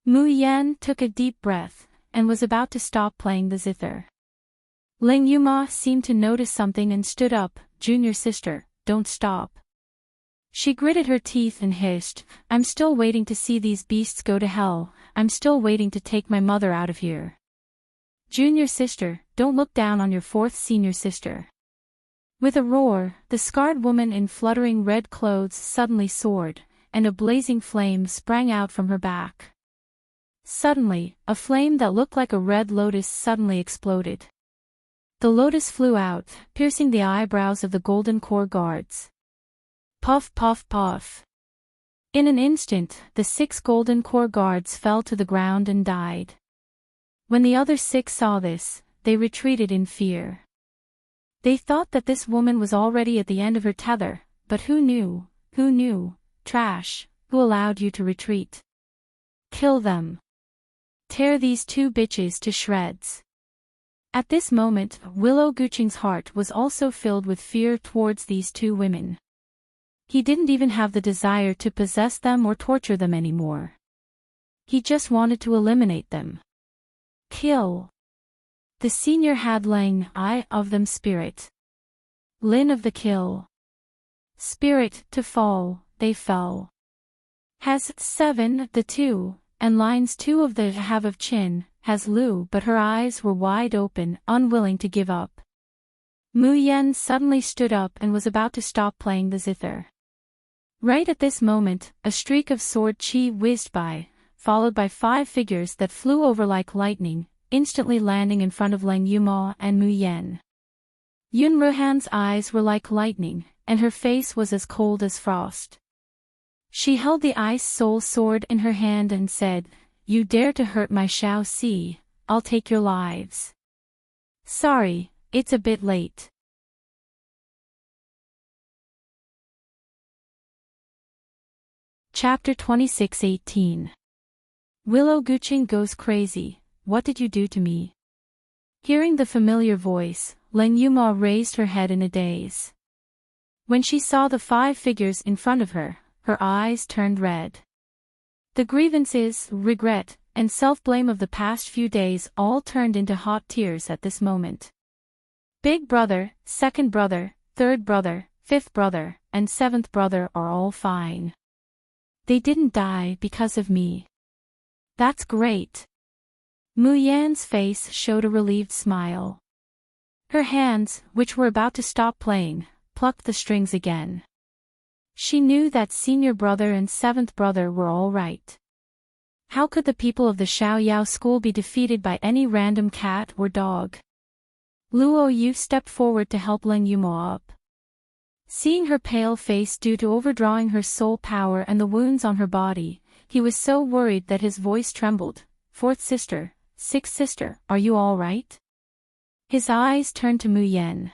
Mu Yan took a deep breath, and was about to stop playing the zither. Ling Yuma seemed to notice something and stood up. "Junior sister, don't stop." She gritted her teeth and hissed, "I'm still waiting to see these beasts go to hell, I'm still waiting to take my mother out of here. Junior sister, don't look down on your fourth senior sister." With a roar, the scarred woman in fluttering red clothes suddenly soared, and a blazing flame sprang out from her back. Suddenly, a flame that looked like a red lotus suddenly exploded. The lotus flew out, piercing the eyebrows of the Golden Core guards. Puff puff puff. In an instant, the 6 Golden Core guards fell to the ground and died. When the other 6 saw this, they retreated in fear. They thought that this woman was already at the end of her tether, but who knew, trash, who allowed you to retreat? Kill them. Tear these 2 bitches to shreds. At this moment, Willow Guqing's heart was also filled with fear towards these 2 women. He didn't even have the desire to possess them or torture them anymore. He just wanted to eliminate them. Kill. The senior had Lang, I of them spirit. Lin of the kill. Spirit, to fall, they fell. Has 7, the 2, and lines 2 of the have of Chin, has Lu, but her eyes were wide open, unwilling to give up. Mu Yen suddenly stood up and was about to stop playing the zither. Right at this moment, a streak of sword chi whizzed by, followed by 5 figures that flew over like lightning, instantly landing in front of Lang Yuma and Mu Yen. Yun Ruhan's eyes were like lightning, and her face was as cold as frost. She held the Ice Soul Sword in her hand and said, "You dare to hurt my Shao Si, I'll take your lives." Sorry, it's a bit late. Chapter 26:18. Willow Guqing goes crazy. What did you do to me? Hearing the familiar voice, Lang Yuma raised her head in a daze. When she saw the 5 figures in front of her, her eyes turned red. The grievances, regret, and self-blame of the past few days all turned into hot tears at this moment. Big brother, second brother, third brother, fifth brother, and seventh brother are all fine. They didn't die because of me. That's great. Mu Yan's face showed a relieved smile. Her hands, which were about to stop playing, plucked the strings again. She knew that senior brother and seventh brother were all right. How could the people of the Xiaoyao school be defeated by any random cat or dog? Luo Yu stepped forward to help Lang Yuma up. Seeing her pale face due to overdrawing her soul power and the wounds on her body, he was so worried that his voice trembled. "Fourth sister, sixth sister, are you all right?" His eyes turned to Mu Yen.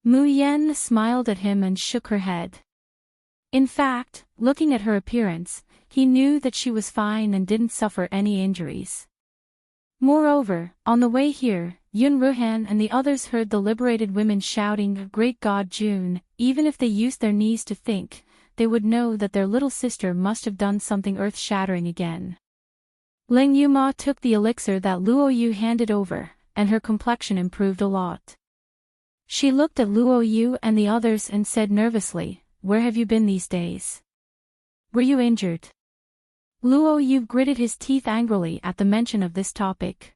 Mu Yen smiled at him and shook her head. In fact, looking at her appearance, he knew that she was fine and didn't suffer any injuries. Moreover, on the way here, Yun Ruhan and the others heard the liberated women shouting, "Great God Jun!" Even if they used their knees to think, they would know that their little sister must have done something earth-shattering again. Ling Yuma took the elixir that Luo Yu handed over, and her complexion improved a lot. She looked at Luo Yu and the others and said nervously, "Where have you been these days? Were you injured?" Luo Yu gritted his teeth angrily at the mention of this topic.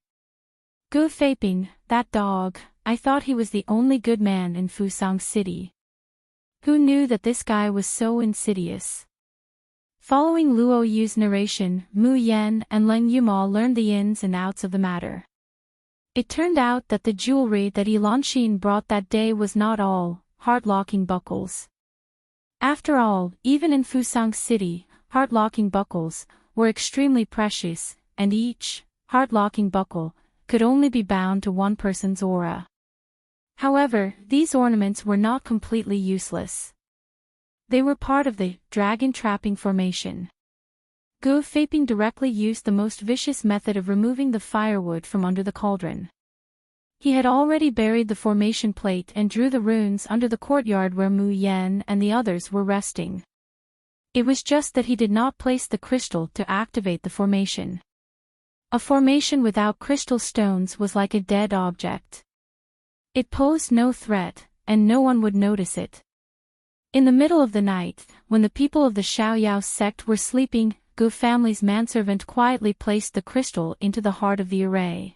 Gu Feiping, that dog, I thought he was the only good man in Fusang City. Who knew that this guy was so insidious? Following Luo Yu's narration, Mu Yan and Lang Yuma learned the ins and outs of the matter. It turned out that the jewelry that Elanshine brought that day was not all heart-locking buckles. After all, even in Fusang City, heart-locking buckles were extremely precious, and each heart-locking buckle could only be bound to one person's aura. However, these ornaments were not completely useless. They were part of the dragon trapping formation. Gu Feiping directly used the most vicious method of removing the firewood from under the cauldron. He had already buried the formation plate and drew the runes under the courtyard where Mu Yan and the others were resting. It was just that he did not place the crystal to activate the formation. A formation without crystal stones was like a dead object. It posed no threat, and no one would notice it. In the middle of the night, when the people of the Xiaoyao sect were sleeping, Gu family's manservant quietly placed the crystal into the heart of the array.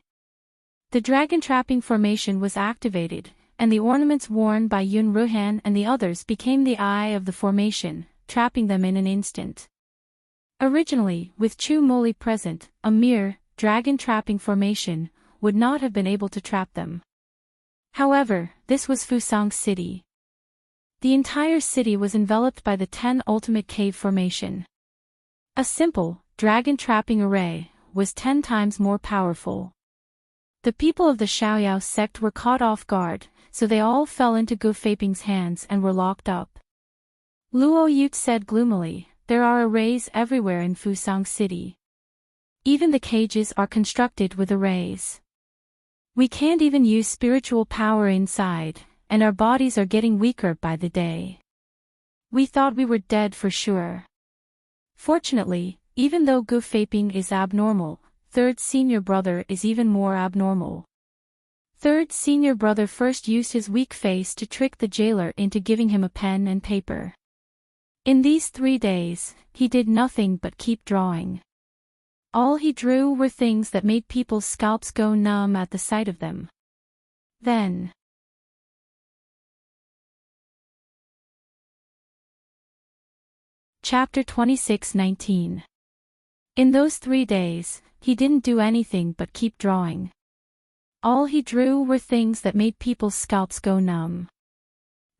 The dragon trapping formation was activated, and the ornaments worn by Yun Ruhan and the others became the eye of the formation, trapping them in an instant. Originally, with Chu Moli present, a mere dragon trapping formation would not have been able to trap them. However, this was Fusang City. The entire city was enveloped by the 10 ultimate cave formation. A simple, dragon trapping array was 10 times more powerful. The people of the Xiaoyao sect were caught off guard, so they all fell into Gu Feiping's hands and were locked up. Luo Yute said gloomily, "There are arrays everywhere in Fusang City. Even the cages are constructed with arrays. We can't even use spiritual power inside, and our bodies are getting weaker by the day. We thought we were dead for sure." Fortunately, even though Gu Feiping is abnormal, third senior brother is even more abnormal. Third senior brother first used his weak face to trick the jailer into giving him a pen and paper. In these 3 days, he did nothing but keep drawing. All he drew were things that made people's scalps go numb at the sight of them. Then, Chapter 26:19. In those 3 days, he didn't do anything but keep drawing. All he drew were things that made people's scalps go numb.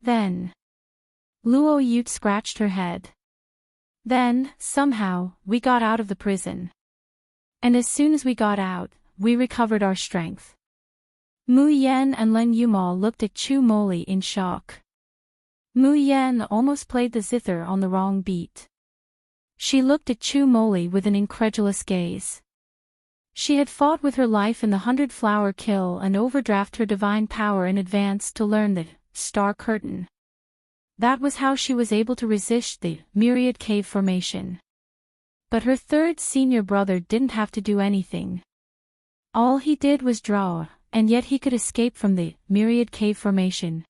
Then, Luo Yute scratched her head. Then, somehow, we got out of the prison. And as soon as we got out, we recovered our strength. Mu Yan and Len Yuma looked at Chu Moli in shock. Mu Yan almost played the zither on the wrong beat. She looked at Chu Moli with an incredulous gaze. She had fought with her life in the 100-flower kill and overdraft her divine power in advance to learn the star curtain. That was how she was able to resist the myriad cave formation. But her third senior brother didn't have to do anything. All he did was draw, and yet he could escape from the myriad cave formation.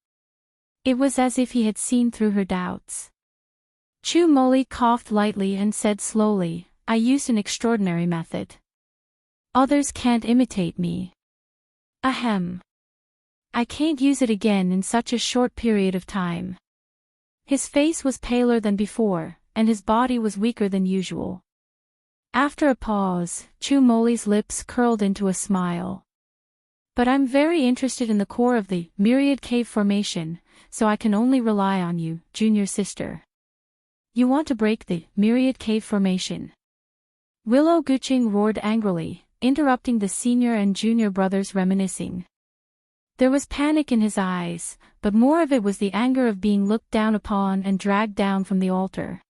It was as if he had seen through her doubts. Chu Moli coughed lightly and said slowly, "I used an extraordinary method. Others can't imitate me. Ahem. I can't use it again in such a short period of time." His face was paler than before, and his body was weaker than usual. After a pause, Chu Moli's lips curled into a smile. "But I'm very interested in the core of the myriad cave formation, so I can only rely on you, junior sister. You want to break the myriad cave formation?" Willow Guqing roared angrily, interrupting the senior and junior brothers reminiscing. There was panic in his eyes, but more of it was the anger of being looked down upon and dragged down from the altar.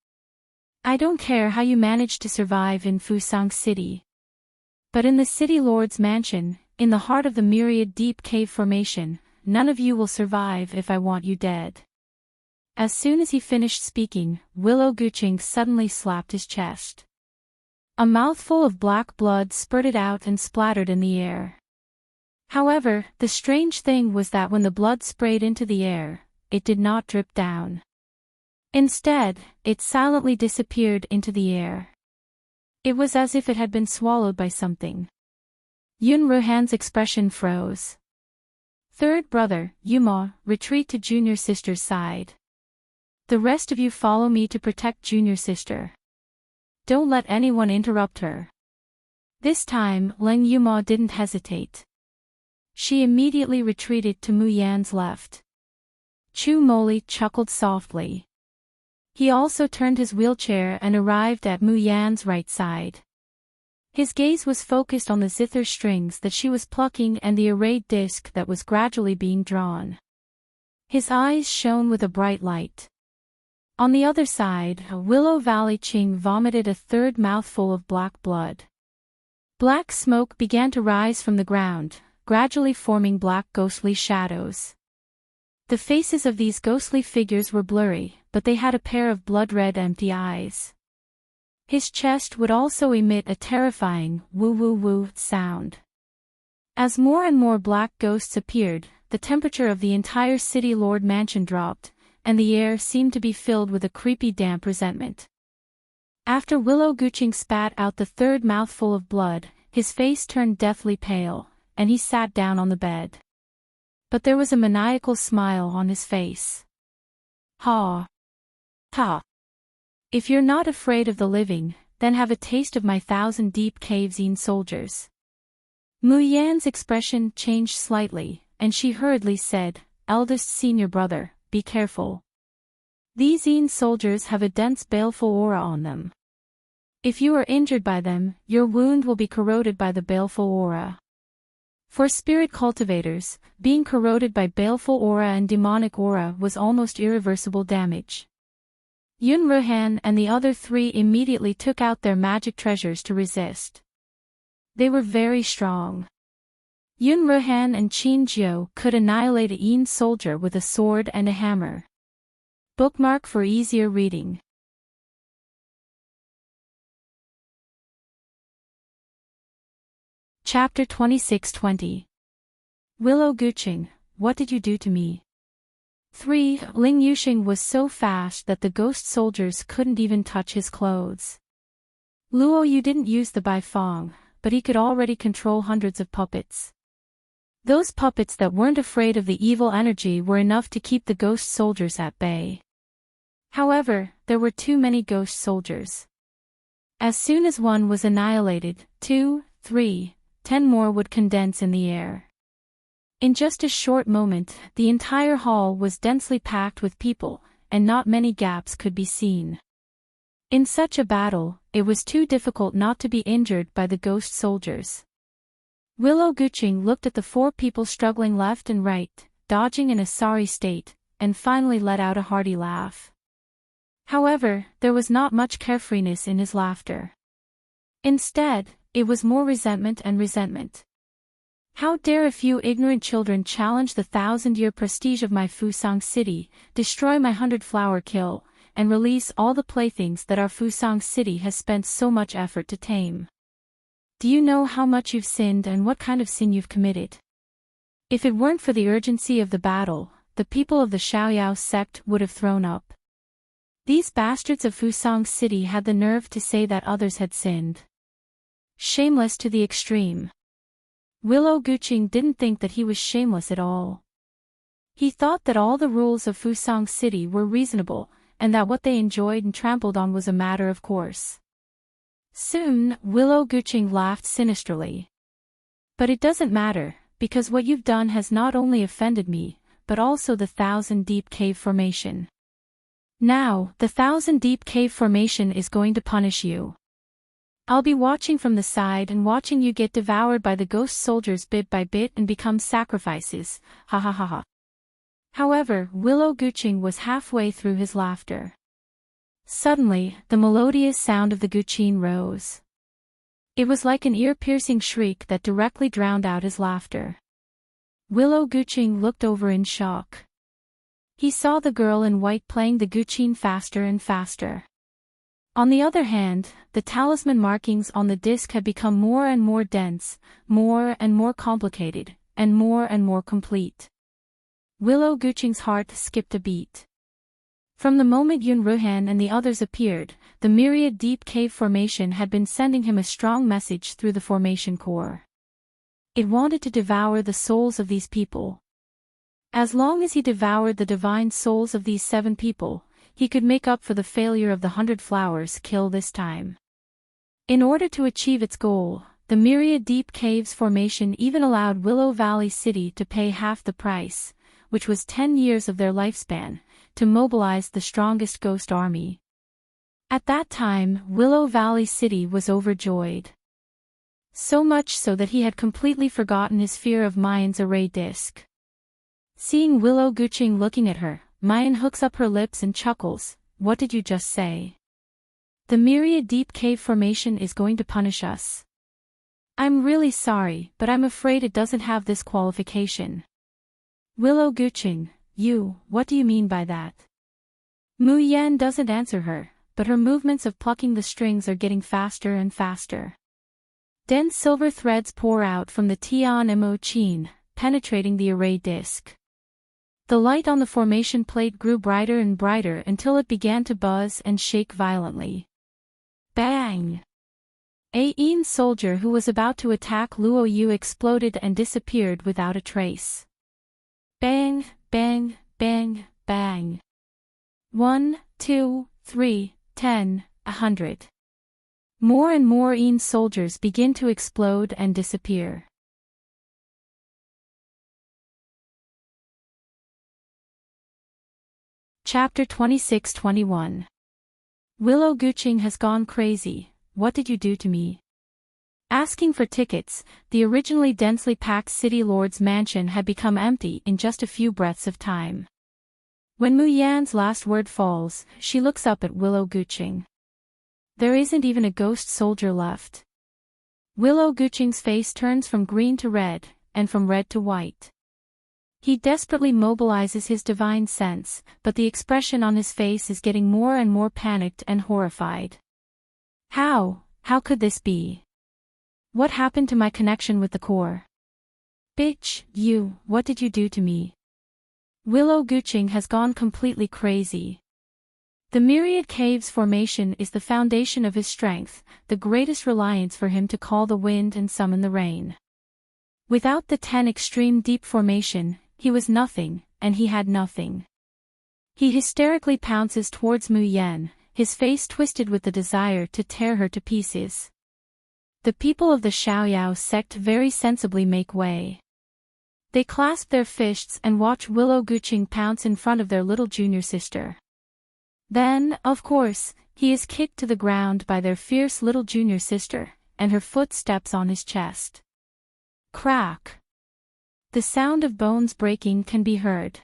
"I don't care how you managed to survive in Fusang City. But in the City Lord's mansion, in the heart of the myriad deep cave formation, none of you will survive if I want you dead." As soon as he finished speaking, Willow Guqing suddenly slapped his chest. A mouthful of black blood spurted out and splattered in the air. However, the strange thing was that when the blood sprayed into the air, it did not drip down. Instead, it silently disappeared into the air. It was as if it had been swallowed by something. Yun Ruhan's expression froze. "Third brother, Yuma, retreat to junior sister's side. The rest of you follow me to protect junior sister. Don't let anyone interrupt her." This time, Len Yuma didn't hesitate. She immediately retreated to Mu Yan's left. Chu Moli chuckled softly. He also turned his wheelchair and arrived at Mu Yan's right side. His gaze was focused on the zither strings that she was plucking and the arrayed disc that was gradually being drawn. His eyes shone with a bright light. On the other side, Willow Valley Ching vomited a third mouthful of black blood. Black smoke began to rise from the ground, gradually forming black ghostly shadows. The faces of these ghostly figures were blurry, but they had a pair of blood-red empty eyes. His chest would also emit a terrifying woo-woo-woo sound. As more and more black ghosts appeared, the temperature of the entire City Lord Mansion dropped, and the air seemed to be filled with a creepy damp resentment. After Willow Guching spat out the third mouthful of blood, his face turned deathly pale, and he sat down on the bed. But there was a maniacal smile on his face. Ha! Ha! If you're not afraid of the living, then have a taste of my 1,000 deep caves soldiers. Mu Yan's expression changed slightly, and she hurriedly said, Eldest senior brother, be careful. These soldiers have a dense baleful aura on them. If you are injured by them, your wound will be corroded by the baleful aura. For spirit cultivators, being corroded by baleful aura and demonic aura was almost irreversible damage. Yun Ruhan and the other three immediately took out their magic treasures to resist. They were very strong. Yun Ruhan and Qin Jiu could annihilate a Yin soldier with a sword and a hammer. Bookmark for easier reading. Chapter 26-20. Willow Guching, what did you do to me? 3. Ling Yuxing was so fast that the ghost soldiers couldn't even touch his clothes. Luo Yu didn't use the Baifeng, but he could already control hundreds of puppets. Those puppets that weren't afraid of the evil energy were enough to keep the ghost soldiers at bay. However, there were too many ghost soldiers. As soon as one was annihilated, 2, 3, 10 more would condense in the air. In just a short moment, the entire hall was densely packed with people, and not many gaps could be seen. In such a battle, it was too difficult not to be injured by the ghost soldiers. Willow Guching looked at the 4 people struggling left and right, dodging in a sorry state, and finally let out a hearty laugh. However, there was not much carefreeness in his laughter. Instead, it was more resentment and resentment. How dare a few ignorant children challenge the 1,000-year prestige of my Fusang City, destroy my 100-flower kill, and release all the playthings that our Fusang City has spent so much effort to tame. Do you know how much you've sinned and what kind of sin you've committed? If it weren't for the urgency of the battle, the people of the Xiaoyao sect would have thrown up. These bastards of Fusang City had the nerve to say that others had sinned. Shameless to the extreme. Willow Guching didn't think that he was shameless at all. He thought that all the rules of Fusang City were reasonable, and that what they enjoyed and trampled on was a matter of course. Soon, Willow Guching laughed sinisterly. But it doesn't matter, because what you've done has not only offended me, but also the 1,000 Deep Cave Formation. Now, the 1,000 Deep Cave Formation is going to punish you. I'll be watching from the side and watching you get devoured by the ghost soldiers bit by bit and become sacrifices, ha ha ha ha. However, Willow Guching was halfway through his laughter. Suddenly, the melodious sound of the guqin rose. It was like an ear-piercing shriek that directly drowned out his laughter. Willow Guching looked over in shock. He saw the girl in white playing the guqin faster and faster. On the other hand, the talisman markings on the disc had become more and more dense, more and more complicated, and more complete. Willow Guching's heart skipped a beat. From the moment Yun Ruhan and the others appeared, the myriad deep cave formation had been sending him a strong message through the formation core. It wanted to devour the souls of these people. As long as he devoured the divine souls of these 7 people, he could make up for the failure of the 100 flowers kill this time. In order to achieve its goal, the myriad deep caves formation even allowed Willow Valley City to pay half the price, which was 10 years of their lifespan, to mobilize the strongest ghost army. At that time, Willow Valley City was overjoyed. So much so that he had completely forgotten his fear of Mayan's array disc. Seeing Willow Guching looking at her, Mayan hooks up her lips and chuckles. What did you just say? The myriad deep cave formation is going to punish us. I'm really sorry, but I'm afraid it doesn't have this qualification. Willow Guching, what do you mean by that? Mu Yan doesn't answer her, but her movements of plucking the strings are getting faster and faster. Dense silver threads pour out from the Tian Mo Chin, penetrating the array disc. The light on the formation plate grew brighter and brighter until it began to buzz and shake violently. Bang! A Yin soldier who was about to attack Luo Yu exploded and disappeared without a trace. Bang, bang, bang, bang. 1, 2, 3, 10, 100. More and more Yin soldiers begin to explode and disappear. Chapter 26-21. Willow Guching has gone crazy. What did you do to me? Asking for tickets, the originally densely packed city lord's mansion had become empty in just a few breaths of time. When Mu Yan's last word falls, she looks up at Willow Guching. There isn't even a ghost soldier left. Willow Guching's face turns from green to red, and from red to white. He desperately mobilizes his divine sense, but the expression on his face is getting more and more panicked and horrified. How could this be? What happened to my connection with the core? Bitch, what did you do to me? Willow Guching has gone completely crazy. The myriad caves formation is the foundation of his strength, the greatest reliance for him to call the wind and summon the rain. Without the 10 extreme deep formation, he was nothing, and he had nothing. He hysterically pounces towards Mu Yan, his face twisted with the desire to tear her to pieces. The people of the Xiaoyao sect very sensibly make way. They clasp their fists and watch Willow Guching pounce in front of their little junior sister. Then, of course, he is kicked to the ground by their fierce little junior sister, and her foot steps on his chest. Crack! The sound of bones breaking can be heard.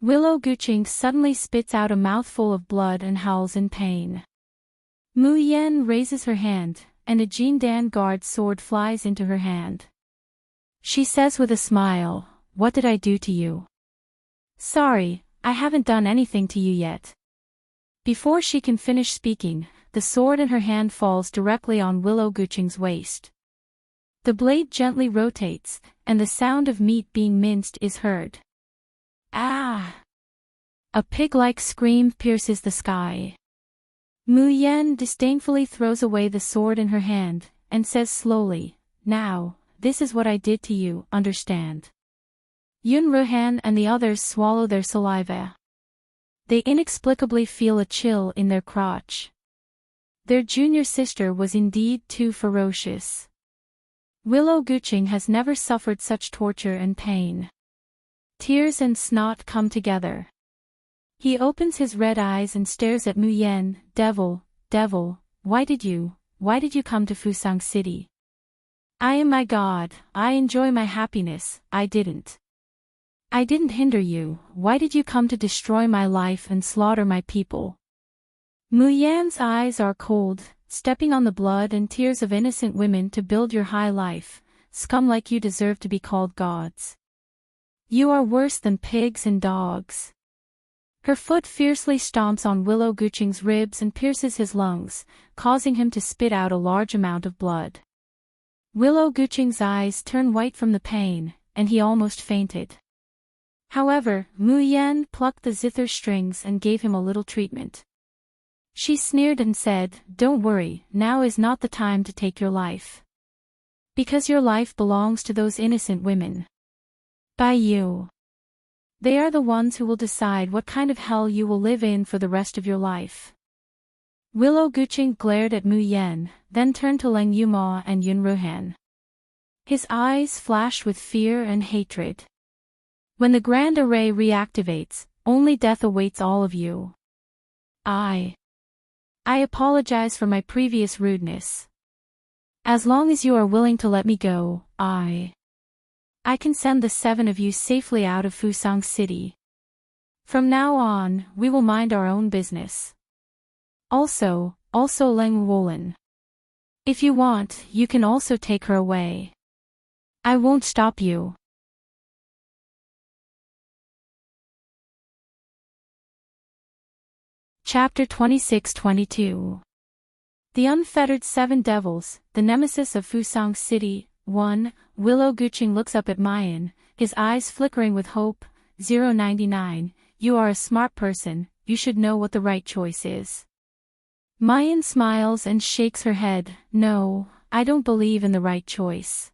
Willow Guching suddenly spits out a mouthful of blood and howls in pain. Mu Yan raises her hand, and a Jindan guard sword flies into her hand. She says with a smile, "What did I do to you?" "Sorry, I haven't done anything to you yet." Before she can finish speaking, the sword in her hand falls directly on Willow Guching's waist. The blade gently rotates, and the sound of meat being minced is heard. Ah! A pig-like scream pierces the sky. Mu Yan disdainfully throws away the sword in her hand, and says slowly, "Now, this is what I did to you, understand?" Yun Ruhan and the others swallow their saliva. They inexplicably feel a chill in their crotch. Their junior sister was indeed too ferocious. Willow Guching has never suffered such torture and pain. Tears and snot come together. He opens his red eyes and stares at Mu Yan. Devil, why did you come to Fusang City? I am my god, I enjoy my happiness, I didn't hinder you, why did you come to destroy my life and slaughter my people? Mu Yan's eyes are cold, stepping on the blood and tears of innocent women to build your high life. Scum like you deserve to be called gods. You are worse than pigs and dogs. Her foot fiercely stomps on Willow Guching's ribs and pierces his lungs, causing him to spit out a large amount of blood. Willow Guching's eyes turn white from the pain, and he almost fainted. However, Mu Yan plucked the zither strings and gave him a little treatment. She sneered and said, "Don't worry, now is not the time to take your life. Because your life belongs to those innocent women. By you. They are the ones who will decide what kind of hell you will live in for the rest of your life." Willow Guqing glared at Mu Yen, then turned to Leng Yuma and Yun Ruhan. His eyes flashed with fear and hatred. When the Grand Array reactivates, only death awaits all of you. I apologize for my previous rudeness. As long as you are willing to let me go, I can send the 7 of you safely out of Fusang City. From now on, we will mind our own business. Also Leng Wolin. If you want, you can also take her away. I won't stop you. Chapter 26-22. The Unfettered 7 Devils, the nemesis of Fusang City. 1. Willow Guqing looks up at Mayan, his eyes flickering with hope. 099. You are a smart person, you should know what the right choice is. Mayan smiles and shakes her head. No, I don't believe in the right choice.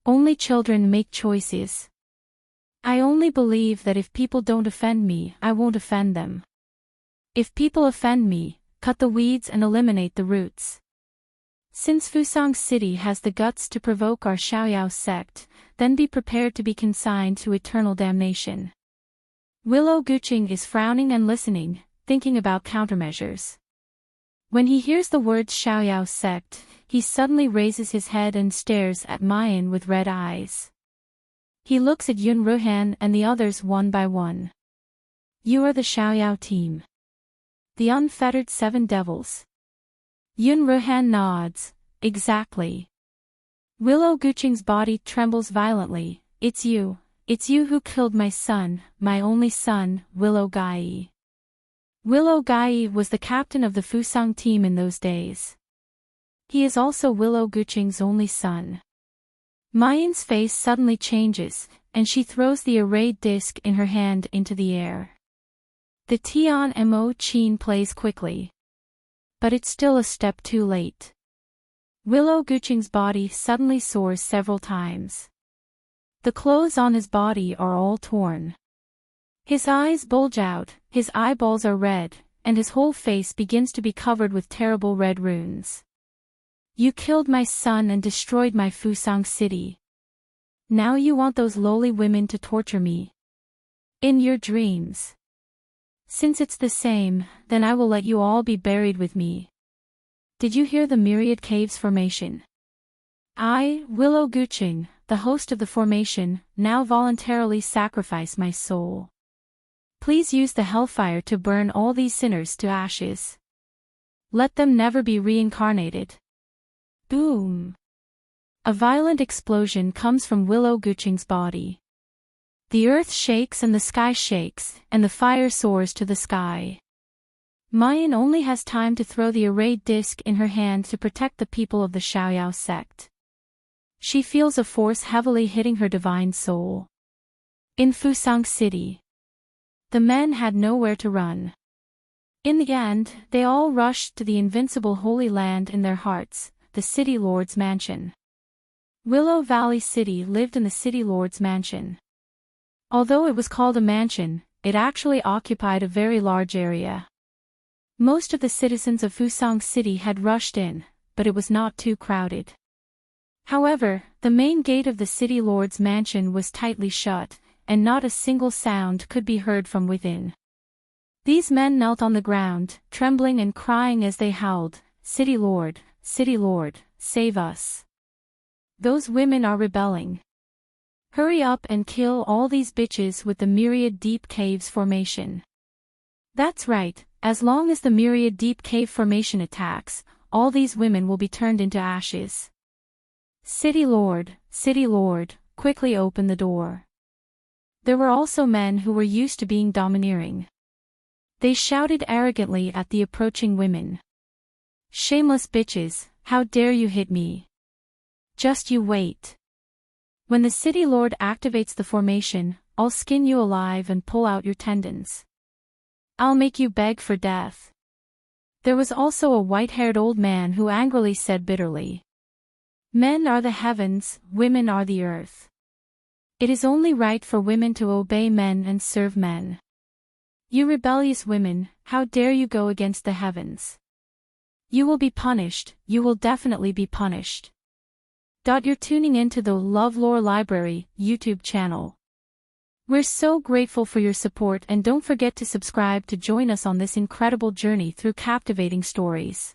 Only children make choices. I only believe that if people don't offend me, I won't offend them. If people offend me, cut the weeds and eliminate the roots. Since Fusang City has the guts to provoke our Xiaoyao sect, then be prepared to be consigned to eternal damnation. Willow Guqing is frowning and listening, thinking about countermeasures. When he hears the words Xiaoyao sect, he suddenly raises his head and stares at Mayan with red eyes. He looks at Yun Ruhan and the others one by one. You are the Xiaoyao team. The Unfettered 7 Devils. Yun Ruhan nods. Exactly. Willow Guqing's body trembles violently. It's you who killed my son, my only son, Willow Gai. Willow Gai was the captain of the Fusang team in those days. He is also Willow Guqing's only son. Mayan's face suddenly changes, and she throws the arrayed disc in her hand into the air. The Tian Mo Qin plays quickly. But it's still a step too late. Willow Guqing's body suddenly soars several times. The clothes on his body are all torn. His eyes bulge out, his eyeballs are red, and his whole face begins to be covered with terrible red runes. You killed my son and destroyed my Fusang City. Now you want those lowly women to torture me. In your dreams. Since it's the same, then I will let you all be buried with me. Did you hear the Myriad Caves formation? I, Willow Guqing, the host of the formation, now voluntarily sacrifice my soul. Please use the hellfire to burn all these sinners to ashes. Let them never be reincarnated. Boom! A violent explosion comes from Willow Guqing's body. The earth shakes and the sky shakes, and the fire soars to the sky. Mayan only has time to throw the arrayed disc in her hand to protect the people of the Xiaoyao sect. She feels a force heavily hitting her divine soul. In Fusang City, the men had nowhere to run. In the end, they all rushed to the invincible Holy Land in their hearts, the City Lord's mansion. Willow Valley City lived in the City Lord's mansion. Although it was called a mansion, it actually occupied a very large area. Most of the citizens of Fusang City had rushed in, but it was not too crowded. However, the main gate of the City Lord's mansion was tightly shut, and not a single sound could be heard from within. These men knelt on the ground, trembling and crying as they howled, City Lord, save us. Those women are rebelling. Hurry up and kill all these bitches with the Myriad Deep Caves formation. That's right, as long as the Myriad Deep Cave formation attacks, all these women will be turned into ashes. City Lord, quickly open the door. There were also men who were used to being domineering. They shouted arrogantly at the approaching women. Shameless bitches, how dare you hit me? Just you wait. When the City Lord activates the formation, I'll skin you alive and pull out your tendons. I'll make you beg for death. There was also a white-haired old man who angrily said bitterly. Men are the heavens, women are the earth. It is only right for women to obey men and serve men. You rebellious women, how dare you go against the heavens? You will be punished, you will definitely be punished. You're tuning into the LoveLore Library YouTube channel. We're so grateful for your support, and don't forget to subscribe to join us on this incredible journey through captivating stories.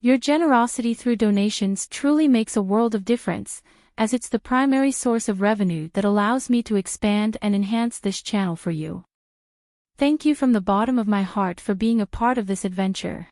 Your generosity through donations truly makes a world of difference, as it's the primary source of revenue that allows me to expand and enhance this channel for you. Thank you from the bottom of my heart for being a part of this adventure.